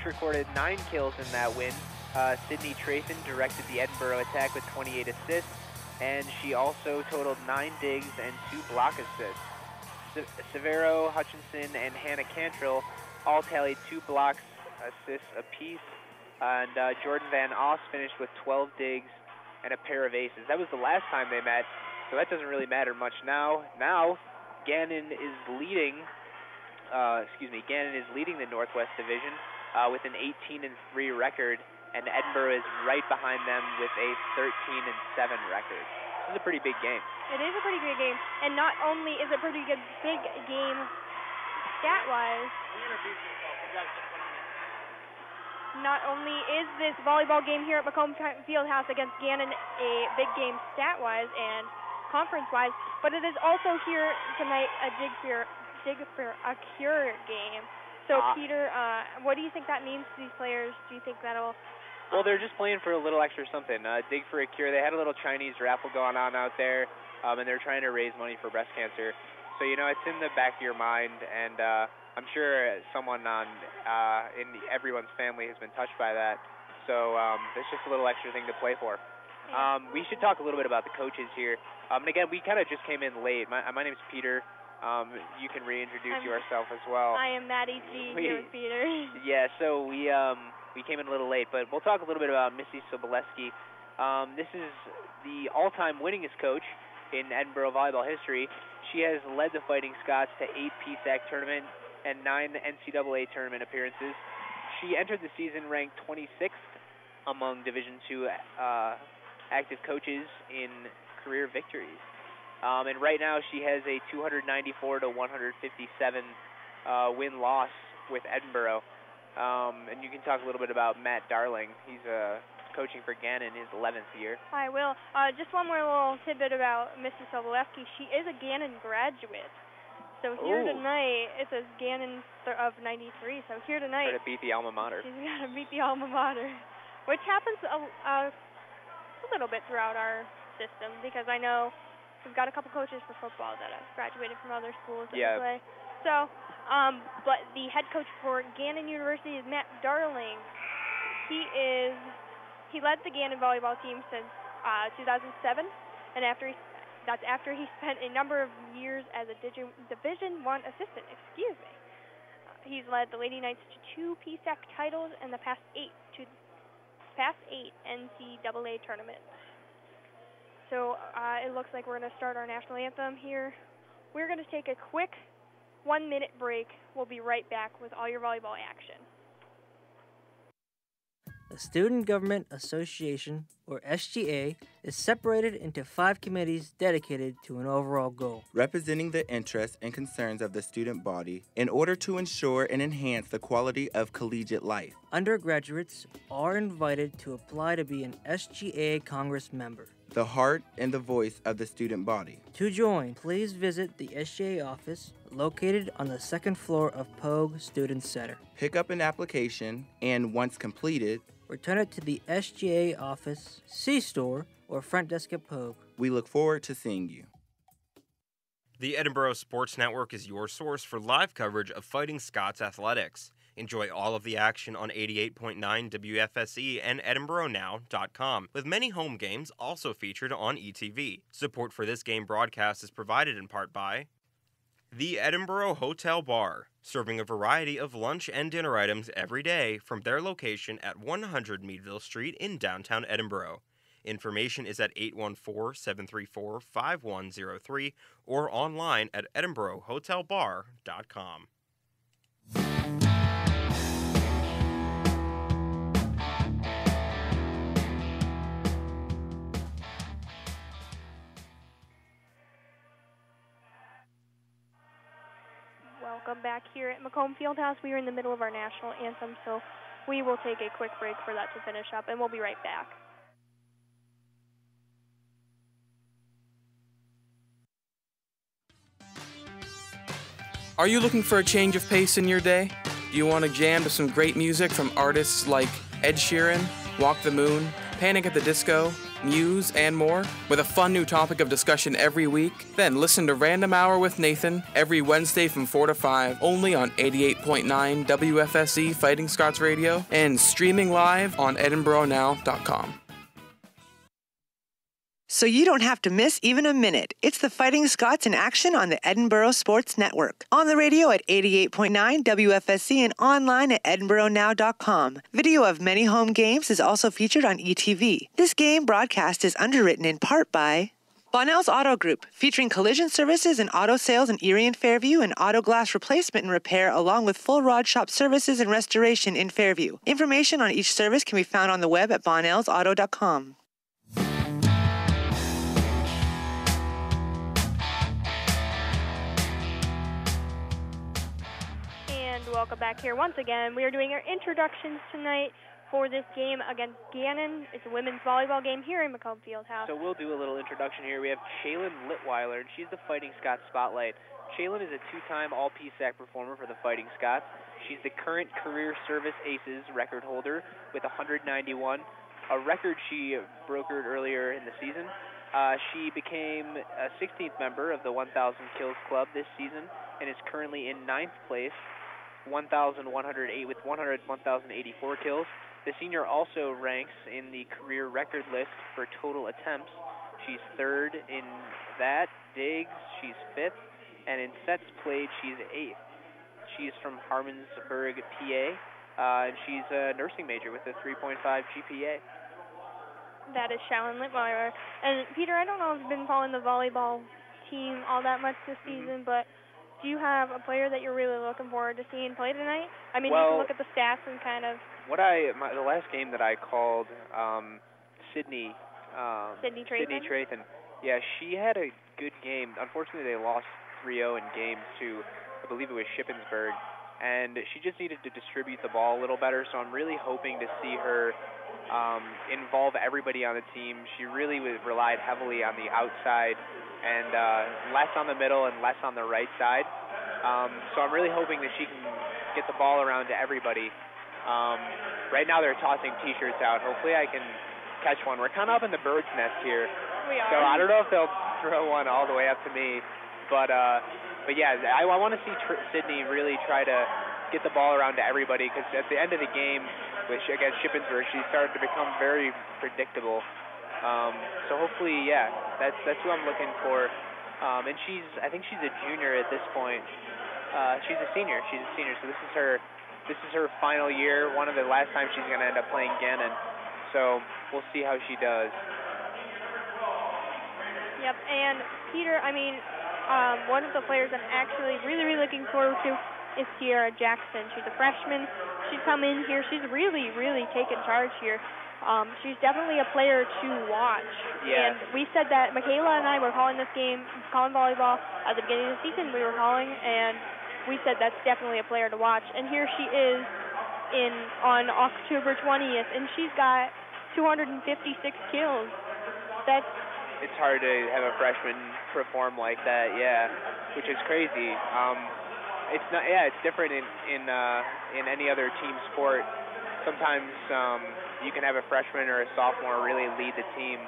recorded 9 kills in that win. Sydney Trayson directed the Edinboro attack with 28 assists, and she also totaled 9 digs and 2 block assists. Severo, Hutchinson, and Hannah Cantrell all tallied 2 blocks, assists apiece, and Jordan Van Oss finished with 12 digs and a pair of aces. That was the last time they met, so that doesn't really matter much now. Now, Gannon is leading. Gannon is leading the Northwest Division with an 18-3 record, and Edinboro is right behind them with a 13-7 record. This is a pretty big game. It is a pretty big game, and not only is it a pretty good big game stat-wise, not only is this volleyball game here at Macomb Fieldhouse against Gannon a big game stat-wise and conference-wise, but it is also here tonight a dig for a cure game. So, Peter, what do you think that means to these players? Do you think that'll... Well, they're just playing for a little extra something. Dig for a cure. They had a little Chinese raffle going on out there, and they're trying to raise money for breast cancer. So, you know, it's in the back of your mind, and I'm sure someone in everyone's family has been touched by that. So it's just a little extra thing to play for. We should talk a little bit about the coaches here. And again, we kind of just came in late. My name's Peter. You can reintroduce yourself as well. I am Maddie G. Here with Peter. Yeah, so we came in a little late, but we'll talk a little bit about Missy Sobolewski. This is the all-time winningest coach in Edinboro volleyball history. She has led the Fighting Scots to 8 PSAC tournament and 9 NCAA tournament appearances. She entered the season ranked 26th among Division II active coaches in career victories. And right now she has a 294 to 157 win-loss with Edinboro. And you can talk a little bit about Matt Darling. He's coaching for Gannon his 11th year. I will. Just one more little tidbit about Mrs. Sobolewski. She is a Gannon graduate. So here tonight, it says Gannon of 93. So here tonight... Try to beat the alma mater. She's got to beat the alma mater, which happens a little bit throughout our system, because I know we've got a couple coaches for football that have graduated from other schools that we play. So, but the head coach for Gannon University is Matt Darling. He led the Gannon volleyball team since 2007, and that's after he spent a number of years as a Division I assistant. He's led the Lady Knights to 2 PSAC titles and the past 8 NCAA tournaments. So it looks like we're going to start our national anthem here. We're going to take a quick 1-minute break. We'll be right back with all your volleyball action. The Student Government Association, or SGA, is separated into 5 committees dedicated to an overall goal, representing the interests and concerns of the student body in order to ensure and enhance the quality of collegiate life. Undergraduates are invited to apply to be an SGA Congress member, the heart and the voice of the student body. To join, please visit the SGA office located on the 2nd floor of Pogue Student Center. Pick up an application and, once completed, return it to the SGA office, C-store, or front desk at Pogue. We look forward to seeing you. The Edinboro Sports Network is your source for live coverage of Fighting Scots athletics. Enjoy all of the action on 88.9 WFSE and EdinboroNow.com, with many home games also featured on ETV. Support for this game broadcast is provided in part by the Edinboro Hotel Bar, serving a variety of lunch and dinner items every day from their location at 100 Meadville Street in downtown Edinboro. Information is at 814-734-5103 or online at EdinboroHotelBar.com. Welcome back here at Macomb Fieldhouse. We are in the middle of our national anthem, so we will take a quick break for that to finish up, and we'll be right back. Are you looking for a change of pace in your day? Do you want to jam to some great music from artists like Ed Sheeran, Walk the Moon, Panic at the Disco, news, and more, with a fun new topic of discussion every week? Then listen to Random Hour with Nathan every Wednesday from 4 to 5, only on 88.9 WFSE Fighting Scots Radio and streaming live on edinboronow.com. So you don't have to miss even a minute. It's the Fighting Scots in action on the Edinboro Sports Network. On the radio at 88.9 WFSC and online at edinboronow.com. Video of many home games is also featured on ETV. This game broadcast is underwritten in part by Bonnell's Auto Group, featuring collision services and auto sales in Erie and Fairview and auto glass replacement and repair along with full rod shop services and restoration in Fairview. Information on each service can be found on the web at bonnellsauto.com. Welcome back here once again. We are doing our introductions tonight for this game against Gannon. It's a women's volleyball game here in Macomb Fieldhouse. So we'll do a little introduction here. We have Shaylin Litweiler, and she's the Fighting Scots Spotlight. Shaylin is a two-time All-PSAC performer for the Fighting Scots. She's the current career service aces record holder with 191, a record she brokered earlier in the season. She became a 16th member of the 1,000 Kills Club this season and is currently in 9th place, 1,108 with 1,084 kills. The senior also ranks in the career record list for total attempts. She's third in that. Digs, she's fifth. And in sets played, she's eighth. She's from Harmonsburg, PA, and she's a nursing major with a 3.5 GPA. That is Shaylin Litweiler. And Peter, I don't know if you've been following the volleyball team all that much this season, but do you have a player that you're really looking forward to seeing play tonight? I mean, you can look at the stats and kind of... The last game that I called, Sydney Trathan. Yeah, she had a good game. Unfortunately, they lost 3-0 in game to, I believe it was Shippensburg, and she just needed to distribute the ball a little better, so I'm really hoping to see her involve everybody on the team. She really relied heavily on the outside and less on the middle and less on the right side. So I'm really hoping that she can get the ball around to everybody. Right now they're tossing T-shirts out. Hopefully I can catch one. We're kind of up in the bird's nest here. We are. So I don't know if they'll throw one all the way up to me. But yeah, I want to see Sydney really try to get the ball around to everybody, because at the end of the game against Shippensburg, she started to become very predictable. So hopefully, yeah, that's who I'm looking for. And I think she's a junior at this point. She's a senior, so this is her final year, one of the last times she's going to end up playing Gannon. So we'll see how she does. Yep, and Peter, I mean, one of the players I'm actually really, really looking forward to is Sierra Jackson. She's a freshman. She's come in here. She's really, really taken charge here. She's definitely a player to watch. Yeah. And we said that Michaela and I were calling this game, calling volleyball at the beginning of the season. We were calling, and we said that's definitely a player to watch. And here she is on October 20th, and she's got 256 kills. It's hard to have a freshman perform like that, yeah, which is crazy. It's not, yeah, it's different in any other team sport. Sometimes you can have a freshman or a sophomore really lead the team,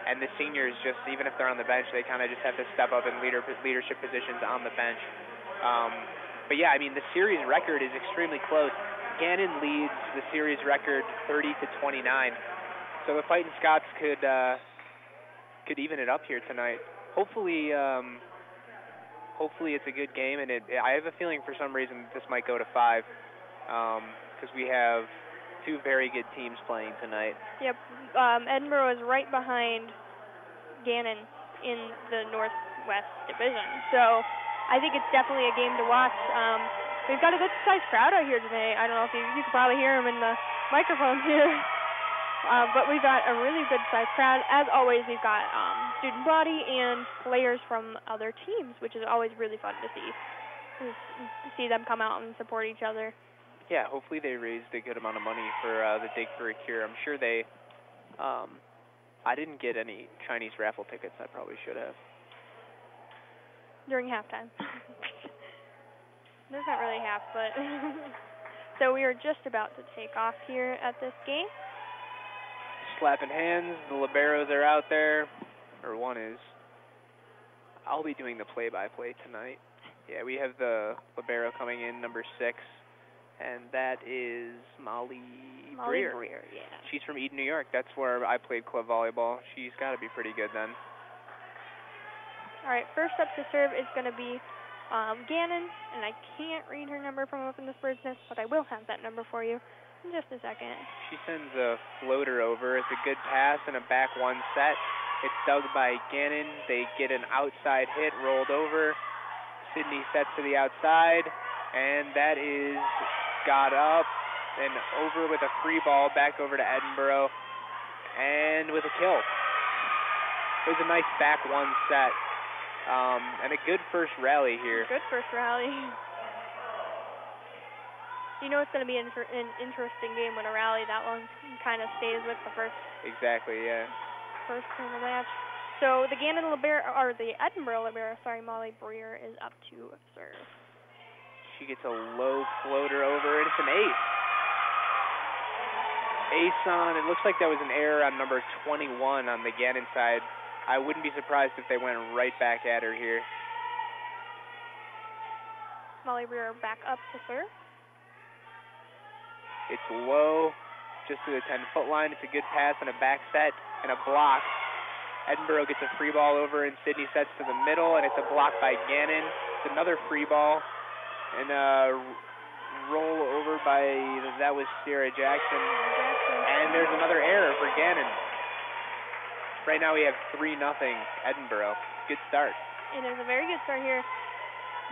and the seniors just, even if they're on the bench, they kind of just have to step up in leadership positions on the bench. But yeah, I mean, the series record is extremely close. Gannon leads the series record 30-29, so the Fighting Scots could even it up here tonight. Hopefully it's a good game, and I have a feeling for some reason this might go to 5, because we have two very good teams playing tonight. Yep, Edinboro is right behind Gannon in the Northwest Division, so I think it's definitely a game to watch. We've got a good-sized crowd out here today. I don't know if you can probably hear them in the microphones here. But we've got a really good-sized crowd. As always, we've got student body and players from other teams, which is always really fun to see them come out and support each other. Yeah, hopefully they raised a good amount of money for the Dig for a Cure. I'm sure they... I didn't get any Chinese raffle tickets. I probably should have. During halftime. There's not really half, but... So we are just about to take off here at this game. slapping hands. The liberos are out there, or one is. I'll be doing the play-by-play tonight. Yeah, we have the libero coming in, number 6, and that is Molly Breer. Yeah. She's from Eden, New York. That's where I played club volleyball. She's got to be pretty good then. All right, first up to serve is going to be Gannon, and I can't read her number from up in this bird's nest, but I will have that number for you in just a second. She sends a floater over. It's a good pass and a back one set. It's dug by Gannon. They get an outside hit, rolled over. Sydney sets to the outside, and that is got up and over with a free ball back over to Edinboro, and with a kill. It was a nice back one set, and a good first rally here. Good first rally. You know it's going to be an interesting game when a rally that long kind of stays with the first. Exactly, yeah. First in the match. So the Gannon libero, or the Edinboro libero, Molly Breer is up to serve. She gets a low floater over, and it's an ace. Ace on, it looks like that was an error on number 21 on the Gannon side. I wouldn't be surprised if they went right back at her here. Molly Breer back up to serve. It's low, just to the 10-foot line. It's a good pass and a back set and a block. Edinboro gets a free ball over, and Sydney sets to the middle, and it's a block by Gannon. It's another free ball, and a roll over by, that was Sierra Jackson. And there's another error for Gannon. Right now we have 3-0 Edinboro. Good start. It is a very good start here.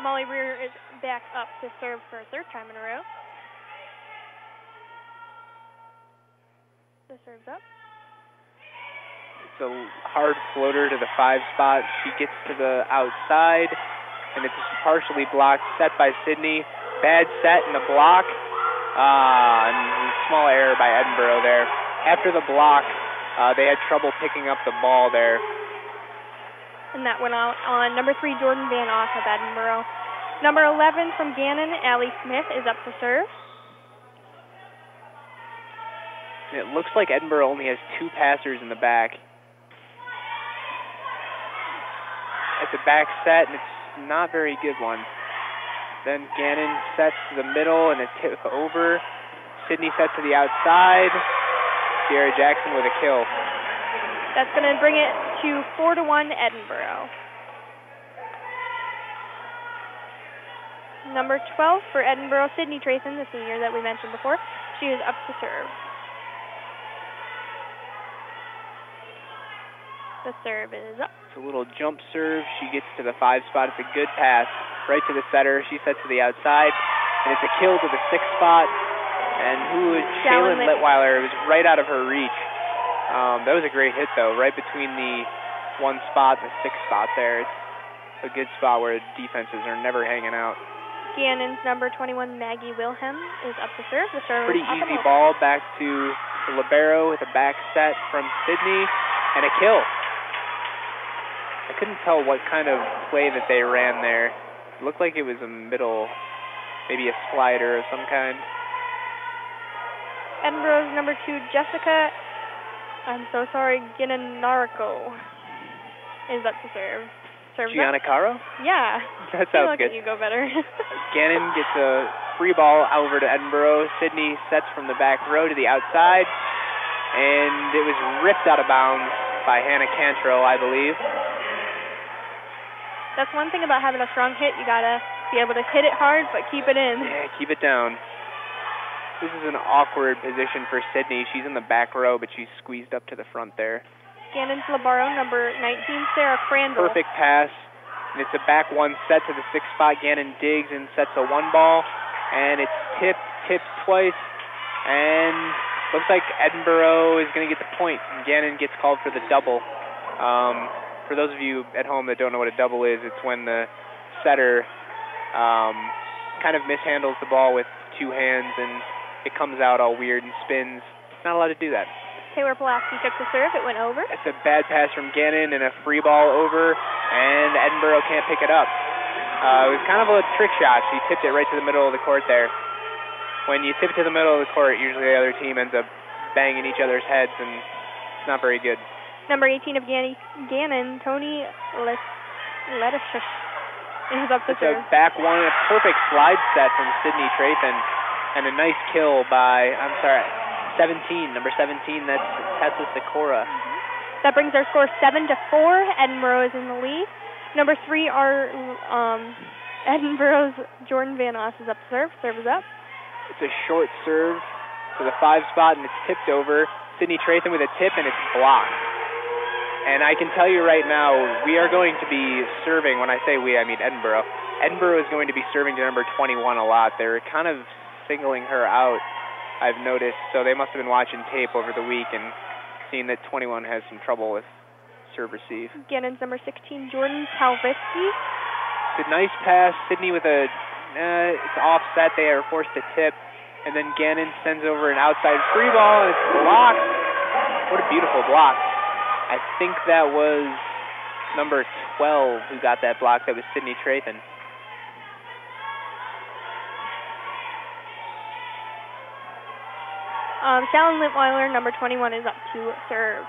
Molly Breer is back up to serve for a third time in a row. The serve's up. It's a hard floater to the 5 spot. She gets to the outside, and it's partially blocked. Set by Sydney. Bad set and a block. And a small error by Edinboro there. After the block, they had trouble picking up the ball there. And that went out on number 3, Jordan Van Off of Edinboro. Number 11 from Gannon, Allie Smith, is up to serve. It looks like Edinboro only has 2 passers in the back. It's a back set, and it's not a very good one. Then Gannon sets to the middle, and a tip over. Sydney sets to the outside. Sierra Jackson with a kill. That's going to bring it to 4-1 Edinboro. Number 12 for Edinboro, Sydney Trayson, the senior that we mentioned before. She is up to serve. The serve is up. It's a little jump serve. She gets to the 5 spot. It's a good pass right to the setter. She sets to the outside, and it's a kill to the 6 spot. And who is Shaylin Litweiler? It was right out of her reach. That was a great hit, though, right between the 1 spot and the 6 spot there. It's a good spot where defenses are never hanging out. Gannon's number 21, Maggie Wilhelm, is up to serve. The serve pretty easy ball back to the libero with a back set from Sydney, and a kill. I couldn't tell what kind of play that they ran there. It looked like it was a middle, maybe a slider of some kind. Edinboro's number 2, Jessica, I'm so sorry, Giannarco, is up to serve. Giannacaro? Yeah. That sounds good. You go better. Gannon gets a free ball over to Edinboro. Sydney sets from the back row to the outside, and it was ripped out of bounds by Hannah Cantrell, I believe. That's one thing about having a strong hit. You got to be able to hit it hard, but keep it in. Yeah, keep it down. This is an awkward position for Sydney. She's in the back row, but she's squeezed up to the front there. Gannon's libero, number 19, Sarah Crandall. Perfect pass. And it's a back 1 set to the 6 spot. Gannon digs and sets a 1 ball. And it's tipped twice. And looks like Edinboro is going to get the point. And Gannon gets called for the double. For those of you at home that don't know what a double is, it's when the setter kind of mishandles the ball with 2 hands and it comes out all weird and spins. Not allowed to do that. Taylor Pulaski took the serve. It went over. It's a bad pass from Gannon and a free ball over, and Edinboro can't pick it up. It was kind of a trick shot. She tipped it right to the middle of the court there. When you tip it to the middle of the court, usually the other team ends up banging each other's heads, and not very good. Number 18 of Gannon, Tony Letishus is up to It's serve. a back one, a perfect slide set from Sydney Trathan, and a nice kill by, 17, number 17, that's Tessa Sikora. That brings our score 7-4. Edinboro is in the lead. Number 3, our Edinboro's Jordan Van Oss is up to serve. Serve is up. It's a short serve to the 5 spot, and it's tipped over. Sydney Trathan with a tip, and it's blocked. And I can tell you right now, we are going to be serving, when I say we, I mean Edinboro. Edinboro is going to be serving to number 21 a lot. They're kind of singling her out, I've noticed. So they must have been watching tape over the week and seen that 21 has some trouble with serve receive. Gannon's number 16, Jordan Talvisky. It's a nice pass. Sydney with it's offset. They are forced to tip. And then Gannon sends over an outside free ball, and it's blocked. What a beautiful block. I think that was number 12 who got that block. That was Sydney Trathan. Shallon Litweiler, number 21, is up to serve.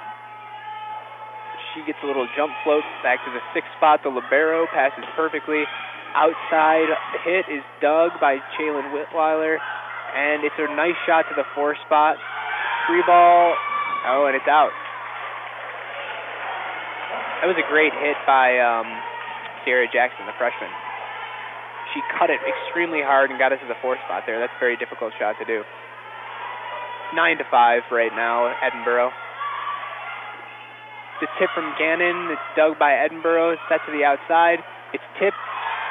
She gets a little jump float back to the 6th spot. The libero passes perfectly. Outside hit is dug by Shallon Litweiler. And it's a nice shot to the 4 spot. Free ball. Oh, and it's out. That was a great hit by Sierra Jackson, the freshman. She cut it extremely hard and got us to the 4th spot there. That's a very difficult shot to do. 9-5 right now, Edinboro. The tip from Gannon. It's dug by Edinboro. Set to the outside. It's tipped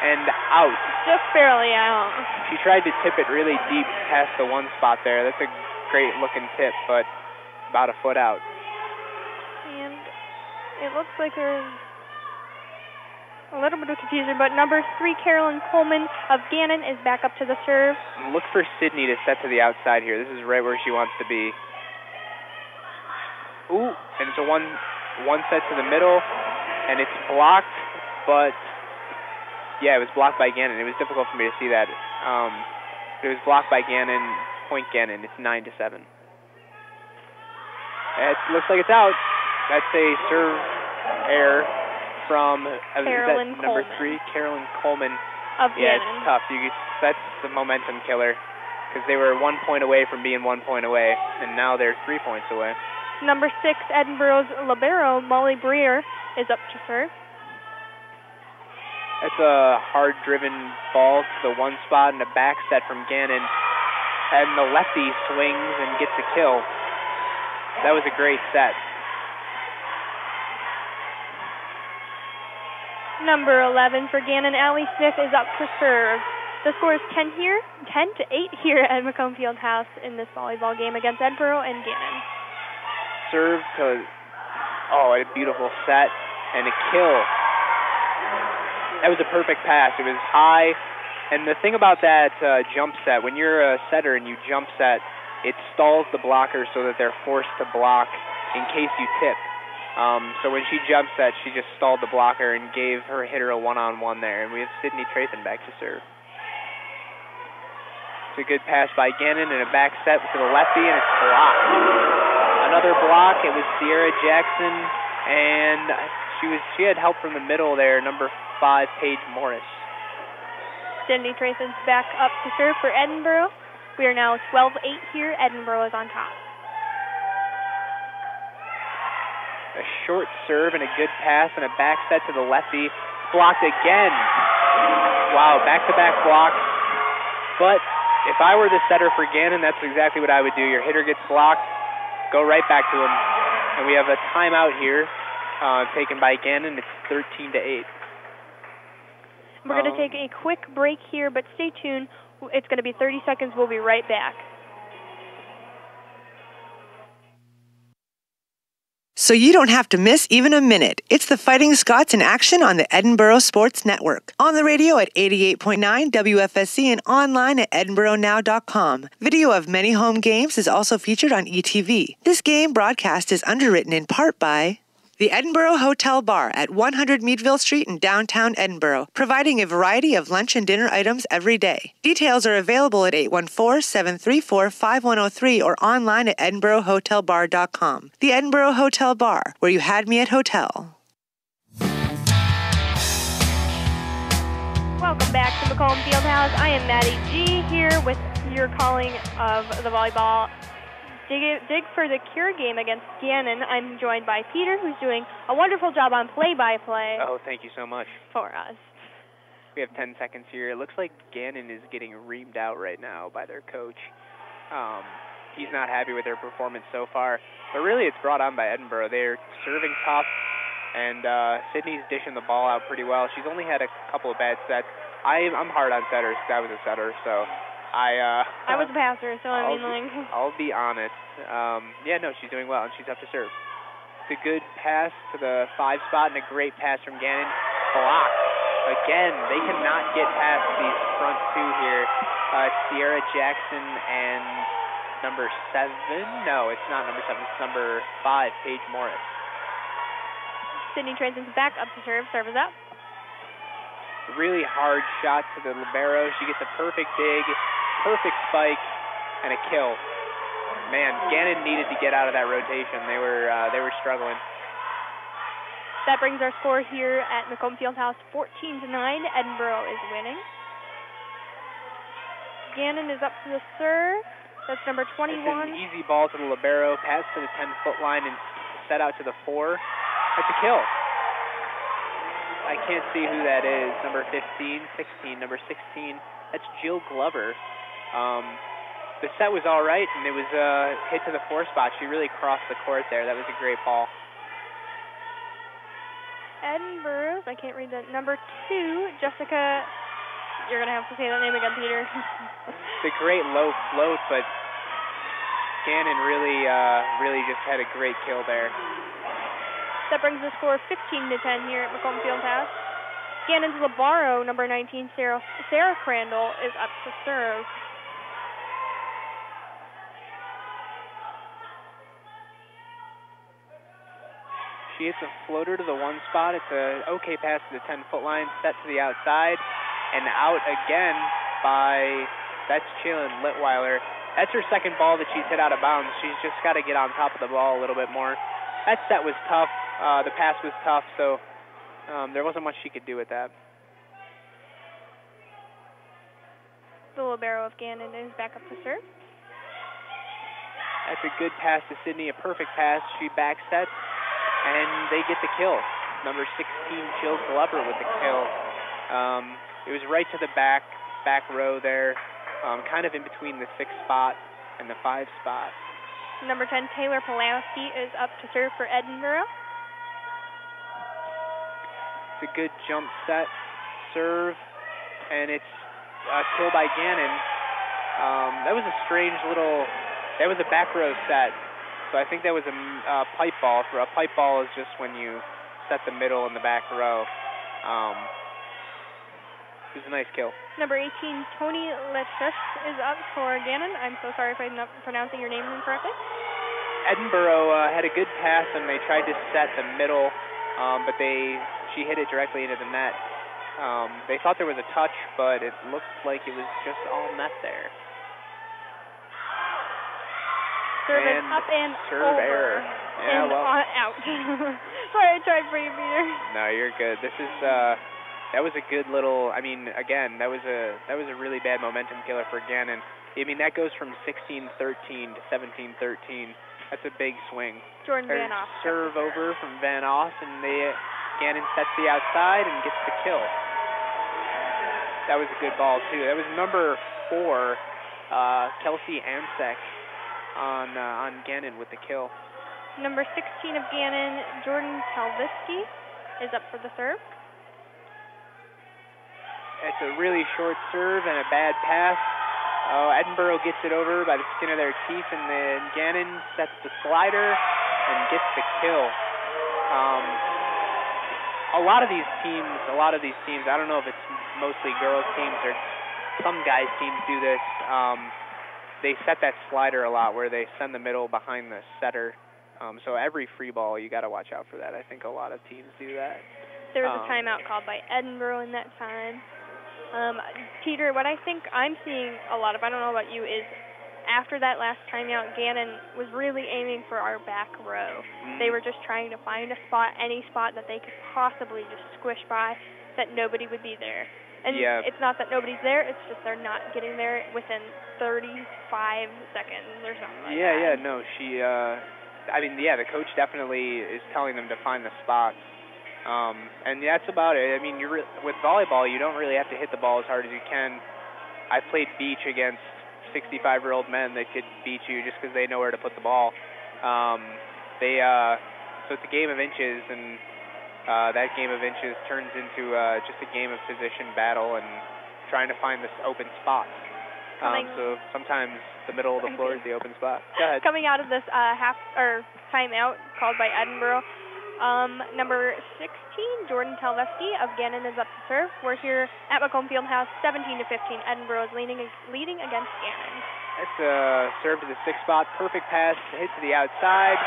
and out. Just barely out. She tried to tip it really deep past the 1 spot there. That's a great looking tip, but about a foot out. And it looks like there's a little bit of confusion, but number 3, Carolyn Coleman of Gannon, is back up to the serve. Look for Sydney to set to the outside here. This is right where she wants to be. Ooh, and it's a one set to the middle, and it's blocked, but yeah, it was blocked by Gannon. It was difficult for me to see that. It was blocked by Gannon, point Gannon. It's 9-7. It looks like it's out. That's a serve error from Carolyn number Coleman. 3, Carolyn Coleman. Of Yeah, Gannon. it's tough. That's the momentum killer because they were 1 point away from being 1 point away, and now they're 3 points away. Number 6, Edinboro's libero, Molly Breer, is up to serve. That's a hard-driven ball to the 1 spot and a back set from Gannon, and the lefty swings and gets a kill. That was a great set. Number 11 for Gannon, Allie Smith, is up to serve. The score is 10-8 here at Macomb Fieldhouse in this volleyball game against Edinboro and Gannon. Serve to, a beautiful set and a kill. That was a perfect pass. It was high, and the thing about that jump set, when you're a setter and you jump set, it stalls the blocker so that they're forced to block in case you tip. So when she jump set, she just stalled the blocker and gave her hitter a one-on-one there, and we have Sydney Trathan back to serve. It's a good pass by Gannon and a back set to the lefty, and it's blocked. Another block. It was Sierra Jackson, and she had help from the middle there, number 5, Paige Morris. Sydney Trathan's back up to serve for Edinboro. We are now 12-8 here. Edinboro is on top. A short serve and a good pass and a back set to the lefty. Blocked again. Wow, back-to-back blocks. But if I were the setter for Gannon, that's exactly what I would do. Your hitter gets blocked, go right back to him. And we have a timeout here taken by Gannon. It's 13-8. We're going to take a quick break here, but stay tuned. It's going to be 30 seconds. We'll be right back. So you don't have to miss even a minute. It's the Fighting Scots in action on the Edinboro Sports Network. On the radio at 88.9 WFSC and online at edinboronow.com. Video of many home games is also featured on ETV. This game broadcast is underwritten in part by The Edinboro Hotel Bar at 100 Meadville Street in downtown Edinboro, providing a variety of lunch and dinner items every day. Details are available at 814-734-5103 or online at edinborohotelbar.com. The Edinboro Hotel Bar, where you had me at hotel. Welcome back to Macomb Fieldhouse. I am Maddie G here with your calling of the volleyball Dig for the Cure game against Gannon. I'm joined by Peter, who's doing a wonderful job on play-by-play. Oh, thank you so much. For us. We have 10 seconds here. It looks like Gannon is getting reamed out right now by their coach. He's not happy with their performance so far. But really, it's brought on by Edinboro. They're serving tough, and Sydney's dishing the ball out pretty well. She's only had a couple of bad sets. I'm hard on setters because I was a setter, so I was a passer, so I'll be honest. Yeah, no, she's doing well, and she's up to serve. It's a good pass to the 5 spot and a great pass from Gannon. Blocked. Again, they cannot get past these front two here. Sierra Jackson and number 7. No, it's not number 7. It's number 5, Paige Morris. Sydney Transon's back up to serve. Serve is up. Really hard shot to the libero. She gets a perfect dig, perfect spike, and a kill. Man, Gannon needed to get out of that rotation. They were struggling. That brings our score here at Macomb Fieldhouse 14-9. Edinboro is winning. Gannon is up to the serve. That's number 21. It's an easy ball to the libero, pass to the 10-foot line, and set out to the 4. That's a kill. I can't see who that is. Number 16. Number 16. That's Jill Glover. The set was all right, and it was hit to the 4 spot. She really crossed the court there. That was a great ball. Edinboro, I can't read that. Number 2, Jessica. You're going to have to say that name again, Peter. It's a great low float, but Gannon really just had a great kill there. That brings the score 15-10 here at Macomb Fieldhouse. Gannon's libero, number 19, Sarah Crandall, is up to serve. She hits a floater to the 1 spot. It's an okay pass to the 10-foot line, set to the outside, and out again by, that's Jalen Litweiler. That's her second ball that she's hit out of bounds. She's just got to get on top of the ball a little bit more. That set was tough. The pass was tough, so there wasn't much she could do with that. The libero of Gannon is back up to serve. That's a good pass to Sydney, a perfect pass. She back sets, and they get the kill. Number 16, Jill Glover with the kill. It was right to the back row there, kind of in between the 6 spot and the 5 spot. Number 10, Taylor Pulaski is up to serve for Edinboro. It's a good jump set, serve, and it's a kill by Gannon. That was a strange little, that was a back row set. So I think that was a pipe ball. A pipe ball is just when you set the middle and the back row. It was a nice kill. Number 18, Tony Lechus is up for Gannon. I'm so sorry if I'm not pronouncing your name incorrectly. Edinboro had a good pass, and they tried to set the middle, but she hit it directly into the net. They thought there was a touch, but it looked like it was just all net there. Serve is up and serve over. Error. Yeah, and well. Out. Sorry, I tried for you, Peter. No, you're good. This is that was a good little. I mean, again, that was a really bad momentum killer for Gannon. I mean, that goes from 16-13 to 17-13. That's a big swing. Jordan Van Oss. Serve over from Van Oss, and Gannon sets the outside and gets the kill. That was a good ball too. That was number 4, Kelsey Ansek on Gannon with the kill. Number 16 of Gannon, Jordan Talvisky, is up for the serve. It's a really short serve and a bad pass. Edinboro gets it over by the skin of their teeth, and then Gannon sets the slider and gets the kill. A lot of these teams, I don't know if it's mostly girls teams or some guys teams do this. They set that slider a lot where they send the middle behind the setter So every free ball, you got to watch out for that. I think a lot of teams do that. There was a timeout called by Edinboro in that time. Peter, what I think I'm seeing a lot of, I don't know about you, is after that last timeout, Gannon was really aiming for our back row. They were just trying to find a spot, any spot that they could possibly just squish by, that nobody would be there. And it's not that nobody's there, it's just they're not getting there within 35 seconds or something like that. No, the coach definitely is telling them to find the spots. And that's about it. I mean, with volleyball, you don't really have to hit the ball as hard as you can. I played beach against 65-year-old men that could beat you just because they know where to put the ball. So it's a game of inches, and that game of inches turns into just a game of position battle and trying to find this open spot. So sometimes the middle of the floor is the open spot. Go ahead. Coming out of this timeout called by Edinboro, number 16, Jordan Talveski of Gannon is up to serve. We're here at Macomb Fieldhouse, 17-15. Edinboro is leading against Gannon. That's a serve to the 6th spot. Perfect pass, hit to the outside,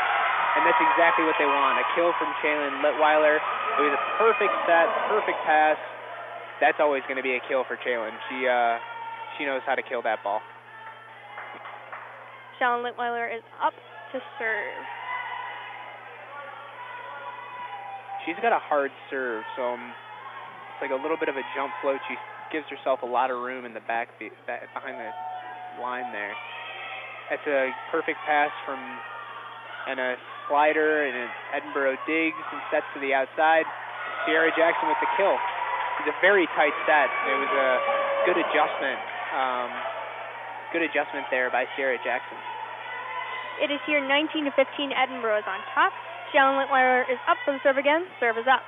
and that's exactly what they want. A kill from Shaylin Litweiler. It was a perfect set, perfect pass. That's always going to be a kill for Shaylin. She knows how to kill that ball. Shaylin Litweiler is up to serve. She's got a hard serve, so it's like a little bit of a jump float. She gives herself a lot of room in the back behind the line there. That's a perfect pass and a slider, and an Edinboro digs and sets to the outside. Sierra Jackson with the kill. It's a very tight set. It was a good adjustment. Good adjustment there by Sierra Jackson. It is here 19-15. Edinboro is on top. Shaylin Litweiler is up for the serve again. Serve is up.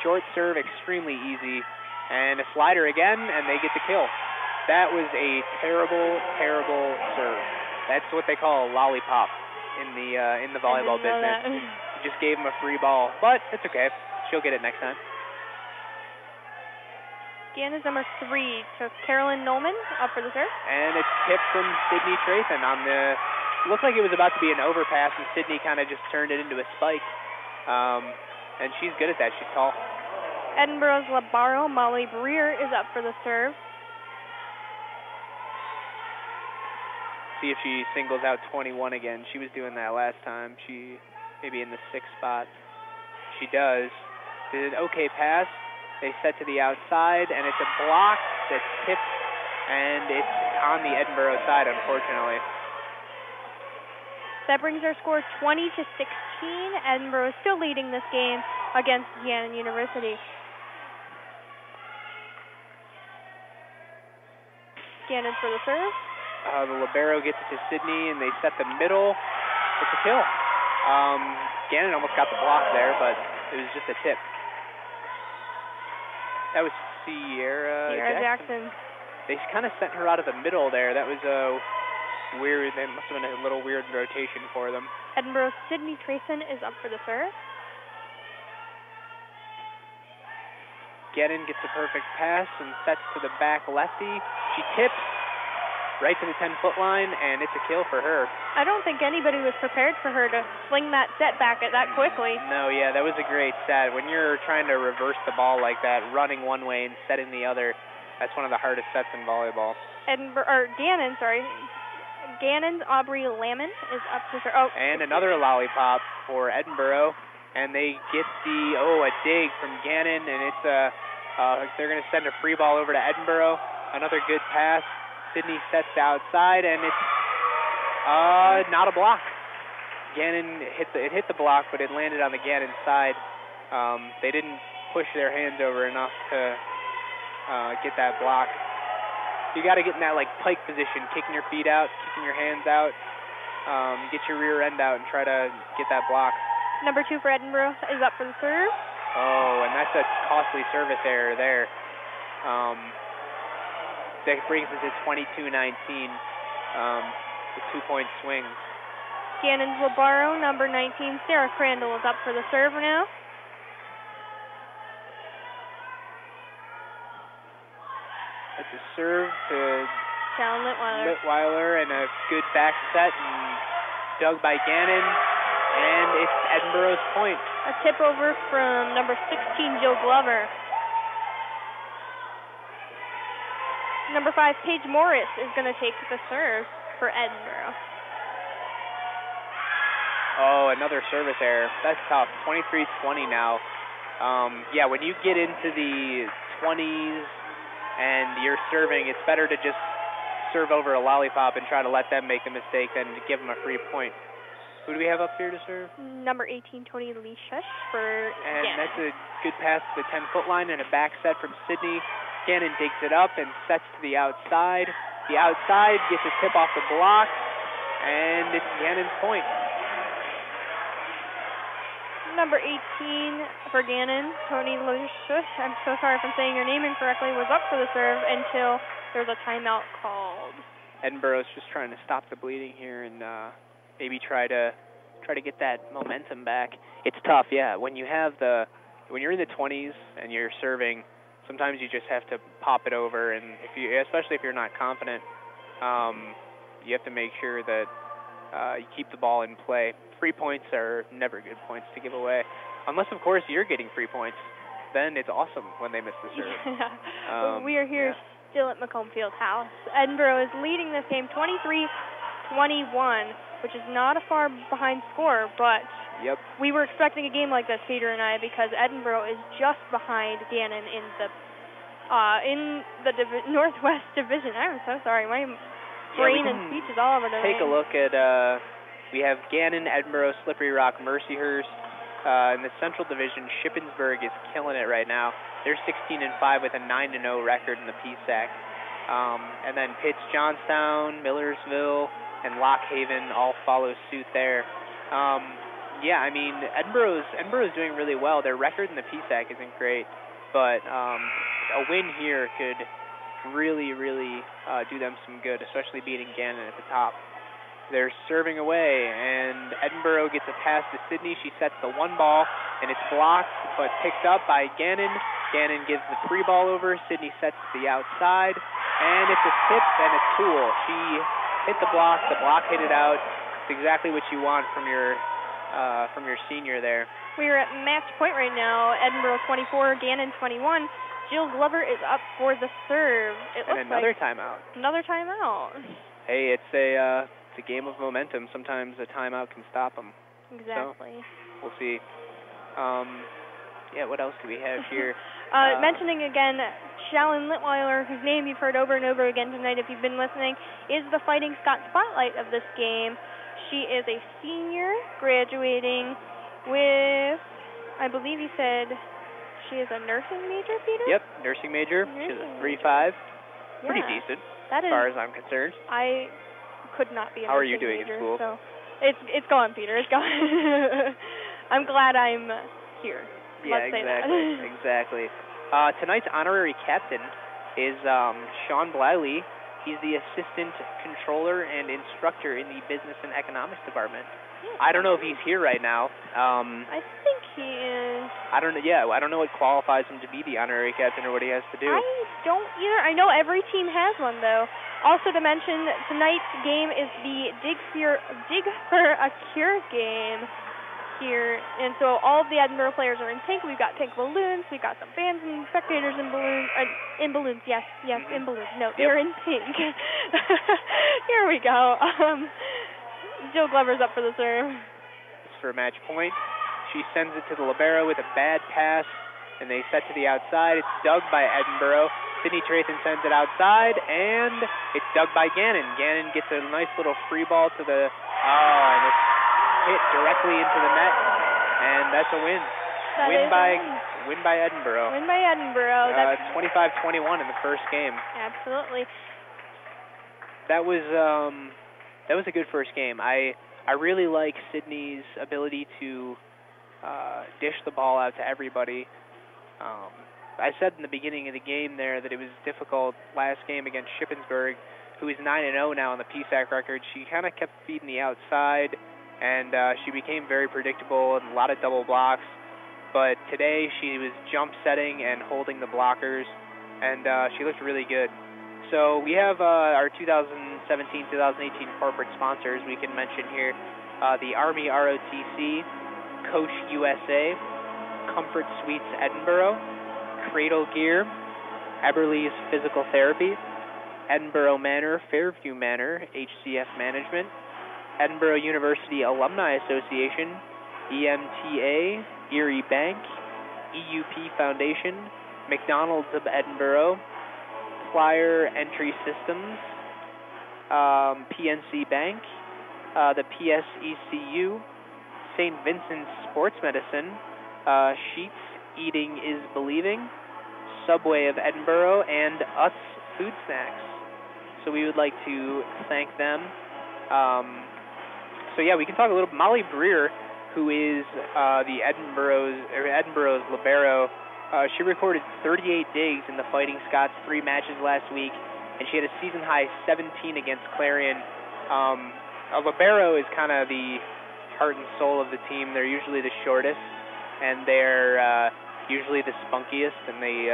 Short serve, extremely easy. And a slider again, and they get the kill. That was a terrible, terrible serve. That's what they call a lollipop in the volleyball business. You just gave him a free ball, but it's okay. She'll get it next time. Gannon's number 3 to Carolyn Nolman up for the serve. And it's tipped from Sydney Trathan on the... Looked like it was about to be an overpass, and Sydney kind of just turned it into a spike. And she's good at that. She's tall. Edinboro's Labaro, Molly Breer, is up for the serve. See if she singles out 21 again. She was doing that last time. She maybe in the 6th spot. She does. Did an okay pass. They set to the outside, and it's a block that's tipped, and it's on the Edinboro side, unfortunately. That brings our score 20-16. Edinboro is still leading this game against Gannon University. Gannon for the serve. The libero gets it to Sydney, and they set the middle. It's a kill. Gannon almost got the block there, but it was just a tip. That was Sierra Jackson. They kind of sent her out of the middle there. That was weird. That must have been a little weird rotation for them. Edinboro's Sydney Trayson is up for the serve. Gannon gets a perfect pass and sets to the back lefty. She tips right to the 10-foot line, and it's a kill for her. I don't think anybody was prepared for her to fling that set back at that quickly. No, that was a great set. When you're trying to reverse the ball like that, running one way and setting the other, that's one of the hardest sets in volleyball. Gannon's Aubrey Lamon is up to serve. And another lollipop for Edinboro, and they get a dig from Gannon, and it's they're going to send a free ball over to Edinboro. Another good pass. Sydney sets outside, and it's not a block. Gannon hit the block, but it landed on the Gannon side. They didn't push their hands over enough to get that block. You got to get in that pike position, kicking your feet out, kicking your hands out, get your rear end out, and try to get that block. Number 2 for Edinboro is up for the serve. Oh, and that's a costly service error there. That brings us to 22-19, the 2-point swing. Gannon's Labaro, number 19, Sarah Crandall is up for the serve now. It's a serve to Shaylin Litweiler, and a good back set, and dug by Gannon. and it's Edinboro's point. A tip over from number 16, Jill Glover. Number 5, Paige Morris is going to take the serve for Edinboro. Oh, another service error. That's tough. 23-20 now. Yeah, when you get into the 20s and you're serving, it's better to just serve over a lollipop and try to let them make the mistake than to give them a free point. Who do we have up here to serve? Number 18, Tony Leishush for And Gannon. that's a good pass to the 10-foot line and a back set from Sydney. Gannon digs it up and sets to the outside. The outside gets a tip off the block, and it's Gannon's point. Number 18 for Gannon, Tony Leishush, I'm so sorry if I'm saying your name incorrectly, was up for the serve until there's a timeout called. Edinboro's just trying to stop the bleeding here and maybe try to get that momentum back. It's tough, yeah. When you're in the 20s and you're serving, sometimes you just have to pop it over, and especially if you're not confident, you have to make sure that you keep the ball in play. Free points are never good points to give away, unless of course you're getting free points. Then it's awesome when they miss the serve. We are here still at Macomb Fieldhouse. Edinboro is leading this game 23-21, which is not a far behind score, but yep. We were expecting a game like this, Peter and I, because Edinboro is just behind Gannon in the Northwest Division. I'm so sorry, my brain and speech is all over the Take a look at we have Gannon, Edinboro, Slippery Rock, Mercyhurst. In the Central Division, Shippensburg is killing it right now. They're 16-5 with a 9-0 record in the PSAC. And then Pitts, Johnstown, Millersville, and Lock Haven all follow suit there. Yeah, I mean, Edinboro's doing really well. Their record in the PSAC isn't great, but a win here could really, really do them some good, especially beating Gannon at the top. They're serving away, and Edinboro gets a pass to Sydney. She sets the one ball, and it's blocked, but picked up by Gannon. Gannon gives the free ball over. Sydney sets to the outside, and it's a tip and a tool. She hit the block hit it out. It's exactly what you want from your senior there. We are at match point right now. Edinboro 24, Gannon 21. Jill Glover is up for the serve. And another timeout. Another timeout. Hey, it's a game of momentum. Sometimes a timeout can stop them. Exactly. So, we'll see. Yeah, what else do we have here? Mentioning again, Shalyn Litweiler, whose name you've heard over and over again tonight if you've been listening, is the Fighting Scott spotlight of this game. She is a senior graduating with, I believe you said she is a nursing major, Peter? Yep, nursing major. She's a 3.5. Yeah. Pretty decent, that as far as I'm concerned. I could not be a How are nursing you doing major, in school? So it's going, Peter. It's going. I'm glad I'm here. Yeah, Let's say exactly. Tonight's honorary captain is Sean Bliley. He's the assistant controller and instructor in the business and economics department. I don't know if he's here right now. I think he is. I don't know. Yeah, I don't know what qualifies him to be the honorary captain or what he has to do. I don't either. I know every team has one though. Also to mention, tonight's game is the Dig for a Cure game here, and so all of the Edinboro players are in pink. We've got pink balloons. We've got some fans and spectators in balloons. In balloons, yes, in balloons. No, they're in pink. Here we go. Jill Glover's up for the serve. It's for a match point. She sends it to the libero with a bad pass, and they set to the outside. It's dug by Edinboro. Sydney Trathan sends it outside, and it's dug by Gannon. Gannon gets a nice little free ball to the, and it's hit directly into the net, and that's a win. Win by Edinboro. Win by Edinboro. 25-21 in the first game. Absolutely. That was a good first game. I really like Sydney's ability to dish the ball out to everybody. I said in the beginning of the game there that it was difficult last game against Shippensburg, who is 9-0 now on the PSAC record. She kind of kept feeding the outside, and she became very predictable and a lot of double blocks. But today she was jump setting and holding the blockers, and she looked really good. So we have our 2017-2018 corporate sponsors we can mention here. the Army ROTC, Coach USA, Comfort Suites Edinboro, Cradle Gear, Eberle's Physical Therapy, Edinboro Manor, Fairview Manor, HCF Management, Edinboro University Alumni Association, EMTA, Erie Bank, EUP Foundation, McDonald's of Edinboro, Flyer Entry Systems, PNC Bank, the PSECU, St. Vincent's Sports Medicine, Sheets Eating is Believing, Subway of Edinboro, and Utz Food Snacks. So we would like to thank them. So yeah, we can talk a little. Molly Breer, who is the Edinboro's libero, she recorded 38 digs in the Fighting Scots 3 matches last week, and she had a season-high 17 against Clarion. A libero is kind of the heart and soul of the team. They're usually the shortest, and they're usually the spunkiest, and they...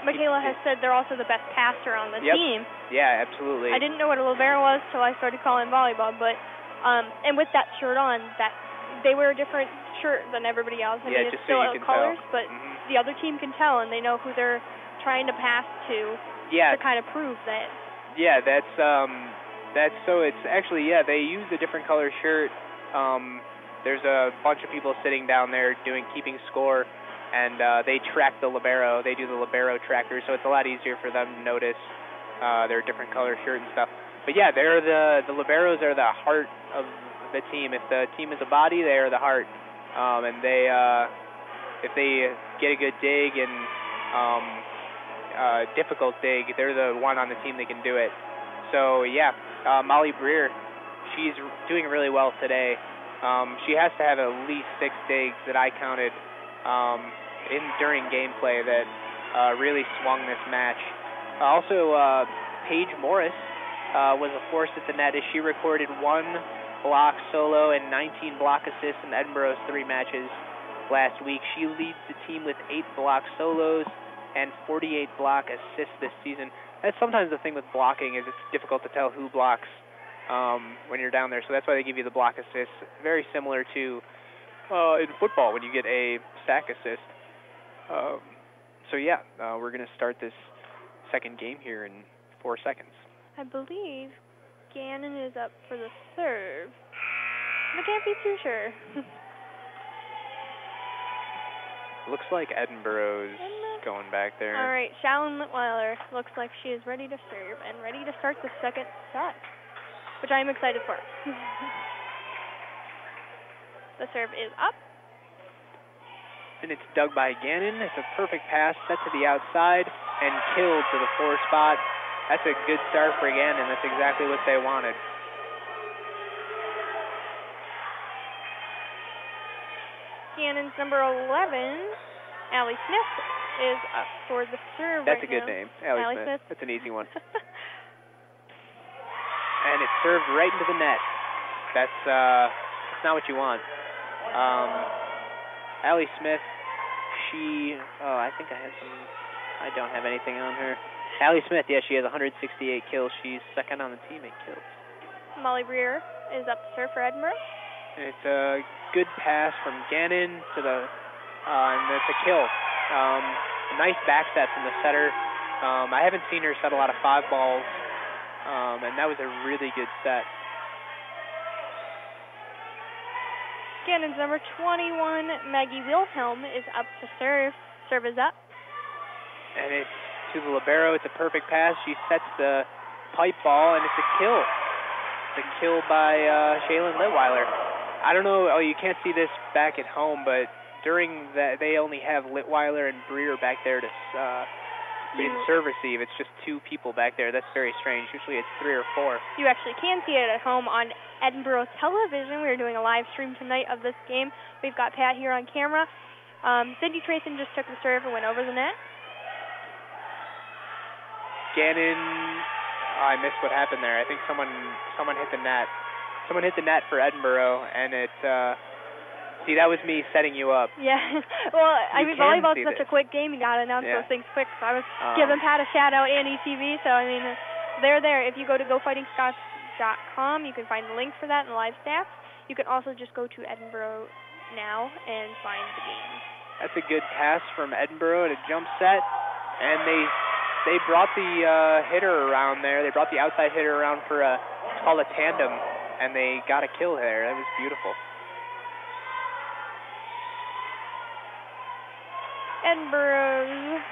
Michaela has said they're also the best passer on the team. Yeah, absolutely. I didn't know what a libero was till I started calling volleyball, but and with that shirt on, that they wear a different shirt than everybody else. I mean, it's still colors, but the other team can tell, and they know who they're trying to pass to kind of prove that. Yeah, that's so it's actually, they use a different color shirt. There's a bunch of people sitting down there keeping score, and they track the libero. They do the libero tracker, so it's a lot easier for them to notice their different color shirt and stuff. But yeah, they're the liberos are the heart of the team. If the team is a body, they are the heart. And they, if they get a good dig and difficult dig, they're the one on the team that can do it. So yeah, Molly Breer, she's doing really well today. She has to have at least 6 digs that I counted during gameplay that really swung this match. Also, Paige Morris was a force at the net as she recorded 1 block solo and 19 block assists in Edinboro's 3 matches last week. She leads the team with 8 block solos and 48 block assists this season. That's sometimes the thing with blocking is it's difficult to tell who blocks when you're down there, so that's why they give you the block assists. Very similar to in football when you get a sack assist. So yeah, we're going to start this second game here in 4 seconds. I believe Gannon is up for the serve. I can't be too sure. Looks like Edinboro's going back there. All right, Shallon Litweiler looks like she is ready to serve and ready to start the second set, which I am excited for. The serve is up. And it's dug by Gannon. It's a perfect pass, set to the outside, and killed to the 4 spot. That's a good start for Gannon. That's exactly what they wanted. Gannon's number 11, Allie Smith, is up for the serve. That's a good name, Allie Smith. That's an easy one. And it's served right into the net. That's not what you want. Allie Smith, I think I don't have anything on her. Allie Smith, she has 168 kills. She's second on the team in kills. Molly Breer is up to serve for Edinboro. And it's a good pass from Gannon to and it's a kill. Nice back set from the setter. I haven't seen her set a lot of 5 balls, and that was a really good set. Gannon's number 21, Maggie Wilhelm, is up to serve. Serve is up. And it's to the libero. It's a perfect pass. She sets the pipe ball, and it's a kill. It's a kill by Shaylin Litweiler. I don't know. You can't see this back at home, but during that, they only have Litweiler and Breer back there to serve receive. It's just 2 people back there. That's very strange. Usually it's 3 or 4. You actually can see it at home on Edinboro television. We're doing a live stream tonight of this game. We've got Pat here on camera. Cindy Trayson just took the serve and went over the net. Gannon, I missed what happened there. I think someone hit the net. Someone hit the net for Edinboro, and it. See, that was me setting you up. Yeah. Well, I mean, volleyball's such a quick game. You gotta announce those things quick. So I was giving Pat a shout out and ETV. So I mean, they're there. If you go to GoFightingScots edinboronow.com. You can find the link for that and the live stats. You can also just go to Edinboro Now and find the game. That's a good pass from Edinboro at a jump set, and they brought the hitter around there. They brought the outside hitter around for it's called a tandem, and they got a kill there. That was beautiful. Edinboro's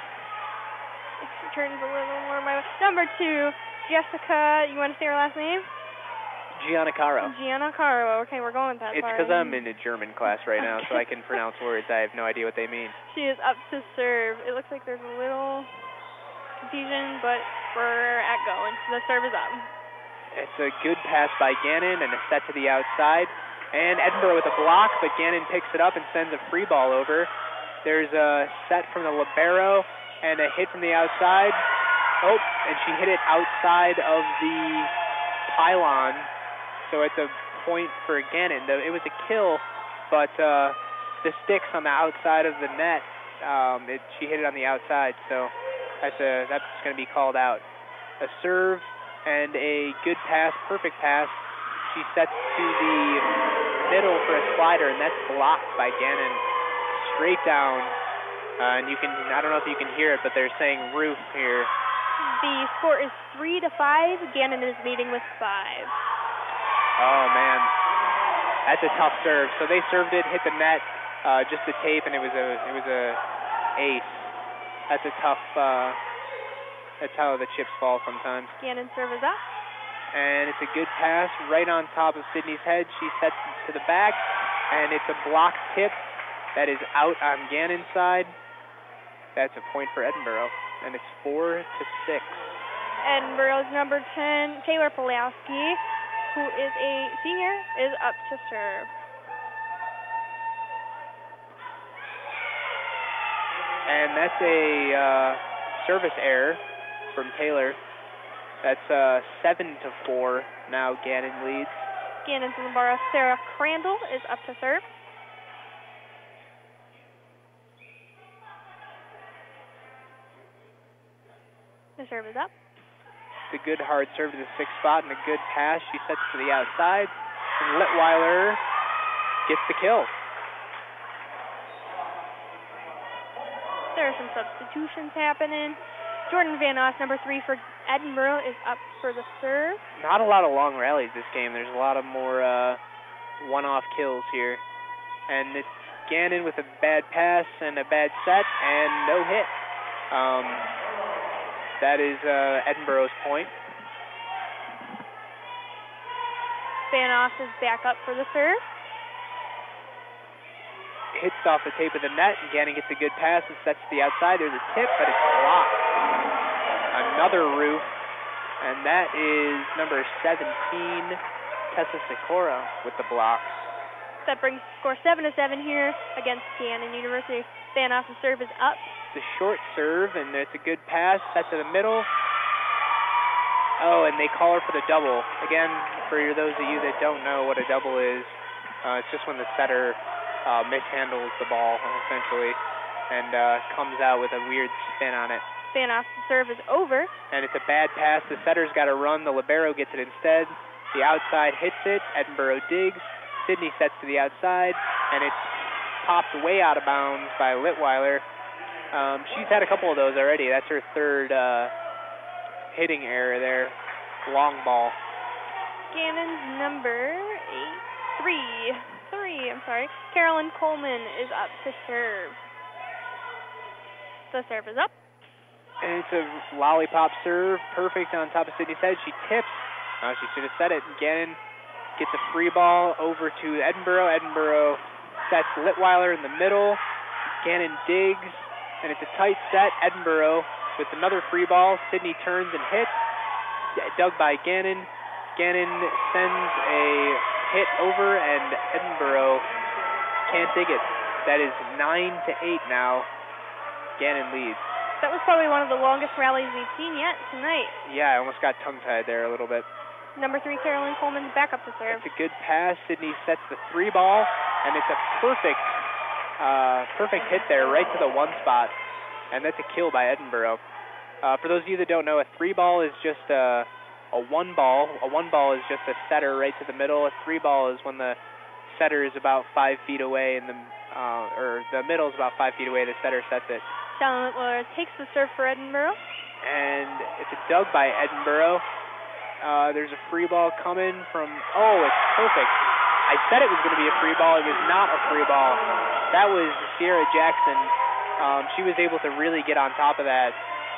turns a little more my way. Number 2, Jessica. You want to say her last name? Giannacaro. Giannacaro. Okay, we're going with that. It's because I'm in a German class right now, so I can pronounce words. I have no idea what they mean. She is up to serve. It looks like there's a little confusion, but we're at going. The serve is up. It's a good pass by Gannon and a set to the outside. And Edinboro with a block, but Gannon picks it up and sends a free ball over. There's a set from the libero and a hit from the outside. Oh, and she hit it outside of the pylon. So it's a point for Gannon. It was a kill, but the sticks on the outside of the net, she hit it on the outside, so that's going to be called out. A serve and a good pass, perfect pass. She sets to the middle for a slider, and that's blocked by Gannon straight down. And I don't know if you can hear it, but they're saying roof here. The score is 3-5. Gannon is leading with 5. Oh, man. That's a tough serve. So they served it, hit the net, just the tape, and it was a ace. That's a tough, that's how the chips fall sometimes. Gannon serve is up. And it's a good pass right on top of Sydney's head. She sets it to the back, and it's a blocked tip that is out on Gannon's side. That's a point for Edinboro, and it's 4-6. Edinboro's number 10, Taylor Pulaski, who is a senior, is up to serve. And that's a service error from Taylor. That's 7-4. Now Gannon leads. Gannon's libero Sarah Crandall is up to serve. The serve is up. It's a good hard serve to the 6th spot and a good pass. She sets to the outside. And Litweiler gets the kill. There are some substitutions happening. Jordan Van Oss, number 3 for Edinboro, is up for the serve. Not a lot of long rallies this game. There's a lot of more one-off kills here. And it's Gannon with a bad pass and a bad set and no hit. That is Edinboro's point. Van Oss is back up for the serve. Hits off the tape of the net, and Gannon gets a good pass and sets to the outside. There's a tip, but it's blocked. Another roof, and that is number 17, Tessa Sikora, with the blocks. That brings the score 7-7 here against Gannon University. Van Oss' serve is up. It's a short serve, and it's a good pass, set to the middle. Oh, and they call her for the double. Again, for those of you that don't know what a double is, it's just when the setter mishandles the ball, essentially, and comes out with a weird spin on it. Van Oss' serve is over. And it's a bad pass. The setter's got to run. The libero gets it instead. The outside hits it. Edinboro digs. Sydney sets to the outside, and it's popped way out of bounds by Litweiler. She's had a couple of those already. That's her third hitting error there. Long ball. Gannon's number 3, Carolyn Coleman is up to serve. The serve is up. And it's a lollipop serve, perfect on top of Sydney's head. She tips. She should have set it. Gannon gets a free ball over to Edinboro. Edinboro sets Litweiler in the middle. Gannon digs, and it's a tight set. Edinboro with another free ball. Sydney turns and hits. Dug by Gannon. Gannon sends a hit over, and Edinboro can't dig it. That is 9-8 now. Gannon leads. That was probably one of the longest rallies we've seen yet tonight. Yeah, I almost got tongue-tied there a little bit. Number 3, Carolyn Coleman's back up to serve. It's a good pass. Sydney sets the 3 ball, and it's a perfect hit there right to the 1 spot, and that's a kill by Edinboro. For those of you that don't know, a 3 ball is just a a 1-ball. A 1-ball is just a setter right to the middle. A 3-ball is when the setter is about 5 feet away, and the middle is about 5 feet away. The setter sets it. Stalin takes the serve for Edinboro. And it's a dug by Edinboro. There's a free ball coming from, it's perfect. I said it was going to be a free ball. It was not a free ball. That was Sierra Jackson. She was able to really get on top of that,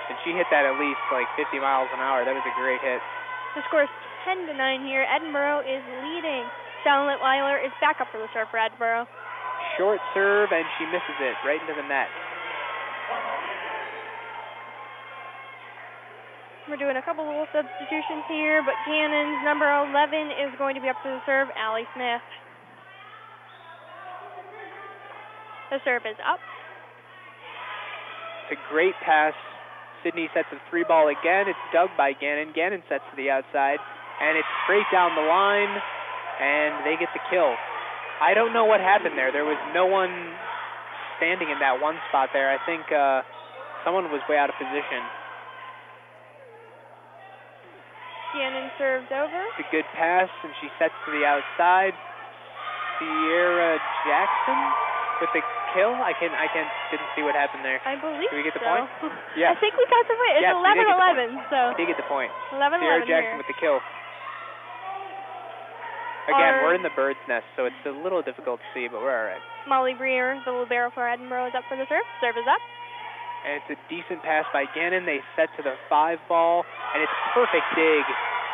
and she hit that at least like 50 miles an hour. That was a great hit. The score is 10-9 here. Edinboro is leading. Stalin is back up for the serve for Edinboro. Short serve, and she misses it right into the net. We're doing a couple little substitutions here, but Gannon's number 11 is going to be up to the serve, Allie Smith. The serve is up. It's a great pass. Sydney sets a 3-ball again. It's dug by Gannon. Gannon sets to the outside, and it's straight down the line, and they get the kill. I don't know what happened there. There was no one standing in that one spot there. I think someone was way out of position. Gannon serves over. It's a good pass, and she sets to the outside. Sierra Jackson with the kill. I didn't see what happened there. I believe so. Did we get the point? Yeah. I think we got the point. It's 11-11, so. Did get the point. 11-11 Sierra Jackson here. with the kill. Again, we're in the bird's nest, so it's a little difficult to see, but we're all right. Molly Breer, the libero for Edinboro, is up for the serve. Serve is up. And it's a decent pass by Gannon. They set to the 5-ball, and it's perfect dig.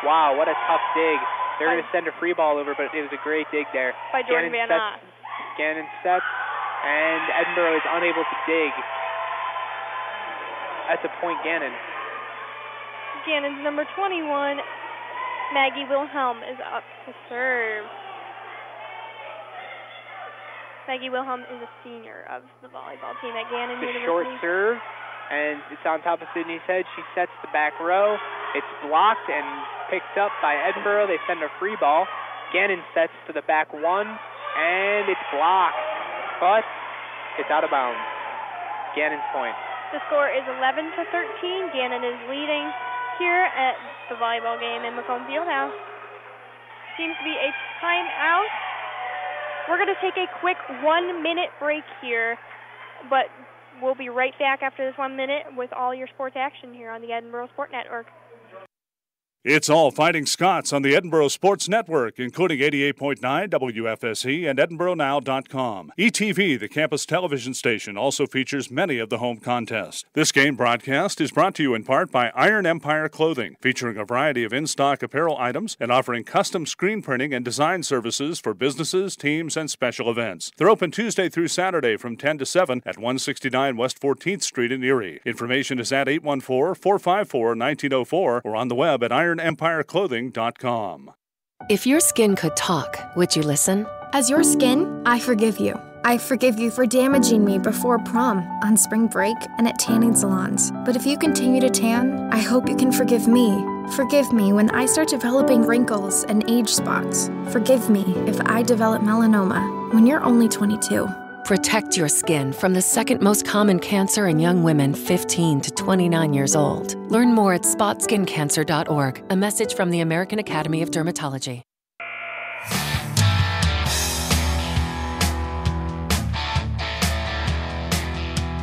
Wow, what a tough dig. They're going to send a free ball over, but it was a great dig there. By Jordan Van Ott. Gannon sets, and Edinboro is unable to dig. That's a point, Gannon. Gannon's number 21, Maggie Wilhelm, is up to serve. Maggie Wilhelm is a senior of the volleyball team at Gannon University. The short serve, and it's on top of Sydney's head. She sets the back row. It's blocked and picked up by Edinboro. They send a free ball. Gannon sets to the back one, and it's blocked, but it's out of bounds. Gannon's point. The score is 11-13. Gannon is leading here at the volleyball game in Macomb Fieldhouse. Seems to be a timeout. We're going to take a quick 1-minute break here, but we'll be right back after this 1 minute with all your sports action here on the Edinboro Sport Network. It's all Fighting Scots on the Edinboro Sports Network, including 88.9 WFSE and EdinboroNow.com. ETV, the campus television station, also features many of the home contests. This game broadcast is brought to you in part by Iron Empire Clothing, featuring a variety of in-stock apparel items and offering custom screen printing and design services for businesses, teams, and special events. They're open Tuesday through Saturday from 10 to 7 at 169 West 14th Street in Erie. Information is at 814-454-1904 or on the web at IronEmpireClothing.com. If your skin could talk, would you listen? As your skin, I forgive you. I forgive you for damaging me before prom, on spring break, and at tanning salons. But if you continue to tan, I hope you can forgive me. Forgive me when I start developing wrinkles and age spots. Forgive me if I develop melanoma when you're only 22. Protect your skin from the second most common cancer in young women 15 to 29 years old. Learn more at spotskincancer.org. A message from the American Academy of Dermatology.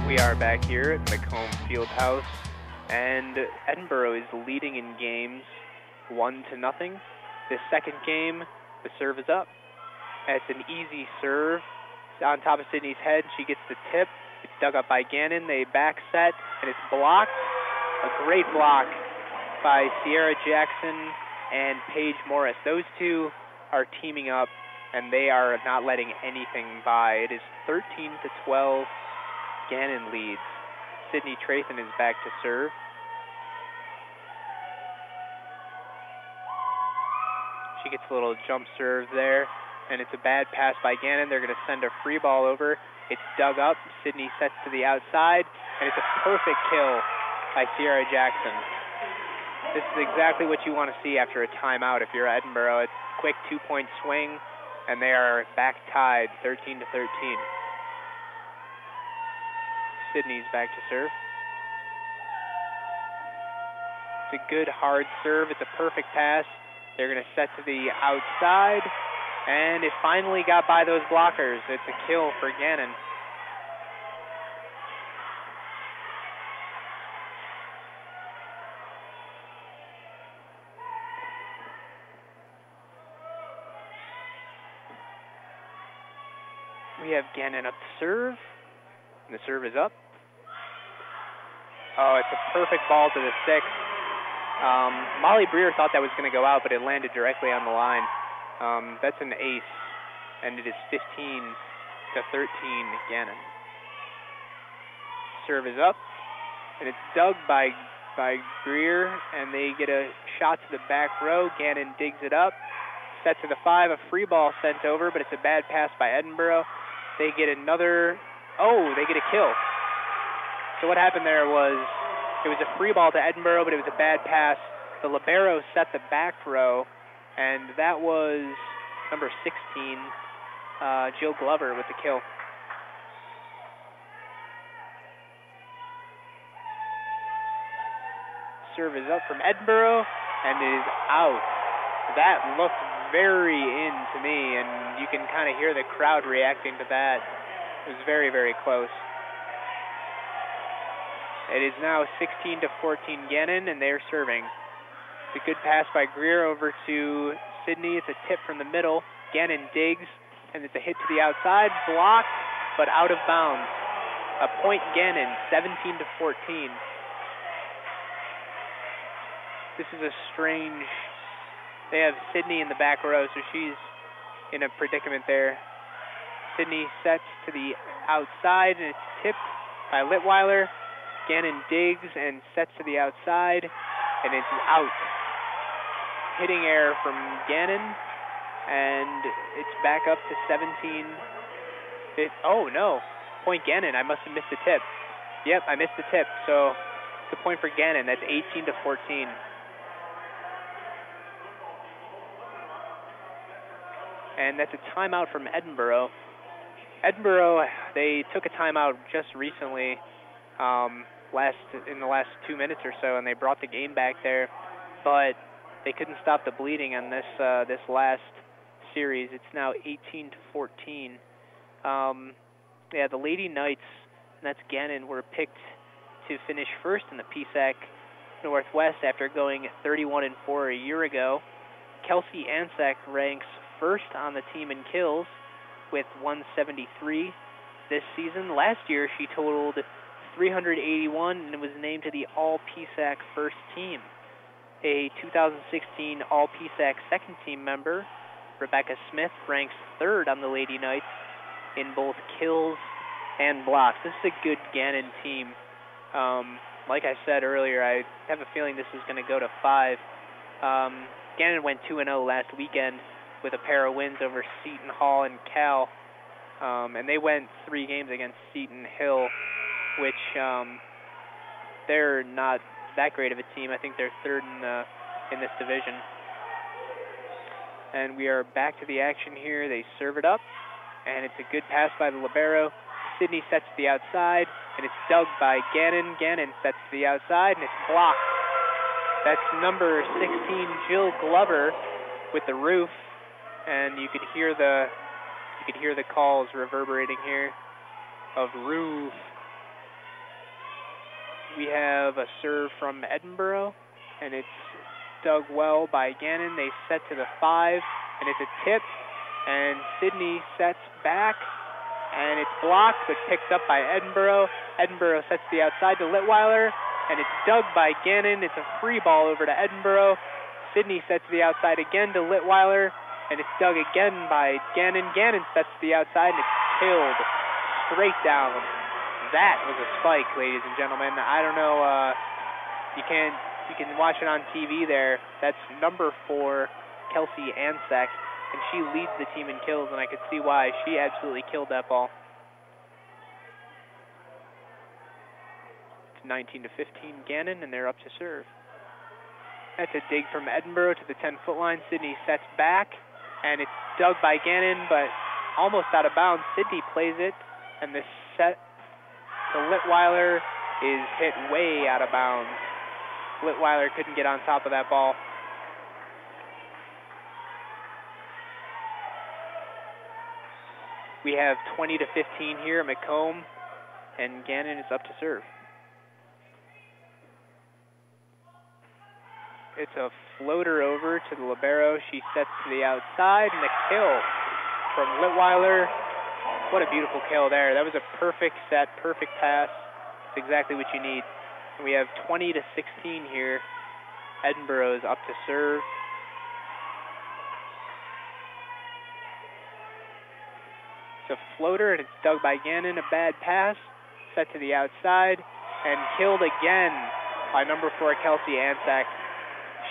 We are back here at Macomb Fieldhouse, and Edinboro is leading in games 1-0. The second game, the serve is up. It's an easy serve. On top of Sydney's head, she gets the tip. It's dug up by Gannon. They back set, and it's blocked. A great block by Sierra Jackson and Paige Morris. Those two are teaming up, and they are not letting anything by. It is 13-12. Gannon leads. Sydney Trathan is back to serve. She gets a little jump serve there. And it's a bad pass by Gannon. They're going to send a free ball over. It's dug up. Sydney sets to the outside, and it's a perfect kill by Sierra Jackson. This is exactly what you want to see after a timeout if you're Edinboro. It's a quick 2-point swing, and they are back tied, 13-13. Sydney's back to serve. a good hard serve. It's a perfect pass. They're going to set to the outside, and it finally got by those blockers. It's a kill for Gannon. We have Gannon up to serve, and the serve is up. Oh, it's a perfect ball to the 6. Molly Breer thought that was going to go out, but it landed directly on the line. That's an ace, and it is 15-13 Gannon. Serve is up, and it's dug by Breer, and they get a shot to the back row. Gannon digs it up, set to the 5, a free ball sent over, but it's a bad pass by Edinboro. They get another, they get a kill. So what happened there was, it was a free ball to Edinboro, but it was a bad pass. The libero set the back row, and that was number 16, Jill Glover with the kill. Serve is up from Edinboro, and it is out. That looked very in to me, and you can kind of hear the crowd reacting to that. It was very, very close. It is now 16-14 Gannon, and they're serving. It's a good pass by Greer over to Sydney. It's a tip from the middle. Gannon digs, and it's a hit to the outside. Blocked, but out of bounds. A point Gannon, 17-14. This is a strange... They have Sydney in the back row, so she's in a predicament there. Sydney sets to the outside, and it's tipped by Litweiler. Gannon digs and sets to the outside, and it's out. Hitting error from Gannon, and it's back up to 17. Oh, no. Point Gannon. I must have missed the tip. Yep, I missed the tip, so it's a point for Gannon. That's 18-14. And that's a timeout from Edinboro. Edinboro, they took a timeout just recently, in the last 2 minutes or so, and they brought the game back there, but they couldn't stop the bleeding on this last series. It's now 18-14. The Lady Knights, and that's Gannon, were picked to finish first in the PSAC Northwest after going 31-4 a year ago. Kelsey Ansek ranks first on the team in kills with 173 this season. Last year, she totaled 381 and was named to the All-PSAC first team. A 2016 All-PSAC second team member, Rebecca Smith, ranks third on the Lady Knights in both kills and blocks. This is a good Gannon team. Like I said earlier, I have a feeling this is going to go to 5. Gannon went 2-0 last weekend with a pair of wins over Seton Hall and Cal. And they went 3 games against Seton Hill, which they're not that great of a team. I think they're third in this division. And we are back to the action here. They serve it up, and it's a good pass by the libero. Sydney sets to the outside, and it's dug by Gannon. Gannon sets to the outside, and it's blocked. That's number 16, Jill Glover, with the roof, and you could hear the calls reverberating here of roof. We have a serve from Edinboro, and it's dug well by Gannon. They set to the 5, and it's a tip, and Sydney sets back, and it's blocked but picked up by Edinboro. Edinboro sets to the outside to Litweiler, and it's dug by Gannon. It's a free ball over to Edinboro. Sydney sets to the outside again to Litweiler, and it's dug again by Gannon. Gannon sets to the outside, and it's killed straight down. That was a spike, ladies and gentlemen. I don't know, you can watch it on TV there. That's number 4, Kelsey Ansek, and she leads the team in kills, and I could see why. She absolutely killed that ball. It's 19-15 Gannon, and they're up to serve. That's a dig from Edinboro to the 10-foot line. Sydney sets back, and it's dug by Gannon, but almost out of bounds. Sydney plays it, and the set to Litweiler is hit way out of bounds. Litweiler couldn't get on top of that ball. We have 20 to 15 here at Macomb, and Gannon is up to serve. It's a floater over to the libero. She sets to the outside, and a kill from Litweiler. What a beautiful kill there. That was a perfect set, perfect pass. It's exactly what you need. And we have 20 to 16 here. Edinboro is up to serve. It's a floater, and it's dug by Gannon. A bad pass, set to the outside, and killed again by number 4, Kelsey Ansack.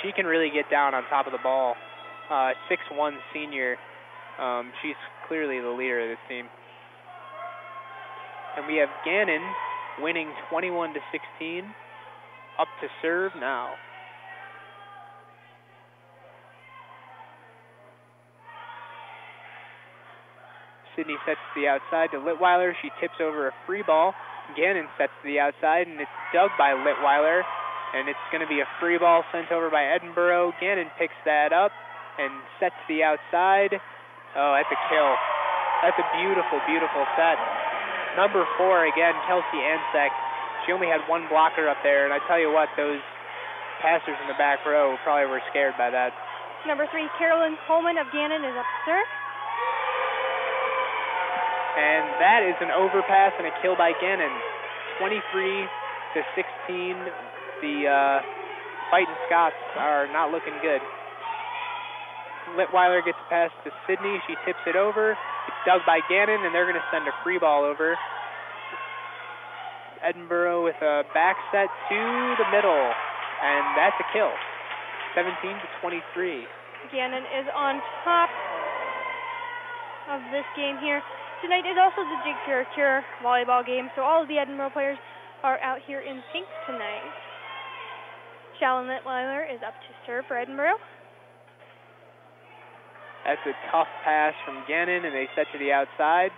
She can really get down on top of the ball. 6'1" senior. She's clearly the leader of this team. And we have Gannon winning 21 to 16. Up to serve now. Sydney sets to the outside to Litweiler. She tips over a free ball. Gannon sets to the outside, and it's dug by Litweiler. And it's going to be a free ball sent over by Edinboro. Gannon picks that up and sets to the outside. Oh, that's a kill. That's a beautiful, beautiful set. Number 4, again, Kelsey Ansack. She only had one blocker up there, and I tell you what, those passers in the back row probably were scared by that. Number 3, Carolyn Coleman of Gannon is up to serve. And that is an overpass and a kill by Gannon. 23 to 16. The Fighting Scots are not looking good. Litweiler gets a pass to Sydney. She tips it over. It's dug by Gannon, and they're going to send a free ball over. Edinboro with a back set to the middle, and that's a kill. 17 to 23. Gannon is on top of this game here. Tonight is also the Jig Cure volleyball game, so all of the Edinboro players are out here in pink tonight. Shalyn Litweiler is up to serve for Edinboro. That's a tough pass from Gannon, and they set to the outside.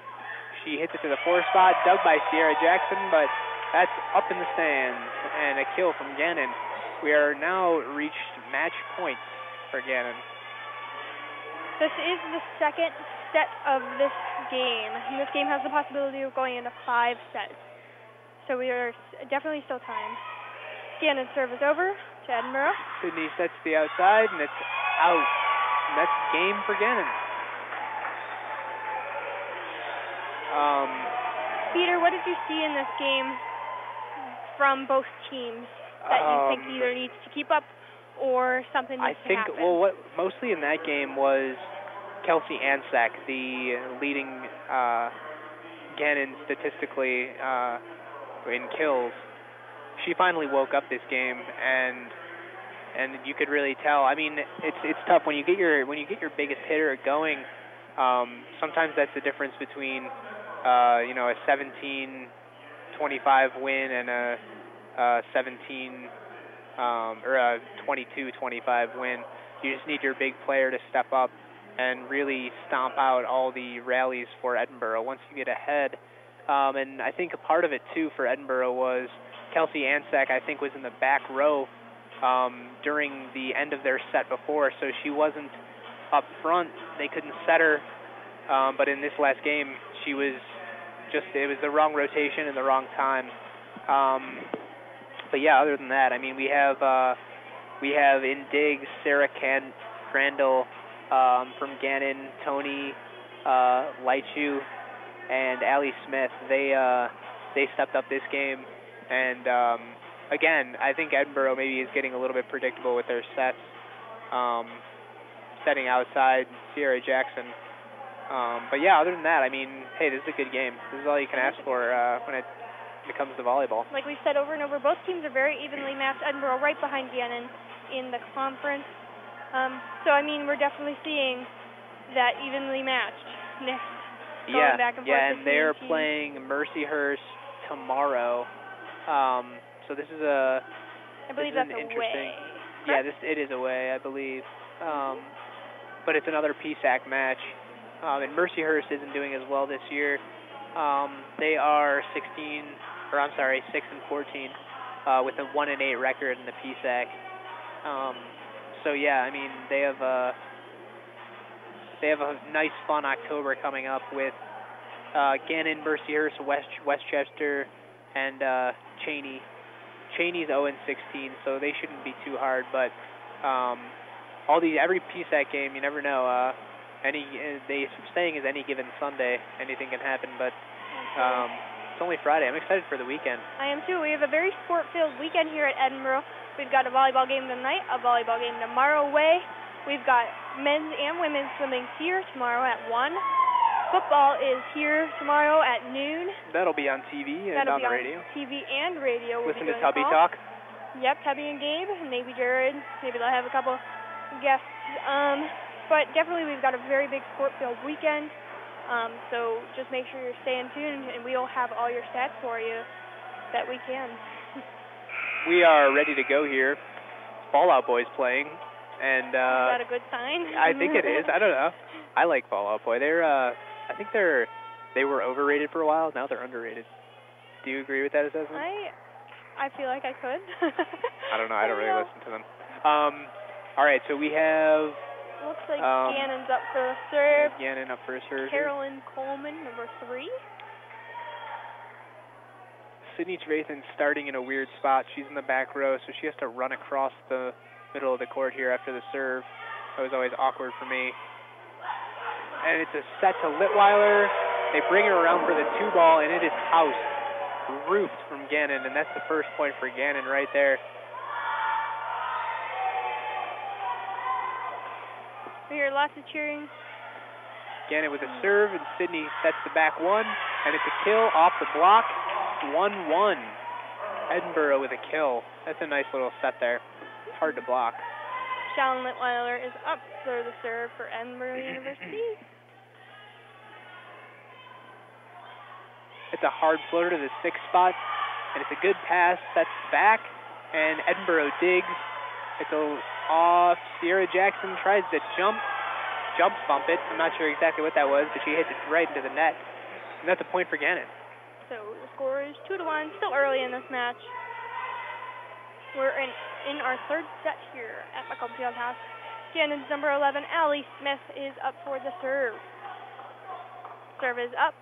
She hits it to the 4 spot, dug by Sierra Jackson, but that's up in the stands, and a kill from Gannon. We are now reached match point for Gannon. This is the second set of this game, and this game has the possibility of going into 5 sets. So we are definitely still time. Gannon serve is over to Edinboro. Sydney sets to the outside, and it's out. And that's game for Gannon. Peter, what did you see in this game from both teams that you think either needs to keep up or something needs to happen? Well, what mostly in that game was Kelsey Ansack, the leading Gannon statistically in kills. She finally woke up this game, and you could really tell. I mean, it's tough when you get your biggest hitter going. Sometimes that's the difference between a 17-25 win and a 17 or a 22-25 win. You just need your big player to step up and really stomp out all the rallies for Edinboro once you get ahead. And I think a part of it too for Edinboro was Kelsey Ansack, I think, was in the back row during the end of their set before, so she wasn't up front. They couldn't set her, but in this last game, she was it was the wrong rotation and the wrong time. But yeah, other than that, I mean, we have in digs Sarah Crandall from Gannon, Tony Leichu, and Allie Smith. They stepped up this game, and again, I think Edinboro maybe is getting a little bit predictable with their sets, setting outside Sierra Jackson. But yeah, other than that, I mean, hey, this is a good game. This is all you can ask for when it comes to volleyball. Like we've said over and over, both teams are very evenly matched. Edinboro right behind Gannon in the conference. So, I mean, we're definitely seeing that evenly matched. Going back and forth. Yeah, and they're playing Mercyhurst tomorrow. So this is I believe that's away. Yeah, it is away, I believe. But it's another PSAC match. And Mercyhurst isn't doing as well this year. They are 6 and 14. with a 1-8 record in the PSAC. So yeah, I mean they have a nice, fun October coming up with Gannon, Mercyhurst, Westchester, and Cheney. Cheney's 0-16, so they shouldn't be too hard. But every PSAC game, you never know. They saying is any given Sunday, anything can happen. But it's only Friday. I'm excited for the weekend. I am too. We have a very sport-filled weekend here at Edinboro. We've got a volleyball game tonight, a volleyball game tomorrow away. We've got men's and women's swimming here tomorrow at 1. Football is here tomorrow at noon. That'll be on TV and on the radio. TV and radio. Listen to Tubby talk. Yep, Tubby and Gabe, maybe Jared. Maybe they'll have a couple guests. But definitely we've got a very big sport-filled weekend. So just make sure you're staying tuned, and we'll have all your stats for you that we can. We are ready to go here. Fallout Boy's playing, and is that a good sign? I think it is. I don't know. I like Fallout Boy. I think they were overrated for a while. Now they're underrated. Do you agree with that assessment? I feel like I could. I don't know. I don't really listen to them. All right, so we have. Looks like Gannon's up for the serve. Gannon up for a serve. Carolyn Coleman, number 3. Sydney Trevathan's starting in a weird spot. She's in the back row, so she has to run across the middle of the court here after the serve. That was always awkward for me. And it's a set to Litweiler. They bring her around for the 2-ball, and it is housed, roofed from Gannon, and that's the first point for Gannon right there. We hear lots of cheering. Gannon with a serve, and Sydney sets the back 1, and it's a kill off the block. 1-1. Edinboro with a kill. That's a nice little set there. It's hard to block. Shalyn Litweiler is up for the serve for Edinboro University. It's a hard floater to the 6th spot, and it's a good pass. Sets back, and Edinboro digs. It's off. Sierra Jackson tries to jump bump it. I'm not sure exactly what that was, but she hits it right into the net, and that's a point for Gannon. So the score is 2-1. Still early in this match. We're in our 3rd set here at Macomb Fieldhouse. Gannon's number 11, Allie Smith, is up for the serve. Serve is up.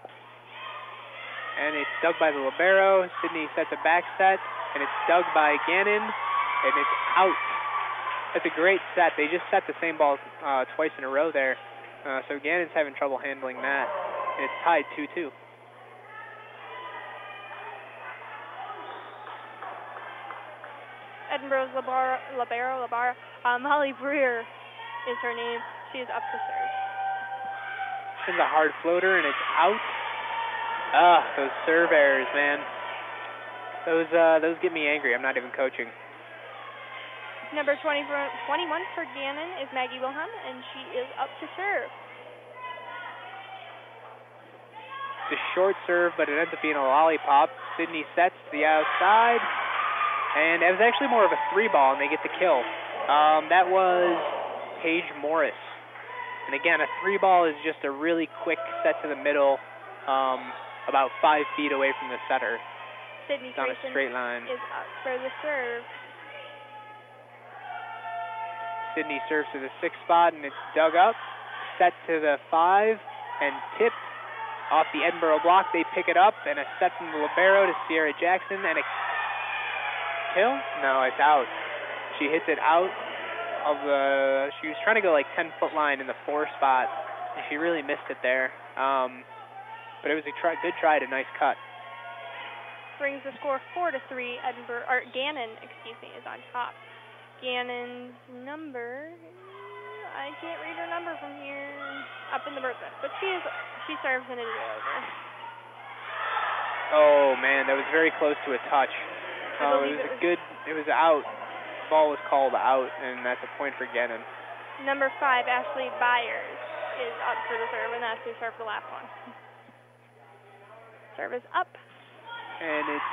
And it's dug by the libero. Sydney sets a back set, and it's dug by Gannon, and it's out. That's a great set. They just set the same ball twice in a row there. So Gannon's having trouble handling that. And it's tied 2-2. Edinboro's libero, Molly Breer is her name. She is up to serve. It's a hard floater, and it's out. Those serve errors, man. Those get me angry. I'm not even coaching. Number 21 for Gannon is Maggie Wilhelm, and she is up to serve. It's a short serve, but it ends up being a lollipop. Sydney sets to the outside, and it was actually more of a 3-ball, and they get the kill. That was Paige Morris. And again, a 3-ball is just a really quick set to the middle, about 5 feet away from the setter. Sydney on a straight line. Is up for the serve. Sydney serves to the 6th spot, and it's dug up, set to the 5, and tipped off the Edinboro block. They pick it up, and a set from the libero to Sierra Jackson, and a kill? No, it's out. She hits it out of the... She was trying to go like 10-foot line in the 4 spot, and she really missed it there. But it was a good try to nice cut. Brings the score 4-3. Gannon, is on top. Gannon's number, I can't read her number from here, up in the bird list, but she serves and it is over. Oh man, that was very close to a touch. It was out. The ball was called out, and that's a point for Gannon. Number 5, Ashley Byers, is up for the serve, and that's who served the last one. Serve is up. And it's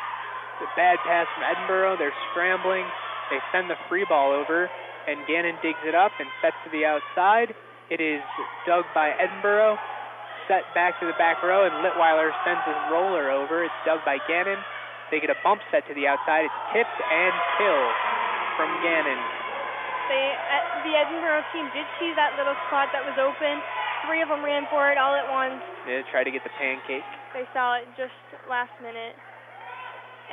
a bad pass from Edinboro. They're scrambling. They send the free ball over, and Gannon digs it up and sets to the outside. It is dug by Edinboro, set back to the back row, and Litweiler sends his roller over. It's dug by Gannon, They get a bump set to the outside. It's tipped and kill from Gannon. The Edinboro team did see that little spot that was open. 3 of them ran for it all at once. They tried to get the pancake. They saw it just last minute.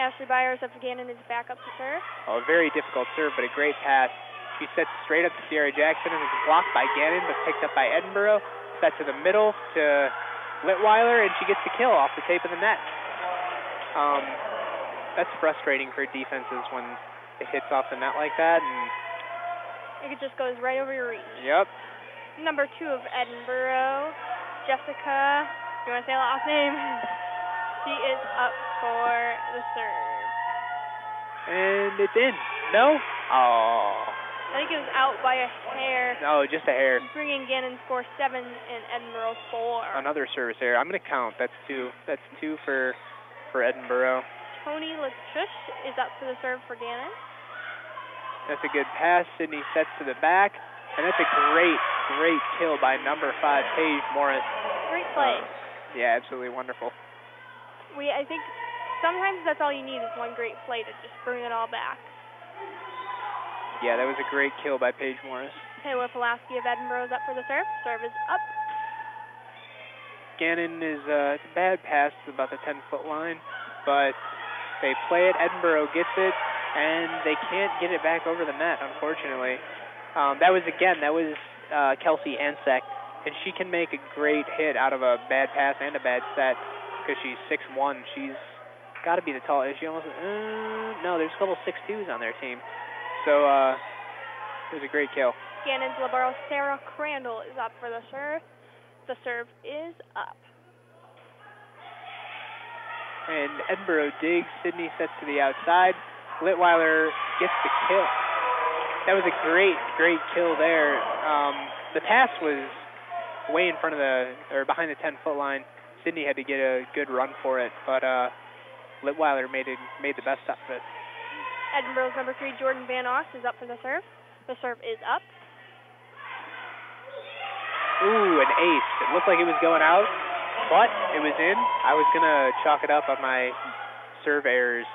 Ashley Byers up to Gannon is back up to serve. Oh, a very difficult serve, but a great pass. She sets straight up to Sierra Jackson and is blocked by Gannon, but picked up by Edinboro. Set to the middle to Litweiler, and she gets the kill off the tape of the net. That's frustrating for defenses when it hits off the net like that. And it just goes right over your reach. Yep. Number 2 of Edinboro, Jessica. You want to say the last name? She is up for the serve. And it's in. No? Oh. I think it was out by a hair. No, just a hair. Bringing Gannon score 7 and Edinboro 4. Another service error. I'm going to count. That's 2. That's 2 for Edinboro. Tony Lachush is up for the serve for Gannon. That's a good pass. Sydney sets to the back. And that's a great, great kill by number 5, Paige Morris. Great play. Yeah, absolutely wonderful. I think sometimes that's all you need is one great play to just bring it all back. Yeah, that was a great kill by Paige Morris. Taylor Pulaski of Edinboro is up for the serve. Serve is up. Gannon is it's a bad pass to about the 10-foot line, but they play it. Edinboro gets it, and they can't get it back over the net, unfortunately. That was Kelsey Ansek, and she can make a great hit out of a bad pass and a bad set because she's 6'1". She's got to be the tallest. She almost no, there's a couple 6'2s on their team. So it was a great kill. Gannon's libero Sarah Crandall is up for the serve. The serve is up. And Edinboro digs. Sydney sets to the outside. Litweiler gets the kill. That was a great, great kill there. The pass was way in front of behind the 10-foot line. Sydney had to get a good run for it, but Litweiler made the best out of it. Edinboro's number 3, Jordan Van Oss, is up for the serve. The serve is up. Ooh, an ace. It looked like it was going out, but it was in. I was going to chalk it up on my serve errors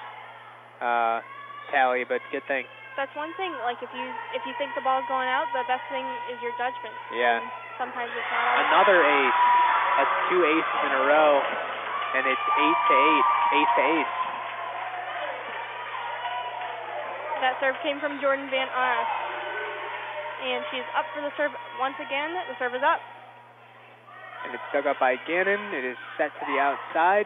tally, but good thing. That's one thing. Like if you think the ball's going out, the best thing is your judgment. Yeah. And sometimes it's not. Another ace. That's 2 aces in a row, and it's 8-8. Ace to ace. That serve came from Jordan Van Oss, and she's up for the serve once again. The serve is up. And it's dug up by Gannon. It is set to the outside.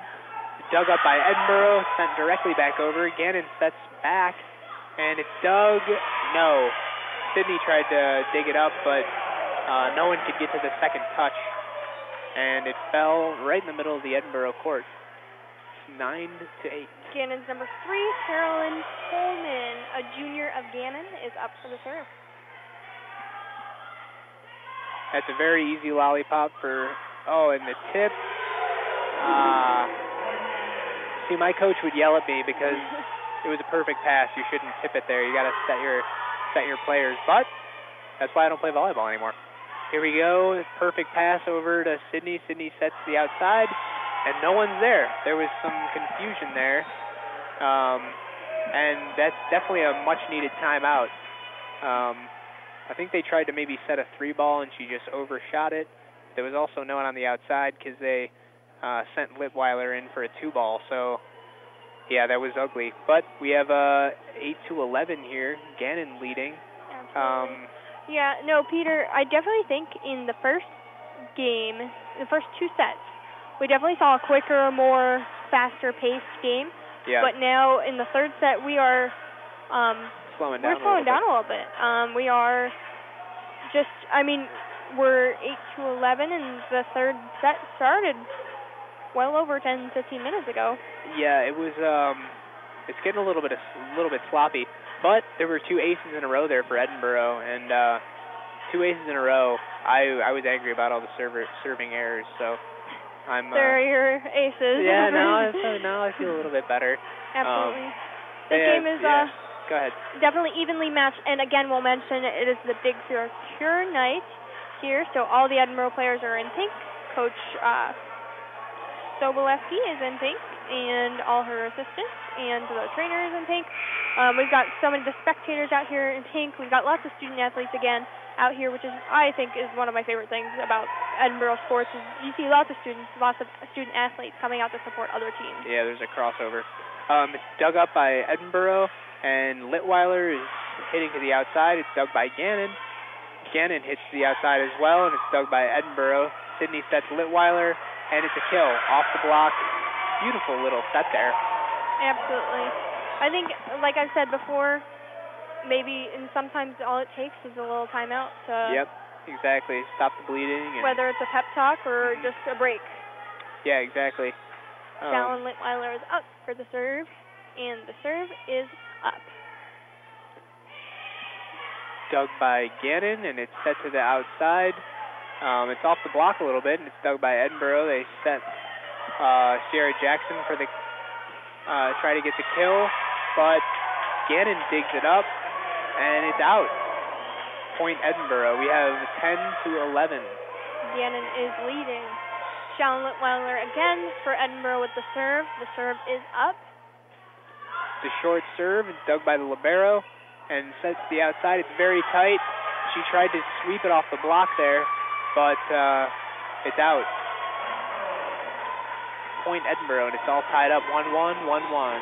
Dug up by Edinboro. Sent directly back over. Gannon sets back. And it's dug. No. Sydney tried to dig it up, but no one could get to the second touch. And it fell right in the middle of the Edinboro court. 9-8. Gannon's number 3, Carolyn Coleman, a junior of Gannon, is up for the serve. That's a very easy lollipop for, and the tip. See, my coach would yell at me because it was a perfect pass. You shouldn't tip it there. You got to set your players. But that's why I don't play volleyball anymore. Here we go. Perfect pass over to Sydney. Sydney sets to the outside, and no one's there. There was some confusion there. And that's definitely a much-needed timeout. I think they tried to maybe set a 3-ball, and she just overshot it. There was also no one on the outside because they sent Litweiler in for a 2-ball. So, yeah, that was ugly. But we have 8-11 here. Gannon leading. Yeah, no, Peter, I definitely think in the first game, the first 2 sets, we definitely saw a quicker, more faster-paced game. Yeah. But now in the third set, we are slowing down a little bit. We are just, we're 8-11, and the third set started well over 10, 15 minutes ago. Yeah, it was. It's getting a little bit sloppy, but there were 2 aces in a row there for Edinboro, and 2 aces in a row. I was angry about all the serving errors, so I'm. They're your aces. Yeah, now I feel a little bit better. Absolutely. This game is Go ahead. Definitely evenly matched, and again, we'll mention it is the Big Cure night here, so all the Edinboro players are in pink. Coach Sobolewski is in pink, and all her assistants and the trainer is in pink. We've got so many of the spectators out here in pink. We've got lots of student athletes again out here, which is, I think, is one of my favorite things about Edinboro sports is you see lots of student athletes coming out to support other teams. Yeah, there's a crossover. It's dug up by Edinboro, and Litweiler is hitting to the outside. It's dug by Gannon. Gannon hits to the outside as well, and it's dug by Edinboro. Sydney sets Litweiler, and it's a kill off the block. Beautiful little set there. Absolutely. I think, like I've said before, maybe and sometimes all it takes is a little timeout to... Yep, exactly. Stop the bleeding. And whether it's a pep talk or just a break. Yeah, exactly. Fallon Litweiler is up for the serve, and the serve is up. Dug by Gannon, and it's set to the outside. It's off the block a little bit, and it's dug by Edinboro. They set Sierra Jackson for the try to get the kill, but Gannon digs it up, and it's out. Point Edinboro. We have 10-11. Gannon is leading. Fallon Litweiler again for Edinboro with the serve. The serve is up. The short serve is dug by the libero and sets to the outside. It's very tight. She tried to sweep it off the block there, but it's out. Point Edinboro, and it's all tied up 1-1, 1-1.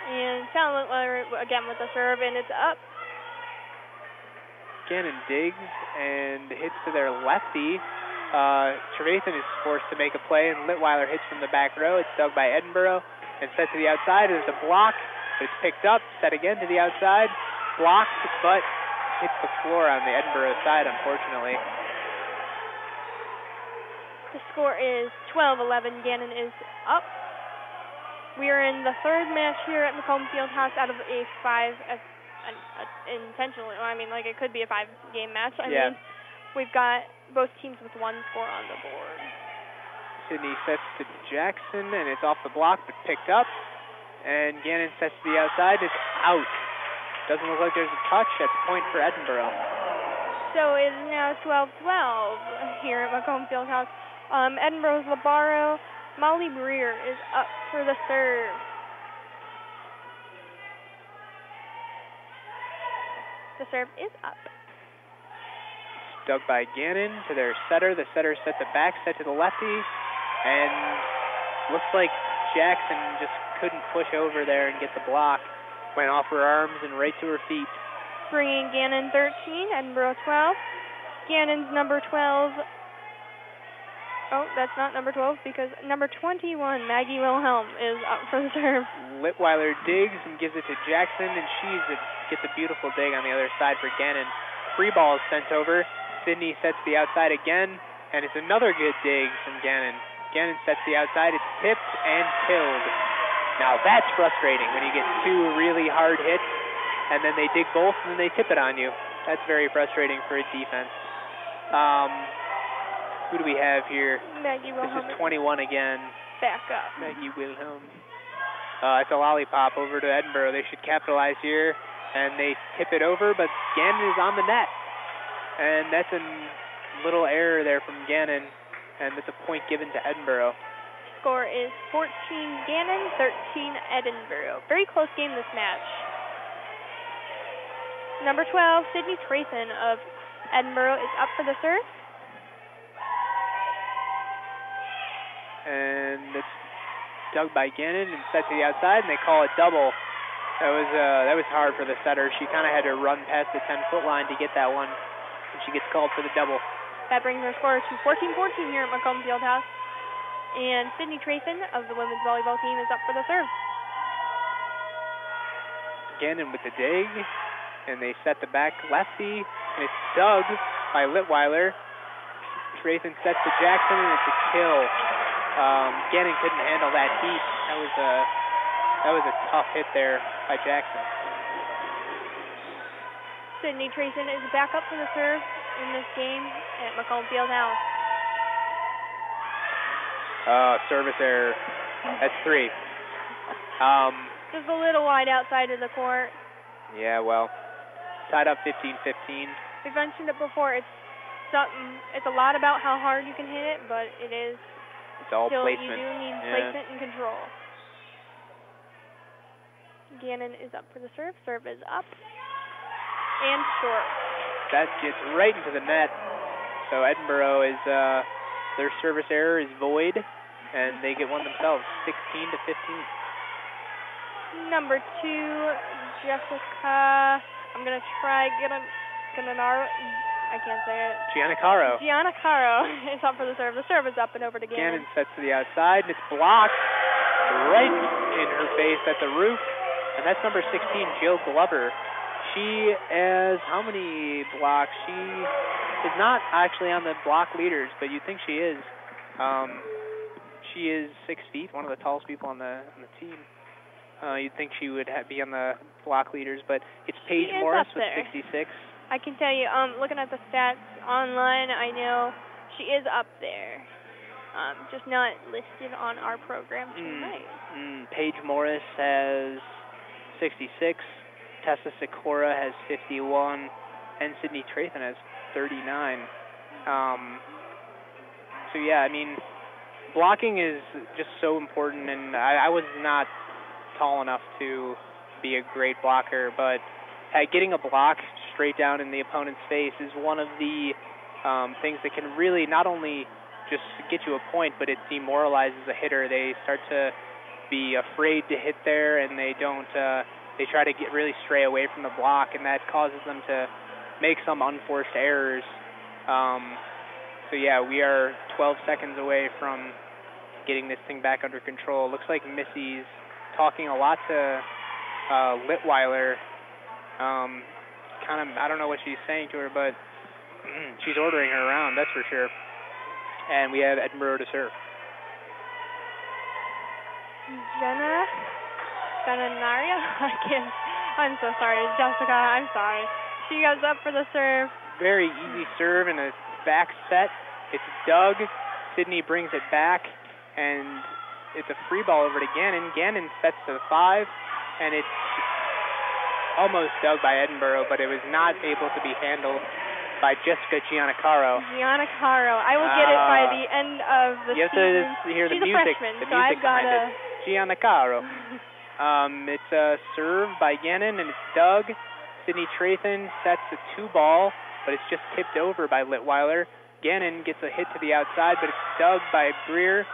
And Fallon Litweiler again with the serve, and it's up. Gannon digs and hits to their lefty. Trevathan is forced to make a play, and Litweiler hits from the back row. It's dug by Edinboro and set to the outside. There's a block, but it's picked up, set again to the outside. Blocked, but hits the floor on the Edinboro side, unfortunately. The score is 12-11. Gannon is up. We are in the third match here at Macomb Fieldhouse out of a intentionally, I mean, like it could be a 5-game match. I mean, we've got both teams with one score on the board. Sydney sets to Jackson, and it's off the block, but picked up. And Gannon sets to the outside. It's out. Doesn't look like there's a touch. That's a point for Edinboro. So it is now 12-12 here at Macomb Fieldhouse. Edinboro's libero, Molly Breer, is up for the serve. The serve is up. Dug by Gannon to their setter. The setter sets it back, set to the lefty, and looks like Jackson just couldn't push over there and get the block. Went off her arms and right to her feet. Bringing Gannon 13, Edinboro 12. Gannon's number 12. Oh, that's not number 12 because number 21, Maggie Wilhelm, is up for the serve. Litweiler digs and gives it to Jackson, and she gets a beautiful dig on the other side for Gannon. Free ball is sent over. Sydney sets the outside again, and it's another good dig from Gannon. Gannon sets the outside. It's tipped and killed. Now that's frustrating when you get two really hard hits, and then they dig both, and then they tip it on you. That's very frustrating for a defense. Who do we have here? Maggie Wilhelm. This is 21 again. Back up. Maggie Wilhelm. It's a lollipop over to Edinboro. They should capitalize here, and they tip it over, but Gannon is on the net. And that's a little error there from Gannon, and that's a point given to Edinboro. Score is 14 Gannon, 13 Edinboro. Very close game this match. Number 12, Sydney Trayson of Edinboro is up for the serve. And it's dug by Gannon and set to the outside, and they call it double. That was hard for the setter. She kind of had to run past the 10-foot line to get that one, and she gets called for the double. That brings her score to 14-14 here at Macomb Fieldhouse. And Sydney Trayson of the women's volleyball team is up for the serve. Gannon with the dig, and they set the back lefty, and it's dug by Litweiler. Trayson sets to Jackson, and it's a kill. Gannon couldn't handle that heat. That was a tough hit there by Jackson. Sydney Trayson is back up for the serve in this game at Macomb Fieldhouse. Service error. That's 3. Just a little wide outside of the court. Yeah, well, tied up 15-15. We've mentioned it before. It's a lot about how hard you can hit it, but it is It's all Still, placement. you do need placement and control. Gannon is up for the serve. Serve is up and short. That gets right into the net. So Edinboro is, their service error is void, and they get one themselves, 16-15. Number 2, Jessica. I'm going to try Gannon. I can't say it. Giannacaro is up for the serve. The serve is up and over to Gannon. Gannon sets to the outside, and it's blocked right in her face at the roof. And that's number 16, Jill Glover. She has how many blocks? She is not actually on the block leaders, but you'd think she is. She is 6 feet, one of the tallest people on the team. You'd think she would be on the block leaders, but it's Paige Morris with 66. I can tell you, looking at the stats online, I know she is up there. Just not listed on our program tonight. Paige Morris has 66. Tessa Sikora has 51. And Sydney Trathan has 39. So, yeah, I mean, blocking is just so important, and I was not tall enough to be a great blocker, but getting a block straight down in the opponent's face is one of the things that can really not only just get you a point, but it demoralizes a hitter. They start to be afraid to hit there, and they don't. They try to really stray away from the block, and that causes them to make some unforced errors. So yeah, we are 12 seconds away from getting this thing back under control. Looks like Missy's talking a lot to Litweiler. I don't know what she's saying to her, but she's ordering her around, that's for sure. And we have Edinboro to serve. Naria? I'm so sorry, Jessica, I'm sorry. She goes up for the serve. Very easy serve and a back set. It's Doug. Sydney brings it back, and it's a free ball over to Gannon. Gannon sets to the 5, and it's almost dug by Edinboro, but it was not able to be handled by Jessica Giannacaro. I will get it by the end of the season. You have to hear the She's music. A freshman, the so music I've got behind it. Giannacaro. It's a serve by Gannon, and it's Doug. Sydney Trathan sets a 2-ball, but it's just tipped over by Litweiler. Gannon gets a hit to the outside, but it's dug by Breer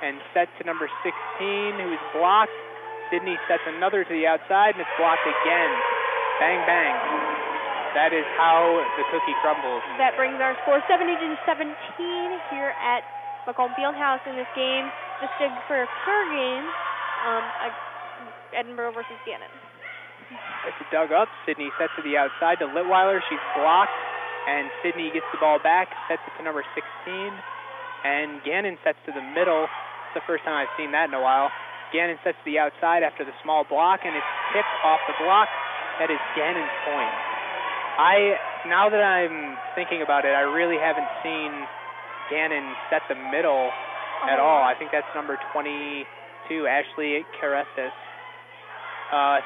and set to number 16, who's blocked. Sydney sets another to the outside, and it's blocked again. Bang, bang. That is how the cookie crumbles. That brings our score 70-17 here at Macomb Fieldhouse in this game. Just for a fair game, Edinboro versus Gannon. It's dug up. Sydney sets to the outside to Litweiler. She's blocked, and Sydney gets the ball back, sets it to number 16, and Gannon sets to the middle. It's the first time I've seen that in a while. Gannon sets to the outside after the small block, and it's tipped off the block. That is Gannon's point. Now that I'm thinking about it, I really haven't seen Gannon set the middle at all. I think that's number 22, Ashley Carestis.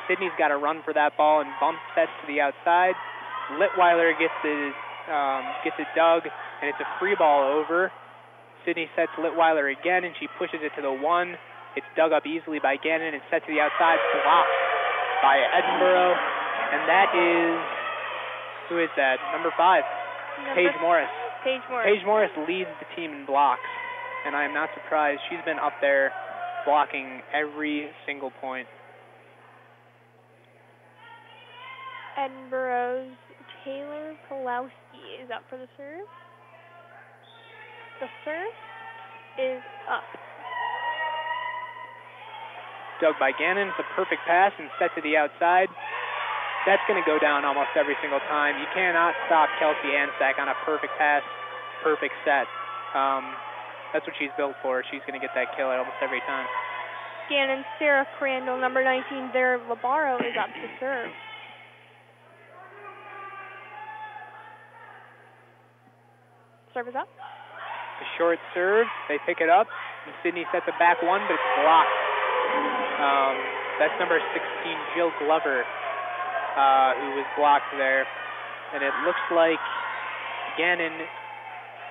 Sydney's got to run for that ball and bump sets to the outside. Litweiler gets it dug, and it's a free ball over. Sydney sets Litweiler again, and she pushes it to the 1. It's dug up easily by Gannon and set to the outside, blocked by Edinboro. And that is, who is that? Number 5, Paige Morris. Paige Morris leads the team in blocks, and I am not surprised. She's been up there blocking every single point. Edinboro's Taylor Pulowski is up for the serve. The serve is up. Dug by Gannon. It's a perfect pass and set to the outside. That's going to go down almost every single time. You cannot stop Kelsey Ansack on a perfect pass, perfect set. That's what she's built for. She's going to get that kill almost every time. Gannon, Sarah Crandall, number 19, Vera Labaro is up to serve. Serve is up. A short serve. They pick it up. And Sydney sets a back 1, but it's blocked. That's number 16, Jill Glover, who was blocked there. And it looks like Gannon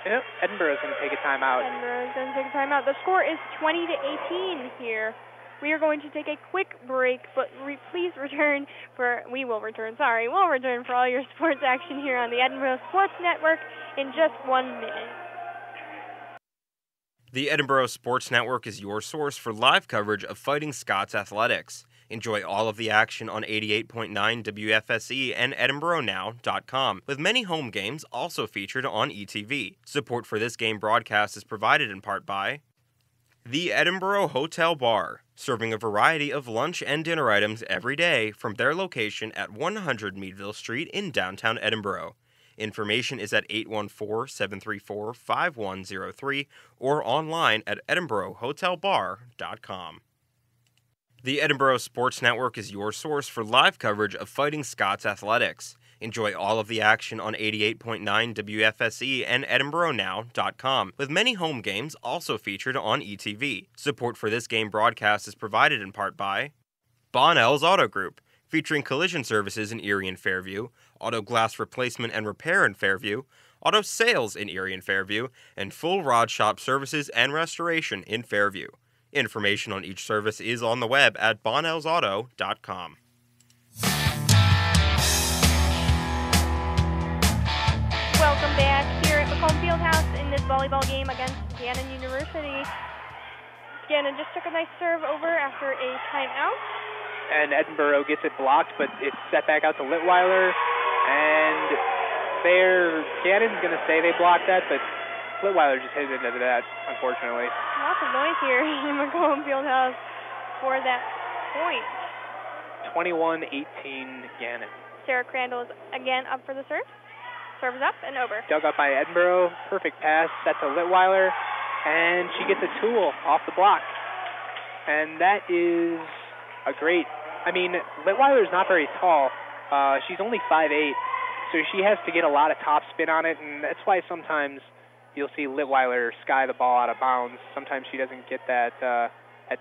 Yep, Edinboro's going to take a timeout. Edinboro's going to take a timeout. The score is 20-18 here. We are going to take a quick break, but please return we'll return for all your sports action here on the Edinboro Sports Network in just 1 minute. The Edinboro Sports Network is your source for live coverage of Fighting Scots athletics. Enjoy all of the action on 88.9 WFSE and EdinboroNow.com, with many home games also featured on ETV. Support for this game broadcast is provided in part by the Edinboro Hotel Bar, serving a variety of lunch and dinner items every day from their location at 100 Meadville Street in downtown Edinboro. Information is at 814-734-5103 or online at EdinboroHotelBar.com. The Edinboro Sports Network is your source for live coverage of Fighting Scots athletics. Enjoy all of the action on 88.9 WFSE and EdinboroNow.com, with many home games also featured on ETV. Support for this game broadcast is provided in part by Bonnell's Auto Group, featuring collision services in Erie and Fairview, auto glass replacement and repair in Fairview, auto sales in Erie and Fairview, and full rod shop services and restoration in Fairview. Information on each service is on the web at bonnellsauto.com. Welcome back here at Macomb Fieldhouse in this volleyball game against Gannon University. Gannon just took a nice serve over after a timeout. And Edinboro gets it blocked, but it's set back out to Litweiler. And Gannon's going to say they blocked that, but Litweiler just hit into that, unfortunately. Lots of noise here in Macomb Fieldhouse for that point. 21-18 Gannon. Sarah Crandall is again up for the serve. Serve is up and over. Dug up by Edinboro. Perfect pass set to Litweiler. And she gets a tool off the block. And that is a great... Litweiler's not very tall. She's only 5'8", so she has to get a lot of top spin on it, and that's why sometimes you'll see Litweiler sky the ball out of bounds. Sometimes she doesn't get that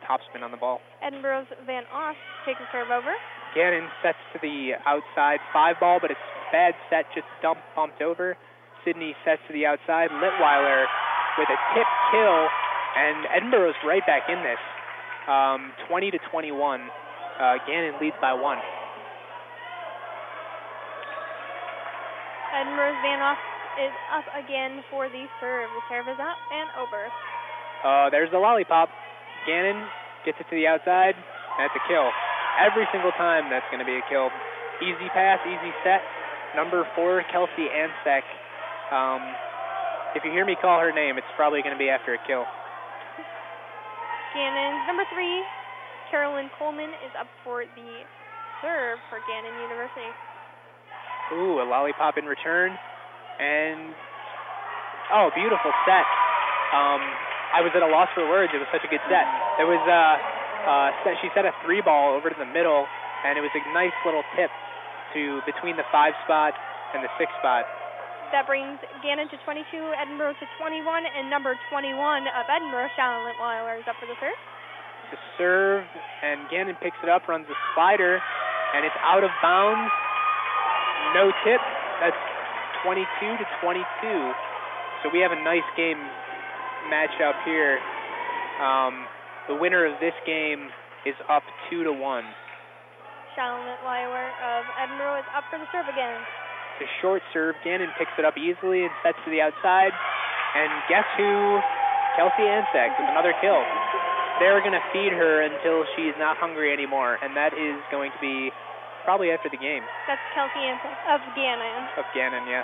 top spin on the ball. Edinboro's Van Oss takes a serve over. Gannon sets to the outside 5-ball, but it's bad set, just bumped over. Sydney sets to the outside. Litweiler with a tip kill, and Edinboro's right back in this. 20-21. Gannon leads by 1. Edinboro's Van Oss is up again for the serve. The serve is up and over. There's the lollipop. Gannon gets it to the outside. That's a kill. Every single time that's going to be a kill. Easy pass, easy set. Number 4, Kelsey Ansek. If you hear me call her name, it's probably going to be after a kill. Gannon, number 3, Carolyn Coleman is up for the serve for Gannon University. Ooh, a lollipop in return. And, beautiful set. I was at a loss for words. It was such a good set. There was she set a 3-ball over to the middle, and it was a nice little tip to between the 5 spot and the 6 spot. That brings Gannon to 22, Edinboro to 21, and number 21 of Edinboro, Shalyn Litweiler, is up for the serve. The serve, and Gannon picks it up, runs a slider, and it's out of bounds. No tip. That's 22-22. So we have a nice game matchup here. The winner of this game is up 2-1. Shalyn Litweiler of Edinboro is up for the serve again. It's a short serve. Gannon picks it up easily and sets to the outside. And guess who? Kelsey Ansek with another kill. They're going to feed her until she's not hungry anymore, and that is going to be probably after the game. That's Kelsey Ansek of Gannon. Of Gannon, yes.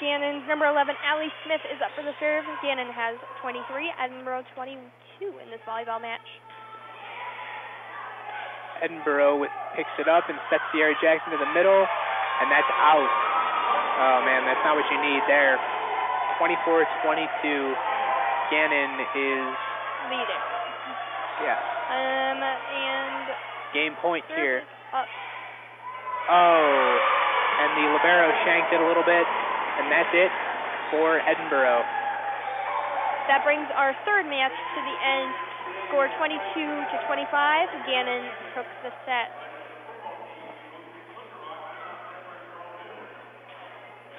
Gannon's number 11, Allie Smith, is up for the serve. Gannon has 23, Edinboro 22 in this volleyball match. Edinboro picks it up and sets Sierra Jackson to the middle, and that's out. Oh, man, that's not what you need there. 24-22. Gannon is leading. Yeah. And game point here. Up. And the libero shanked it a little bit, and that's it for Edinboro. That brings our third match to the end. Score 22-25. Gannon took the set.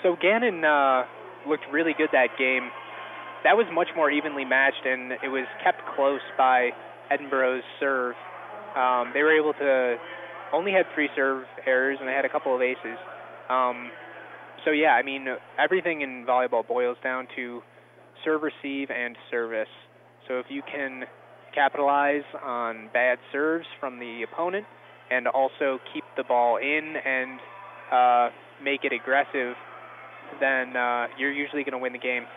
So Gannon looked really good that game. That was much more evenly matched, and it was kept close by Edinboro's serve. They were able to only had 3 serve errors, and they had a couple of aces. So, yeah, I mean, everything in volleyball boils down to serve, receive, and service. So if you can capitalize on bad serves from the opponent and also keep the ball in and make it aggressive, then you're usually going to win the game.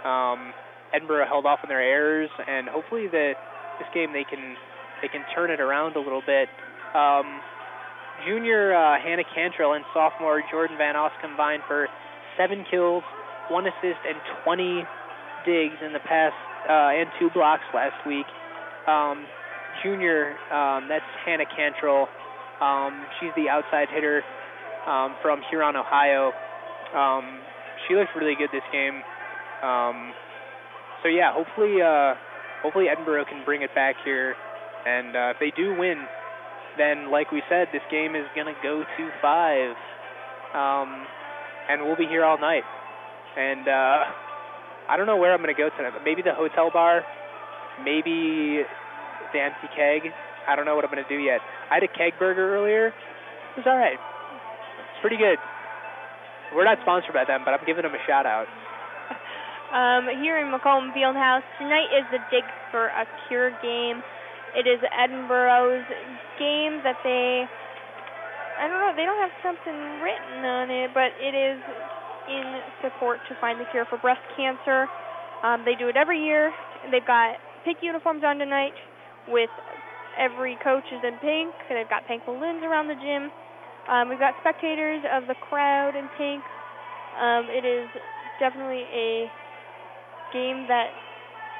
Edinboro held off on their errors, and hopefully this game they can turn it around a little bit. Junior Hannah Cantrell and sophomore Jordan Van Oss combined for 7 kills, 1 assist, and 20 digs in the past and 2 blocks last week. Junior, that's Hannah Cantrell. She's the outside hitter from Huron, Ohio. She looked really good this game. So yeah, hopefully Edinboro can bring it back here, and if they do win, then like we said, this game is gonna go to 5, and we'll be here all night. And I don't know where I'm gonna go tonight, but maybe the hotel bar, maybe the empty keg. I don't know what I'm gonna do yet. I had a keg burger earlier. It was all right. It's pretty good. We're not sponsored by them, but I'm giving them a shout out. Here in Macomb Fieldhouse, tonight is the Dig for a Cure game. It is Edinboro's game that they don't have something written on it, but it is in support to find the cure for breast cancer. They do it every year. They've got pink uniforms on tonight with every coach is in pink. They've got pink balloons around the gym. We've got spectators of the crowd in pink. It is definitely a game that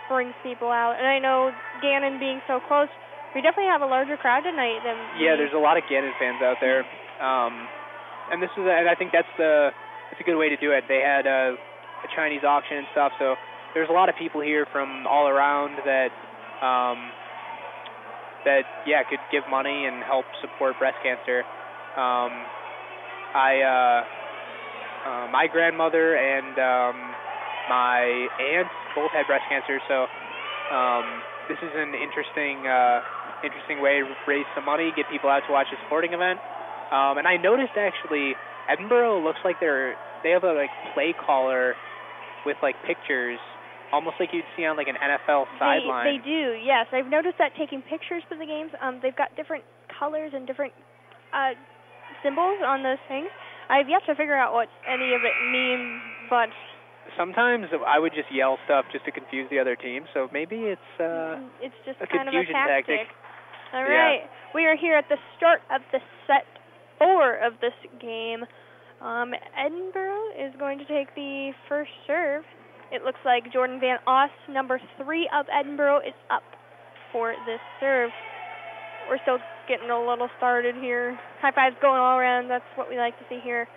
brings people out. And I know Gannon being so close, we definitely have a larger crowd tonight than there's a lot of Gannon fans out there. And I think that's a good way to do it. They had a Chinese auction and stuff, so there's a lot of people here from all around that could give money and help support breast cancer. My grandmother and my aunt both had breast cancer, so this is an interesting way to raise some money, get people out to watch a sporting event. And I noticed actually Edinboro looks like they have a play caller with pictures, almost like you'd see on an NFL sideline. They do, yes. I've noticed that taking pictures for the games. They've got different colors and different symbols on those things. I've yet to figure out what any of it means, but sometimes I would just yell stuff just to confuse the other team, so maybe it's just a kind of a confusion tactic. All right. Yeah. We are here at the start of the set 4 of this game. Edinboro is going to take the first serve. It looks like Jordan Van Oss, number 3 of Edinboro, is up for this serve. We're still getting a little started here. High fives going all around. That's what we like to see here.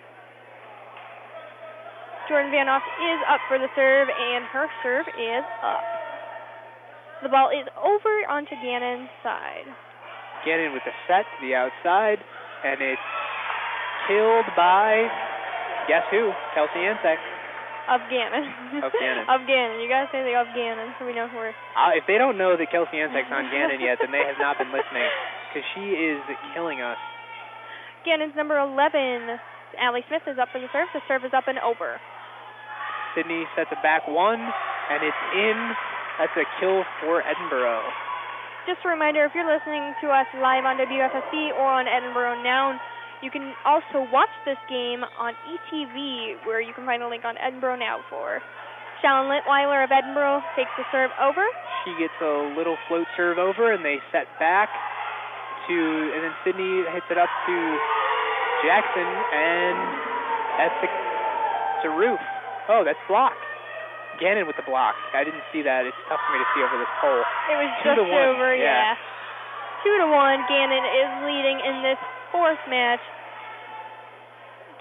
Jordan Van Oss is up for the serve, and her serve is up. The ball is over onto Gannon's side. Gannon with the set to the outside, and it's killed by, guess who? Kelsey Ansek. Of Gannon. Of Gannon. Of Gannon. You gotta say the of Gannon so we know who we're. If they don't know that Kelsey Ansek's on Gannon yet, then they have not been listening, because she is killing us. Gannon's number 11. Allie Smith is up for the serve. The serve is up and over. Sydney sets it back 1, and it's in. That's a kill for Edinboro. Just a reminder, if you're listening to us live on WFSC or on Edinboro Now, you can also watch this game on ETV, where you can find a link on Edinboro Now for. Shalyn Litweiler of Edinboro takes the serve over. She gets a little float serve over, and they set back and then Sydney hits it up to Jackson, and that's a roof. Oh, that's blocked. Gannon with the block. I didn't see that. It's tough for me to see over this pole. It was just over, yeah. 2-1. Gannon is leading in this 4th match.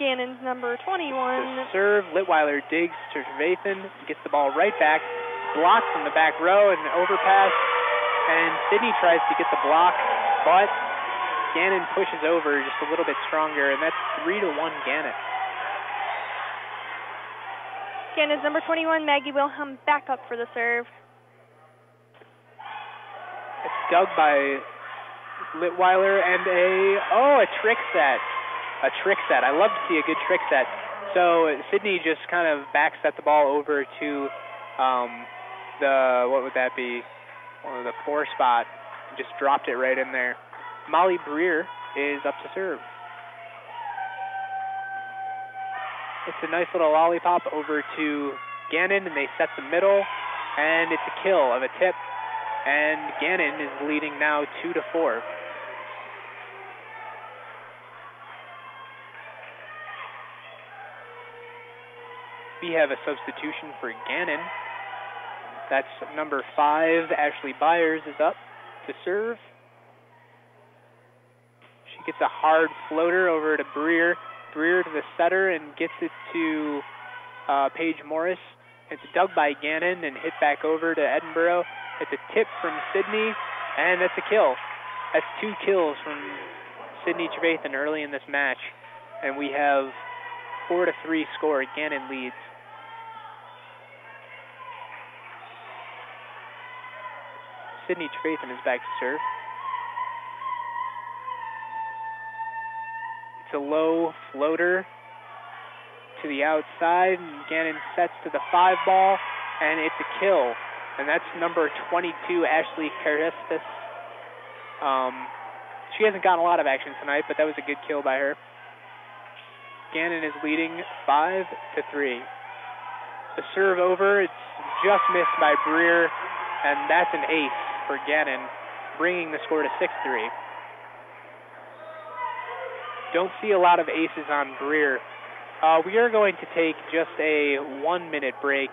Gannon's number 21. The serve, Litweiler digs to Trevathan, gets the ball right back, blocked from the back row, and an overpass. And Sydney tries to get the block, but Gannon pushes over just a little bit stronger, and that's 3-1 Gannon. Again, is number 21, Maggie Wilhelm, back up for the serve. It's dug by Litweiler and a trick set. A trick set. I love to see a good trick set. So Sydney just kind of back set the ball over to what would that be? The 4 spot. Just dropped it right in there. Molly Breer is up to serve. It's a nice little lollipop over to Gannon, and they set the middle, and it's a kill of a tip, and Gannon is leading now 2-4. We have a substitution for Gannon. That's number 5, Ashley Byers, is up to serve. She gets a hard floater over to Breer. Breer to the setter and gets it to Paige Morris. It's dug by Gannon and hit back over to Edinboro. It's a tip from Sydney, and that's a kill. That's 2 kills from Sydney Trevathan early in this match. And we have 4-3 score. Gannon leads. Sydney Trevathan is back to serve. It's a low floater to the outside, and Gannon sets to the 5 ball, and it's a kill. And that's number 22, Ashley Caristas. She hasn't gotten a lot of action tonight, but that was a good kill by her. Gannon is leading 5-3. The serve over, it's just missed by Breer, and that's an ace for Gannon, bringing the score to 6-3. Don't see a lot of aces on Breer. We are going to take just a 1-minute break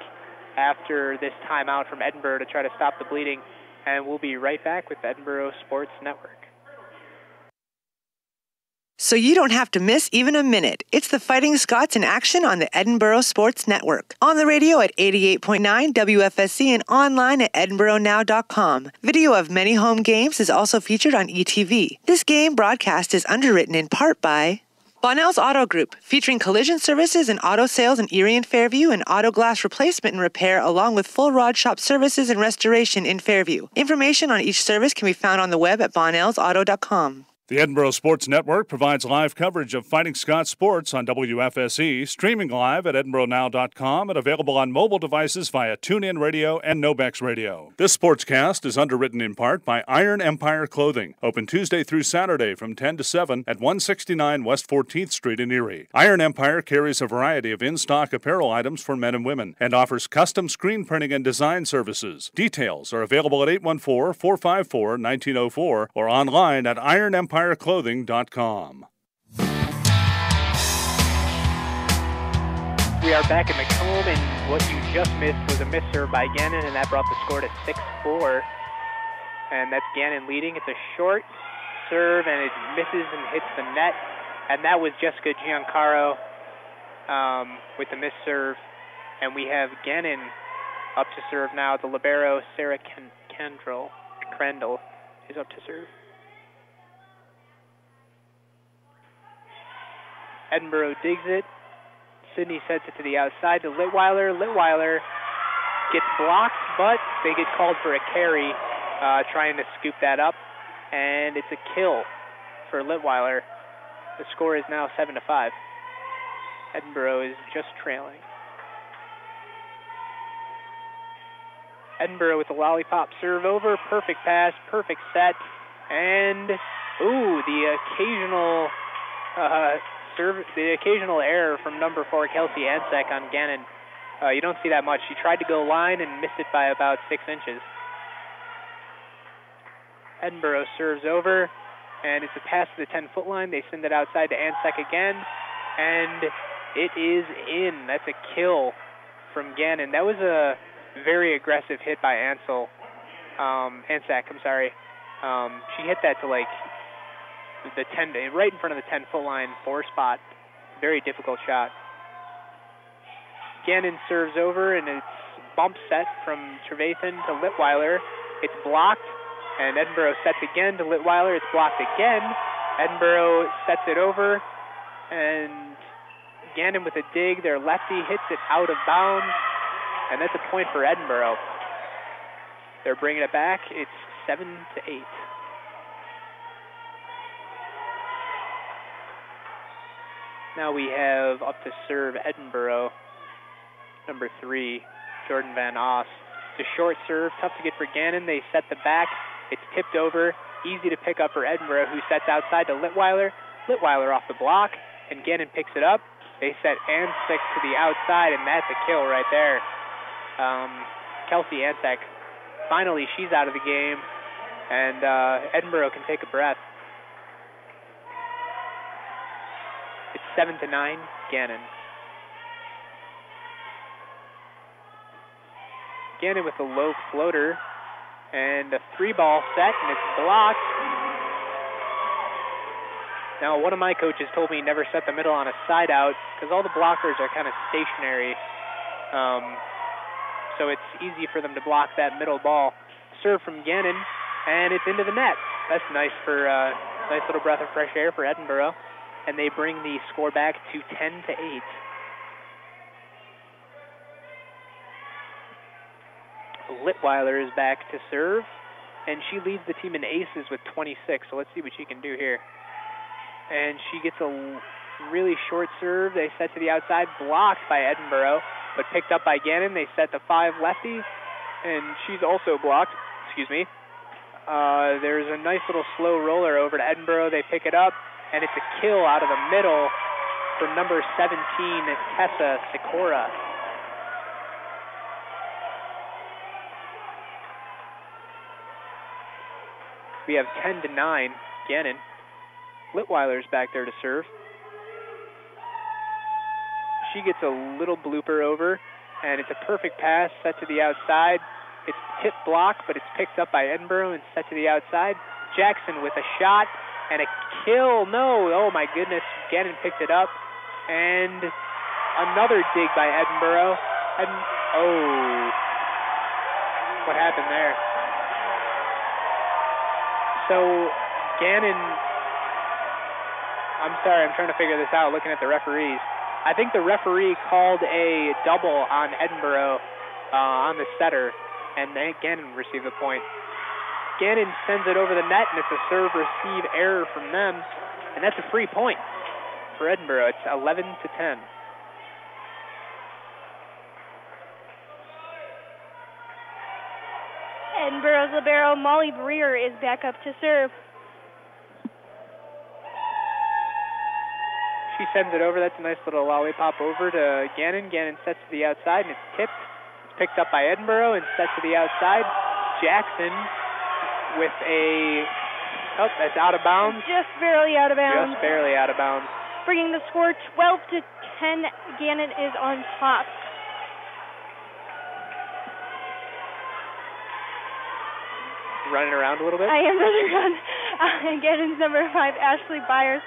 after this timeout from Edinboro to try to stop the bleeding, and we'll be right back with the Edinboro Sports Network. So you don't have to miss even a minute. It's the Fighting Scots in action on the Edinboro Sports Network. On the radio at 88.9 WFSC and online at edinboronow.com. Video of many home games is also featured on ETV. This game broadcast is underwritten in part by Bonnell's Auto Group, featuring collision services and auto sales in Erie and Fairview, and auto glass replacement and repair, along with full rod shop services and restoration in Fairview. Information on each service can be found on the web at bonnellsauto.com. The Edinboro Sports Network provides live coverage of Fighting Scots sports on WFSE, streaming live at edinboronow.com and available on mobile devices via TuneIn Radio and Nobex Radio. This sportscast is underwritten in part by Iron Empire Clothing, open Tuesday through Saturday from 10 to 7 at 169 West 14th Street in Erie. Iron Empire carries a variety of in-stock apparel items for men and women and offers custom screen printing and design services. Details are available at 814-454-1904 or online at ironempireclothing.com. We are back in Macomb, and what you just missed was a misserve by Gannon, and that brought the score to 6-4. And that's Gannon leading. It's a short serve, and it misses and hits the net. And that was Jessica Giancaro with the misserve. And we have Gannon up to serve now. The libero, Sarah Crandall, is up to serve. Edinboro digs it. Sydney sets it to the outside to Litweiler. Litweiler gets blocked, but they get called for a carry, trying to scoop that up. And it's a kill for Litweiler. The score is now 7-5. Edinboro is just trailing. Edinboro with the lollipop serve over. Perfect pass, perfect set. And, the occasional error from number 4, Kelsey Ansek on Gannon. You don't see that much. She tried to go line and missed it by about 6 inches. Edinboro serves over, and it's a pass to the 10-foot line. They send it outside to Ansek again, and it is in. That's a kill from Gannon. That was a very aggressive hit by Ansek. She hit that to the 10, right in front of the 10-foot line, 4 spot. Very difficult shot. Gannon serves over, and it's bump set from Trevathan to Litweiler. It's blocked, and Edinboro sets again to Litweiler. It's blocked again. Edinboro sets it over, and Gannon with a dig. Their lefty hits it out of bounds, and that's a point for Edinboro. They're bringing it back. It's 7-8. Now we have up to serve Edinboro, number 3, Jordan Van Oss. It's a short serve, tough to get for Gannon. They set the back. It's tipped over, easy to pick up for Edinboro, who sets outside to Litweiler. Litweiler off the block, and Gannon picks it up. They set Ansek to the outside, and that's a kill right there. Kelsey Ansek, finally she's out of the game, and Edinboro can take a breath. It's 7-9, Gannon. Gannon with a low floater, and a 3-ball set, and it's blocked. Now, one of my coaches told me never set the middle on a side out because all the blockers are kind of stationary. So it's easy for them to block that middle ball. Serve from Gannon, and it's into the net. That's nice for nice little breath of fresh air for Edinboro. And they bring the score back to 10-8. Litweiler is back to serve, and she leads the team in aces with 26, so let's see what she can do here. And she gets a really short serve. They set to the outside, blocked by Edinboro, but picked up by Gannon. They set the 5 lefty, and she's also blocked. Excuse me. There's a nice little slow roller over to Edinboro. They pick it up, and it's a kill out of the middle from number 17, Tessa Sikora. We have 10-9, Gannon. Litweiler's back there to serve. She gets a little blooper over, and it's a perfect pass set to the outside. It's tip block, but it's picked up by Edinboro and set to the outside. Jackson with a shot and a kill. No, oh my goodness. Gannon picked it up, and another dig by Edinboro. Oh, what happened there? So Gannon, I'm sorry, I'm trying to figure this out looking at the referees. I think the referee called a double on Edinboro on the setter, and Gannon received the point. Gannon sends it over the net, and it's a serve-receive error from them, and that's a free point for Edinboro. It's 11-10. Edinboro's libero, Molly Breer, is back up to serve. She sends it over. That's a nice little lollipop over to Gannon. Gannon sets to the outside, and it's tipped. It's picked up by Edinboro and set to the outside. Jackson with a... Oh, that's out of bounds. Just barely out of bounds. Just barely out of bounds. Bringing the score 12-10. Gannon is on top. Running around a little bit? I am running around. Gannon's number 5, Ashley Byers,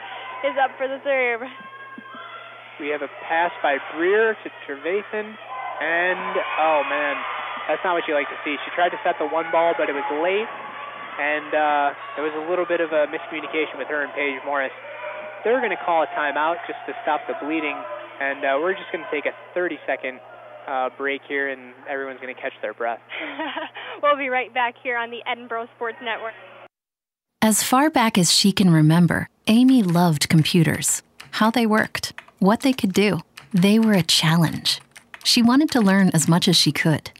is up for the serve. We have a pass by Breer to Trevathan, and oh man, that's not what you like to see. She tried to set the 1 ball, but it was late, and there was a little bit of a miscommunication with her and Paige Morris. They're going to call a timeout just to stop the bleeding, and we're just going to take a 30-second break here, and everyone's going to catch their breath. We'll be right back here on the Edinboro Sports Network. As far back as she can remember, Amy loved computers, how they worked, what they could do. They were a challenge. She wanted to learn as much as she could.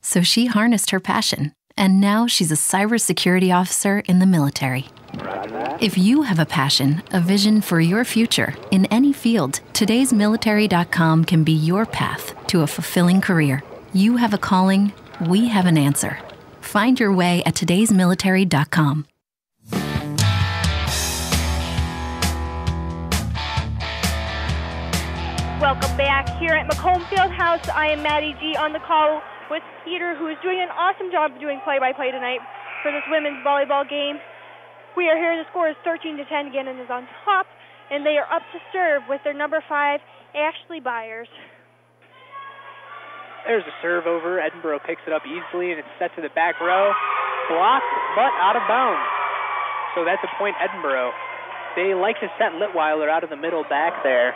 So she harnessed her passion, and now she's a cybersecurity officer in the military. If you have a passion, a vision for your future in any field, todaysmilitary.com can be your path to a fulfilling career. You have a calling, we have an answer. Find your way at todaysmilitary.com. Welcome back here at Macomb Fieldhouse. I am Maddie G on the call with Peter, who is doing an awesome job doing play-by-play tonight for this women's volleyball game. We are here. The score is 13-10. Gannon is on top, and they are up to serve with their number 5, Ashley Byers. There's a serve over. Edinboro picks it up easily, and it's set to the back row. Blocked, but out of bounds. So that's a point, Edinboro. They like to set Litweiler out of the middle back there.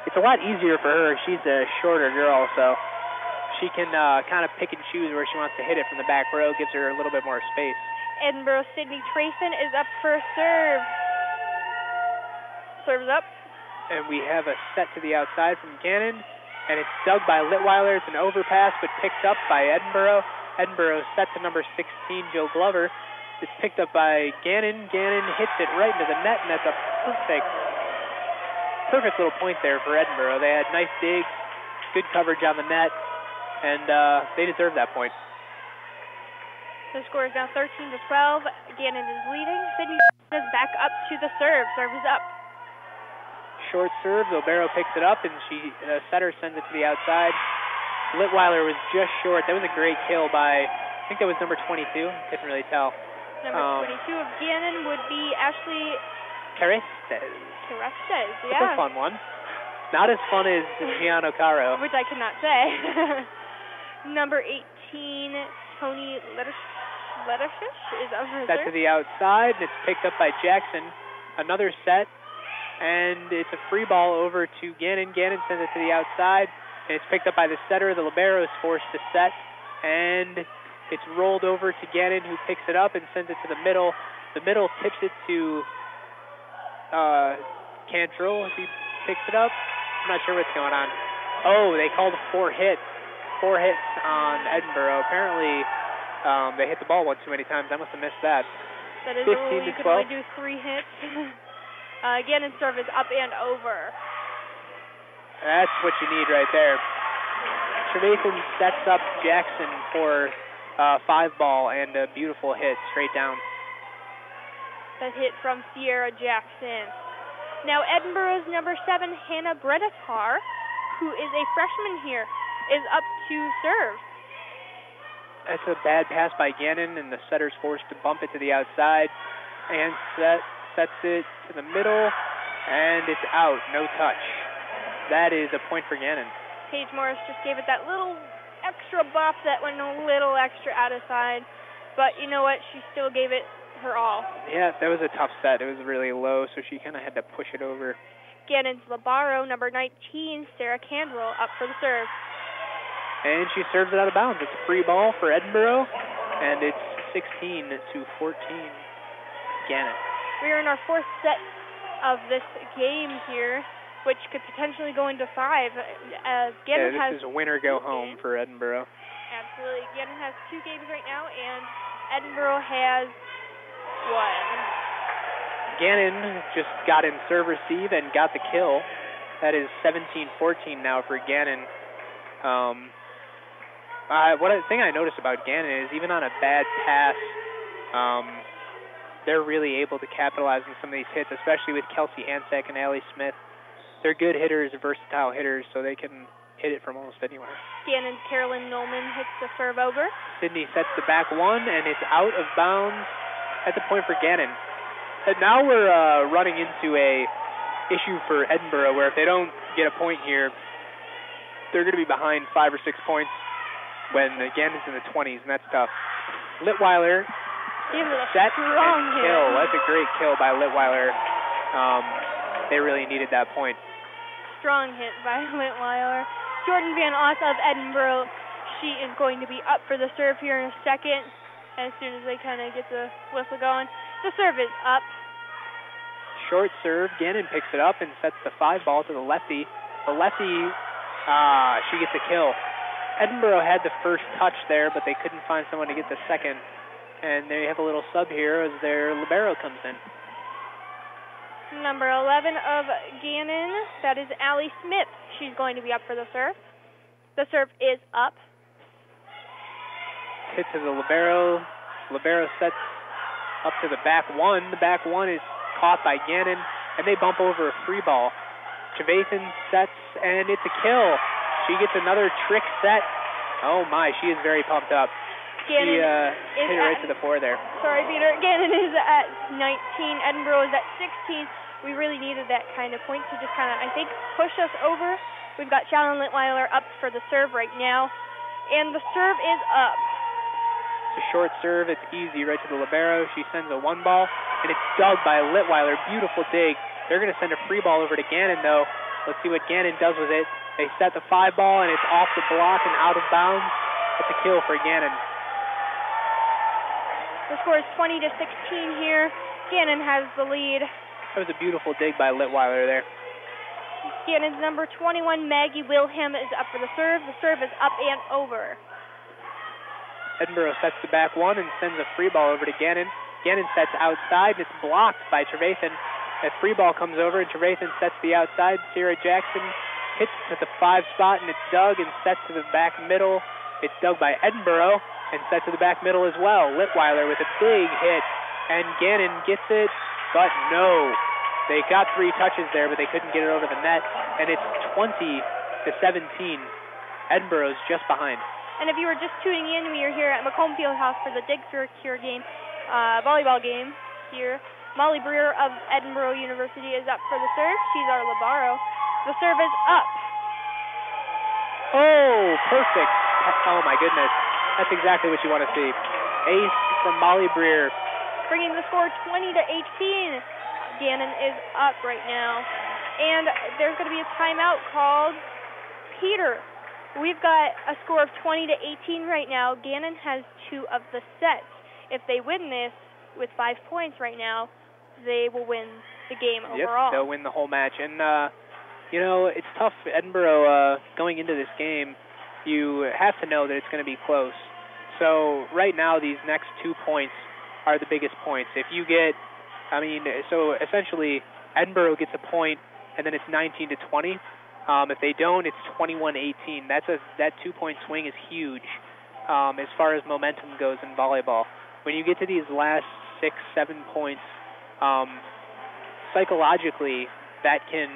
it's a lot easier for her. She's a shorter girl, so she can kind of pick and choose where she wants to hit it from the back row. Gives her a little bit more space. Edinboro Sydney Trayson is up for a serve. Serves up. And we have a set to the outside from Gannon, and it's dug by Litweiler. It's an overpass, but picked up by Edinboro. Edinboro set to number 16, Joe Glover. It's picked up by Gannon. Gannon hits it right into the net, and that's a perfect little point there for Edinboro. They had nice digs, good coverage on the net, and they deserved that point. The score is now 13-12. Gannon is leading. Sydney is back up to the serve. Serve is up. Short serve. Libero picks it up, and the setter sends it to the outside. Litweiler was just short. That was a great kill by, I think that was number 22. Couldn't really tell. Number 22 of Gannon would be Ashley Carestes, yeah. That's a fun one. Not as fun as Gianno Caro. Which I cannot say. Number 18, Tony Letterfish is up for set to the outside, and it's picked up by Jackson. Another set, and it's a free ball over to Gannon. Gannon sends it to the outside, and it's picked up by the setter. The libero is forced to set, and it's rolled over to Gannon, who picks it up and sends it to the middle. The middle tips it to Cantrell. He picks it up. I'm not sure what's going on. Oh, they called 4 hits. 4 hits on Edinboro. Apparently, they hit the ball one too many times. I must have missed that. That is a rule. You can only do 3 hits. Gannon's serve is up and over. That's what you need right there. Trevathan sets up Jackson for 5-ball and a beautiful hit straight down. That hit from Sierra Jackson. Now Edinboro's number 7, Hannah Bredetar, who is a freshman here, is up to serve. That's a bad pass by Gannon, and the setter's forced to bump it to the outside. And sets it to the middle, and it's out. No touch. That is a point for Gannon. Paige Morris just gave it that little extra bop that went a little extra out of side. But you know what? She still gave it her all. Yeah, that was a tough set. It was really low, so she kind of had to push it over. Gannon's Labaro, number 19, Sarah Candrell, up for the serve. And she serves it out of bounds. It's a free ball for Edinboro, and it's 16-14, Gannon. We are in our 4th set of this game here, which could potentially go into 5. Gannon this is a winner-go-home for Edinboro. Absolutely. Gannon has 2 games right now, and Edinboro has 1. Gannon just got in serve receive and got the kill. That is 17-14 now for Gannon. One thing I noticed about Gannon is even on a bad pass, they're really able to capitalize on some of these hits, especially with Kelsey Ansack and Allie Smith. They're good hitters, versatile hitters, so they can hit it from almost anywhere. Gannon's Carolyn Nolman hits the serve over. Sydney sets the back one, and it's out of bounds at the point for Gannon. And now we're running into a issue for Edinboro, where if they don't get a point here, they're going to be behind 5 or 6 points when Gannon's in the 20s, and that's tough. Litweiler set and kill. That's a great kill by Litweiler. They really needed that point. Strong hit by Litweiler. Jordan Van Oss of Edinboro, she is going to be up for the serve here in a second. As soon as they kind of get the whistle going. The serve is up. Short serve. Gannon picks it up and sets the 5-ball to the lefty. The lefty, she gets a kill. Edinboro had the first touch there, but they couldn't find someone to get the second. And they have a little sub here as their libero comes in. Number 11 of Gannon, that is Allie Smith. She's going to be up for the serve. The serve is up. Hit to the libero. Libero sets up to the back one. The back one is caught by Gannon, and they bump over a free ball. Trevathan sets, and it's a kill. She gets another trick set. Oh my, she is very pumped up. Gannon she hit it right to the 4 there. Sorry, Peter. Gannon is at 19. Edinboro is at 16. We really needed that kind of point to just kind of, I think, push us over. We've got Shalyn Litweiler up for the serve right now, and the serve is up. It's a short serve. It's easy right to the libero. She sends a 1-ball, and it's dug by Litweiler. Beautiful dig. They're going to send a free ball over to Gannon, though. Let's see what Gannon does with it. They set the 5 ball, and it's off the block and out of bounds. It's a kill for Gannon. The score is 20-16 here. Gannon has the lead. That was a beautiful dig by Litweiler there. Gannon's number 21, Maggie Wilhelm, is up for the serve. The serve is up and over. Edinboro sets the back one and sends a free ball over to Gannon. Gannon sets outside, and it's blocked by Trevathan. That free ball comes over, and Trevathan sets the outside. Sierra Jackson hits at the 5 spot, and it's dug and set to the back middle. It's dug by Edinboro and set to the back middle as well. Litweiler with a big hit, and Gannon gets it, but no. They got 3 touches there, but they couldn't get it over the net, and it's 20-17. Edinboro's just behind. And if you were just tuning in, we are here at Macomb Fieldhouse for the Digford Cure game, volleyball game here. Molly Breer of Edinboro University is up for the serve. She's our libero. The serve is up. Oh, perfect. Oh, my goodness. That's exactly what you want to see. Ace from Molly Breer. Bringing the score 20-18. Gannon is up right now. And there's going to be a timeout called. Peter, we've got a score of 20-18 right now. Gannon has 2 of the sets. If they win this with 5 points right now, they will win the game overall. Yep, they'll win the whole match. And, you know, it's tough. Edinboro, going into this game, you have to know that it's going to be close. So right now, these next 2 points are the biggest points. If you get, so essentially, Edinboro gets a point, and then it's 19-20. If they don't, it's 21-18. That 2-point swing is huge as far as momentum goes in volleyball. When you get to these last 6, 7 points, psychologically, that can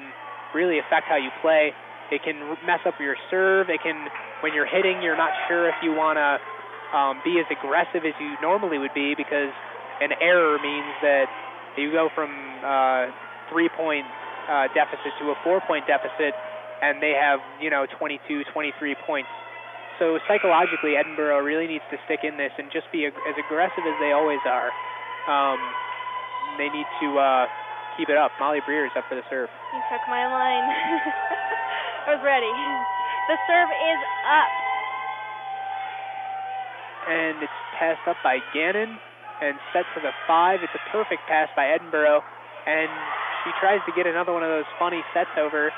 really affect how you play. It can mess up your serve. It can, when you're hitting, you're not sure if you want to be as aggressive as you normally would be, because an error means that you go from 3-point deficit to a 4-point deficit, and they have, 22, 23 points. So psychologically, Edinboro really needs to stick in this and just be as aggressive as they always are. They need to keep it up. Molly Breer is up for the serve. You took my line. I was ready. The serve is up. And it's passed up by Gannon and set to the 5. It's a perfect pass by Edinboro. And she tries to get another one of those funny sets over,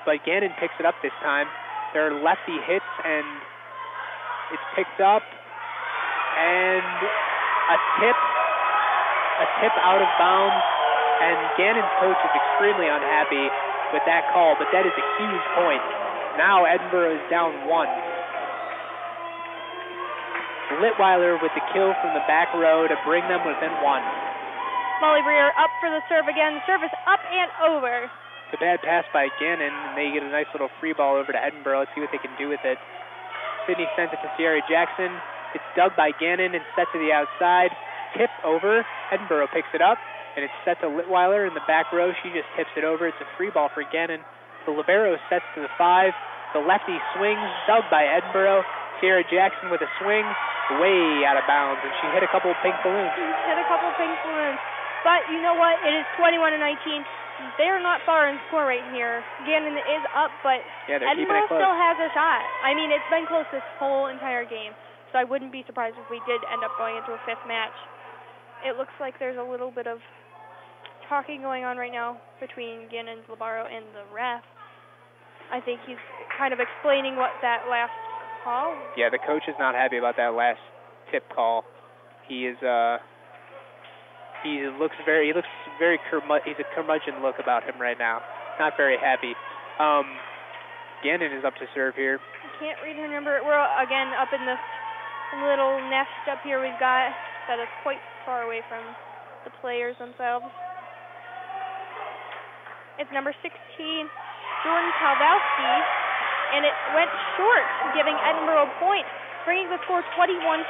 but Gannon picks it up this time. There are lefty hits, and it's picked up. And a tip out of bounds. And Gannon's coach is extremely unhappy with that call, but that is a huge point. Now Edinboro is down 1. Litweiler with the kill from the back row to bring them within 1. Molly Breer up for the serve again. The serve is up and over. It's a bad pass by Gannon, and they get a nice little free ball over to Edinboro. Let's see what they can do with it. Sydney sends it to Sierra Jackson. It's dug by Gannon and set to the outside. Tip over. Edinboro picks it up, and it's set to Litweiler in the back row. She just tips it over. It's a free ball for Gannon. The libero sets to the 5. The lefty swings, dug by Edinboro. Sierra Jackson with a swing, way out of bounds, and she hit a couple of pink balloons. But you know what? It is 21-19. They're not far in score right here. Gannon is up, but Edinboro still has a shot. It's been close this whole entire game, so I wouldn't be surprised if we did end up going into a 5th match. It looks like there's a little bit of talking going on right now between Gannon's libero and the ref. I think he's kind of explaining what that last call. Yeah, the coach is not happy about that last tip call. He looks very he's a curmudgeon look about him right now. Not very happy. Gannon is up to serve here. I can't read her number. We're again up in this little nest up here we've got that is quite far away from the players themselves. It's number 16, Jordan Kalvowski, and it went short, giving Edinboro a point, bringing the score 21-20.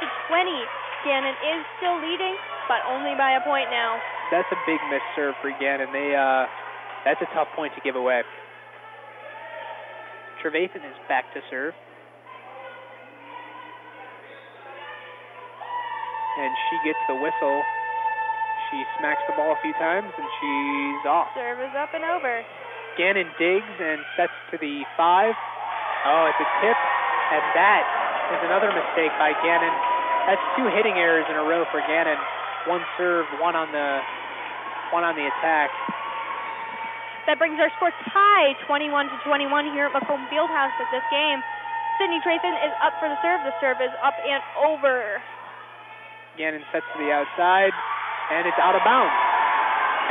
Gannon is still leading, but only by a point now. That's a big miss serve for Gannon. That's a tough point to give away. Trevathan is back to serve. And she gets the whistle. She smacks the ball a few times, and she's off. Serve is up and over. Gannon digs and sets to the 5. Oh, it's a tip, and that is another mistake by Gannon. That's 2 hitting errors in a row for Gannon. 1 serve, one on the attack. That brings our score tie 21-21 here at Macomb Fieldhouse at this game. Sydney Trayson is up for the serve. The serve is up and over. Gannon sets to the outside, and it's out of bounds.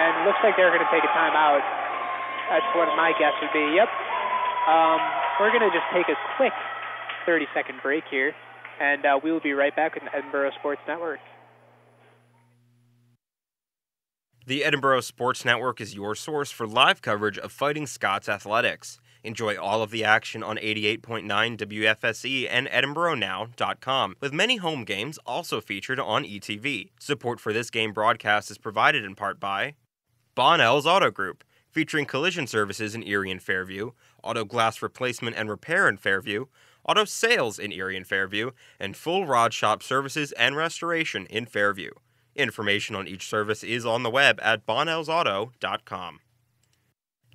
And looks like they're going to take a timeout. That's what my guess would be. Yep. We're going to just take a quick 30-second break here, and we will be right back with the Edinboro Sports Network. The Edinboro Sports Network is your source for live coverage of Fighting Scots athletics. Enjoy all of the action on 88.9 WFSE and EdinboroNow.com, with many home games also featured on ETV. Support for this game broadcast is provided in part by Bonnell's Auto Group, featuring collision services in Erie and Fairview, auto glass replacement and repair in Fairview, auto sales in Erie and Fairview, and full rod shop services and restoration in Fairview. Information on each service is on the web at bonnellsauto.com.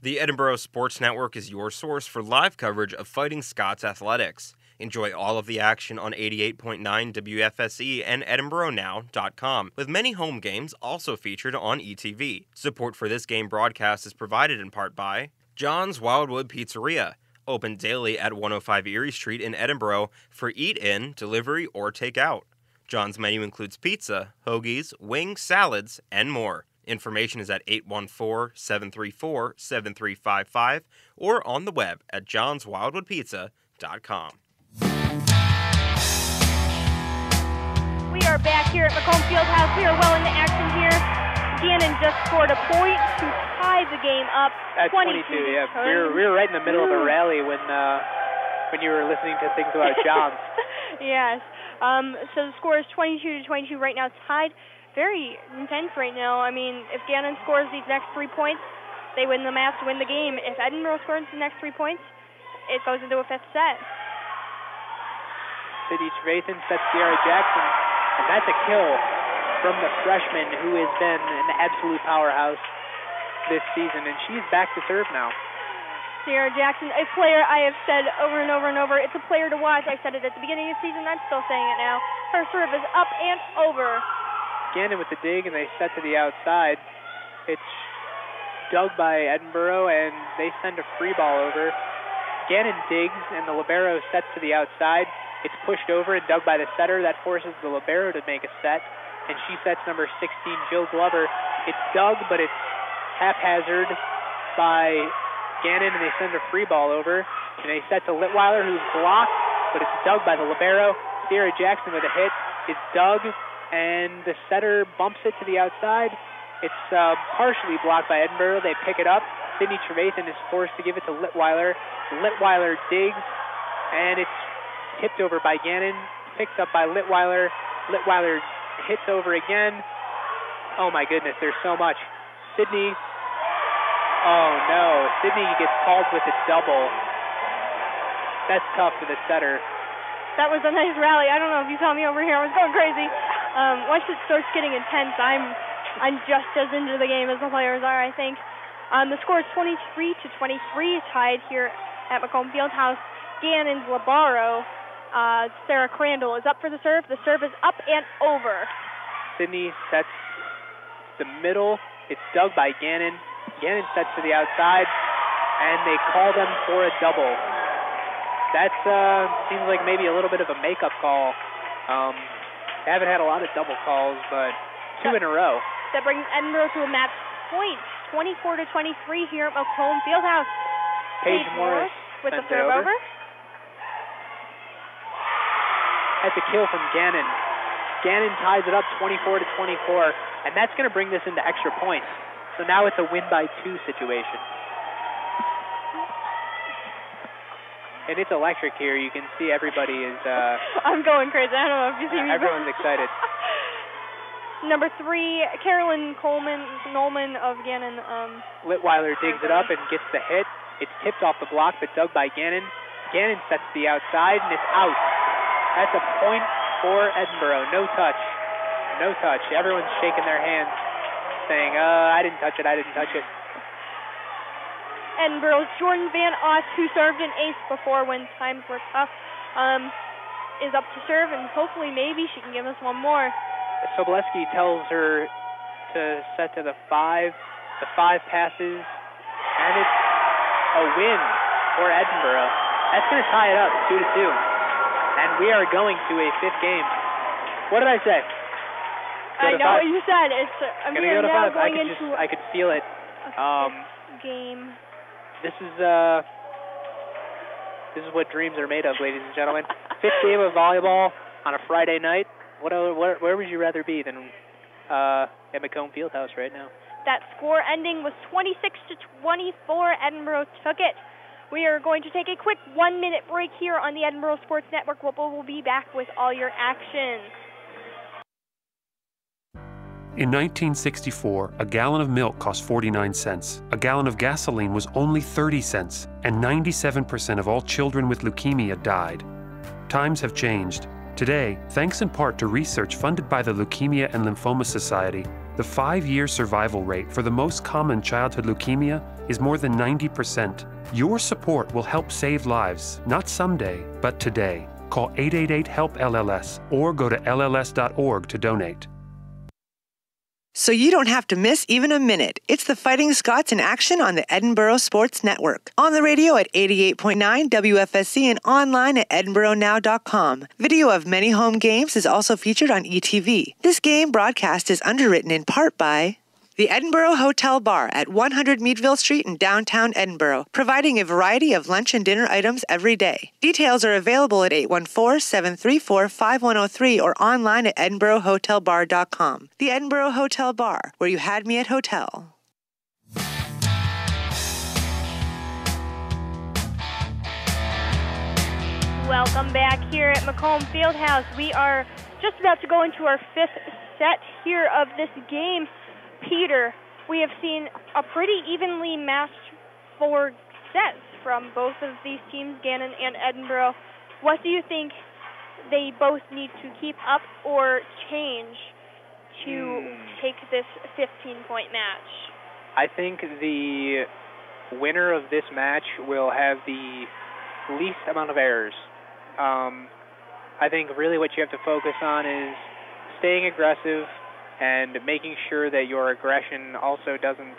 The Edinboro Sports Network is your source for live coverage of Fighting Scots athletics. Enjoy all of the action on 88.9 WFSE and EdinboroNow.com, with many home games also featured on ETV. Support for this game broadcast is provided in part by John's Wildwood Pizzeria, open daily at 105 Erie Street in Edinboro for eat-in, delivery, or take-out. John's menu includes pizza, hoagies, wings, salads, and more. Information is at 814-734-7355 or on the web at johnswildwoodpizza.com. We are back here at Macomb Fieldhouse. We are well into action here. Gannon just scored a point to tie the game up. At 22, yeah. We were right in the middle of a rally when you were listening to things about Johns. Yes. So the score is 22-22 right now, tied. Very intense right now. I mean, if Gannon scores these next 3 points, they win the match, win the game. If Edinboro scores the next 3 points, it goes into a 5th set. Sydney Trayson sets Sierra Jackson, and that's a kill from the freshman who has been an absolute powerhouse this season, and she's back to serve now. Sierra Jackson, a player I have said over and over and over, it's a player to watch. I said it at the beginning of the season, I'm still saying it now. Her serve is up and over. Gannon with the dig, and they set to the outside. It's dug by Edinboro, and they send a free ball over. Gannon digs, and the libero sets to the outside. It's pushed over and dug by the setter. That forces the libero to make a set, and she sets number 16, Jill Glover. It's dug, but it's haphazard by Gannon, and they send a free ball over. And they set to Litweiler, who's blocked, but it's dug by the libero. Sierra Jackson with a hit. It's dug, and the setter bumps it to the outside. It's partially blocked by Edinboro. They pick it up. Sydney Trevathan is forced to give it to Litweiler. Litweiler digs, and it's tipped over by Gannon, picked up by Litweiler. Litweiler hits over again. Oh my goodness, there's so much. Sydney, oh no, Sydney gets called with a double. That's tough for the setter. That was a nice rally. I don't know if you saw me over here. I was going crazy. Once it starts getting intense, I'm just as into the game as the players are, I think. The score is 23-23, tied here at Macomb Fieldhouse. Gannon's libero, Sarah Crandall, is up for the serve. The serve is up and over. Sydney sets the middle. It's dug by Gannon. Gannon sets to the outside, and they call them for a double. That seems like maybe a little bit of a makeup call. They haven't had a lot of double calls, but 2 in a row. That brings Edinboro to a match point, 24-23 here at Macomb Fieldhouse. Paige Morris with the serve over. That's a kill from Gannon. Gannon ties it up 24-24, and that's going to bring this into extra points. So now it's a win by 2 situation. And it's electric here. You can see everybody is... I'm going crazy. I don't know if you see me. Everyone's excited. Number 3, Carolyn Nolman of Gannon. Litweiler digs it up and gets the hit. It's tipped off the block, but dug by Gannon. Gannon sets the outside, and it's out. That's a point for Edinboro. No touch. No touch. Everyone's shaking their hands, saying, I didn't touch it, I didn't touch it. Edinboro's Jordan Van Oss, who served an ace before when times were tough, is up to serve, and hopefully maybe she can give us one more. Sobolewski tells her to set to the 5. The 5 passes, and it's a win for Edinboro. That's going to tie it up 2-2. And we are going to a 5th game. What did I say? I know what you said. We are now going into I could feel it. Game. This is what dreams are made of, ladies and gentlemen. 5th game of volleyball on a Friday night. Where would you rather be than at Macomb Fieldhouse right now? That score ending was 26-24. Edinboro took it. We are going to take a quick 1-minute break here on the Edinboro Sports Network. We'll be back with all your action. In 1964, a gallon of milk cost 49 cents. A gallon of gasoline was only 30 cents, and 97% of all children with leukemia died. Times have changed. Today, thanks in part to research funded by the Leukemia and Lymphoma Society, the 5-year survival rate for the most common childhood leukemia is more than 90%. Your support will help save lives, not someday, but today. Call 888-HELP-LLS or go to lls.org to donate. So you don't have to miss even a minute. It's the Fighting Scots in action on the Edinboro Sports Network. On the radio at 88.9 WFSC and online at edinboronow.com. Video of many home games is also featured on ETV. This game broadcast is underwritten in part by the Edinboro Hotel Bar at 100 Meadville Street in downtown Edinboro, providing a variety of lunch and dinner items every day. Details are available at 814-734-5103 or online at edinborohotelbar.com. The Edinboro Hotel Bar, where you had me at hotel. Welcome back here at Macomb Fieldhouse. We are just about to go into our 5th set here of this game. Peter, we have seen a pretty evenly matched 4 sets from both of these teams, Gannon and Edinboro. What do you think they both need to keep up or change to take this 15-point match? I think the winner of this match will have the least amount of errors. I think really what you have to focus on is staying aggressive and making sure that your aggression also doesn't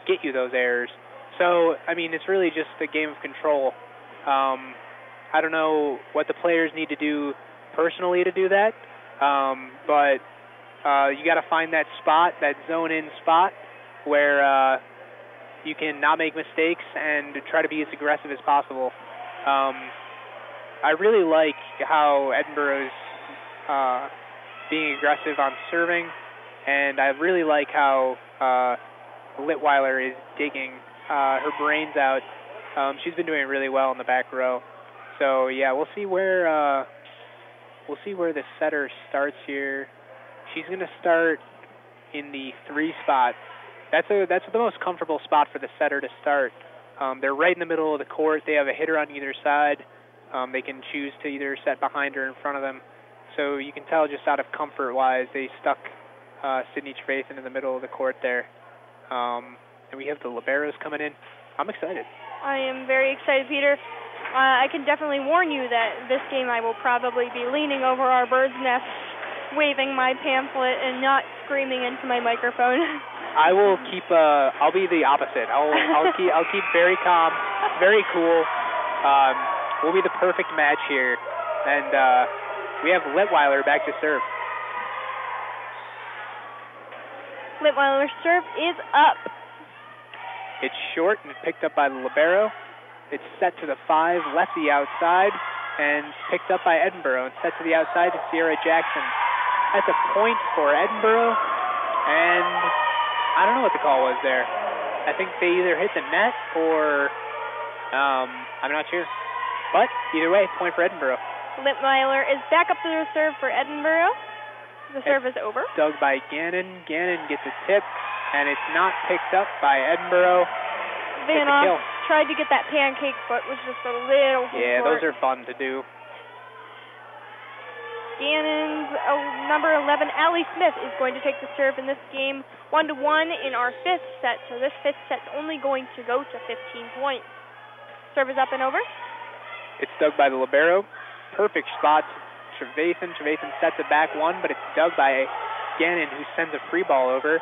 get you those errors. So, I mean, it's really just a game of control. I don't know what the players need to do personally to do that, but you got to find that spot, that zone-in spot, where you can not make mistakes and try to be as aggressive as possible. I really like how Edinboro's being aggressive on serving, and I really like how Litweiler is digging her brains out. She's been doing really well in the back row. So yeah, we'll see where the setter starts here. She's going to start in the 3 spot. That's the most comfortable spot for the setter to start. They're right in the middle of the court. They have a hitter on either side. They can choose to either set behind or in front of them. So you can tell just out of comfort-wise, they stuck Sydney Traithen in the middle of the court there. And we have the liberos coming in. I'm excited. I am very excited, Peter. I can definitely warn you that this game I will probably be leaning over our bird's nest, waving my pamphlet and not screaming into my microphone. I will keep. I'll be the opposite. I'll keep very calm, very cool. We'll be the perfect match here, and we have Litweiler back to serve. Litweiler's serve is up. It's short and picked up by the libero. It's set to the 5, left the outside, and picked up by Edinboro and set to the outside to Sierra Jackson. That's a point for Edinboro, and I don't know what the call was there. I think they either hit the net or I'm not sure. But either way, point for Edinboro. Litweiler is back up to the serve for Edinboro. The serve is over. Dug by Gannon. Gannon gets a tip, and it's not picked up by Edinboro. Van Oss tried to get that pancake foot, was just a little Yeah, short. those are fun to do. Gannon's number 11, Allie Smith, is going to take the serve in this game, 1-1 in our fifth set. So this fifth set's only going to go to 15 points. Serve is up and over. It's dug by the libero. Perfect spot. Trevathan sets it back one, but it's dug by Gannon, who sends a free ball over.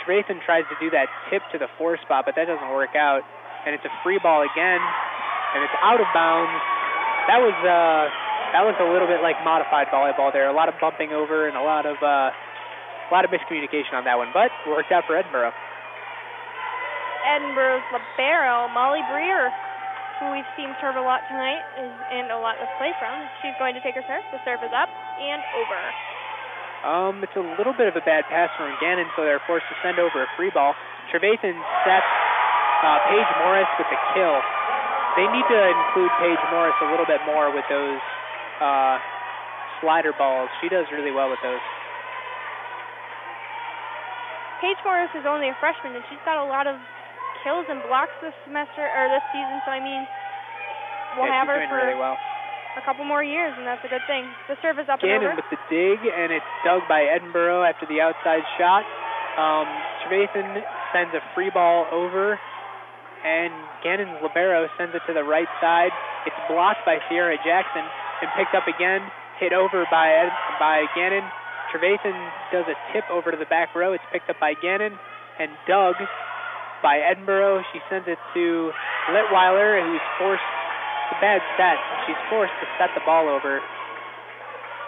Trevathan tries to do that tip to the 4 spot, but that doesn't work out. And it's a free ball again, and it's out of bounds. That was a little bit like modified volleyball there. A lot of bumping over and a lot of miscommunication on that one, but it worked out for Edinboro. Edinboro's libero, Molly Breer, who we've seen serve a lot tonight and a lot to play from. She's going to take her serve. The serve is up and over. It's a little bit of a bad pass from Gannon, so they're forced to send over a free ball. Trevathan sets Paige Morris with the kill. They need to include Paige Morris a little bit more with those slider balls. She does really well with those. Paige Morris is only a freshman, and she's got a lot of kills and blocks this semester or this season. So I mean, we'll have her for really well. A couple more years, and that's a good thing. The serve is up Gannon and over. with the dig, and it's dug by Edinboro after the outside shot. Trevathan sends a free ball over, and Gannon's libero sends it to the right side. It's blocked by Sierra Jackson and picked up again, hit over by Gannon. Trevathan does a tip over to the back row. It's picked up by Gannon and dug by Edinboro. She sends it to Litweiler, who's forced. It's a bad set. She's forced to set the ball over.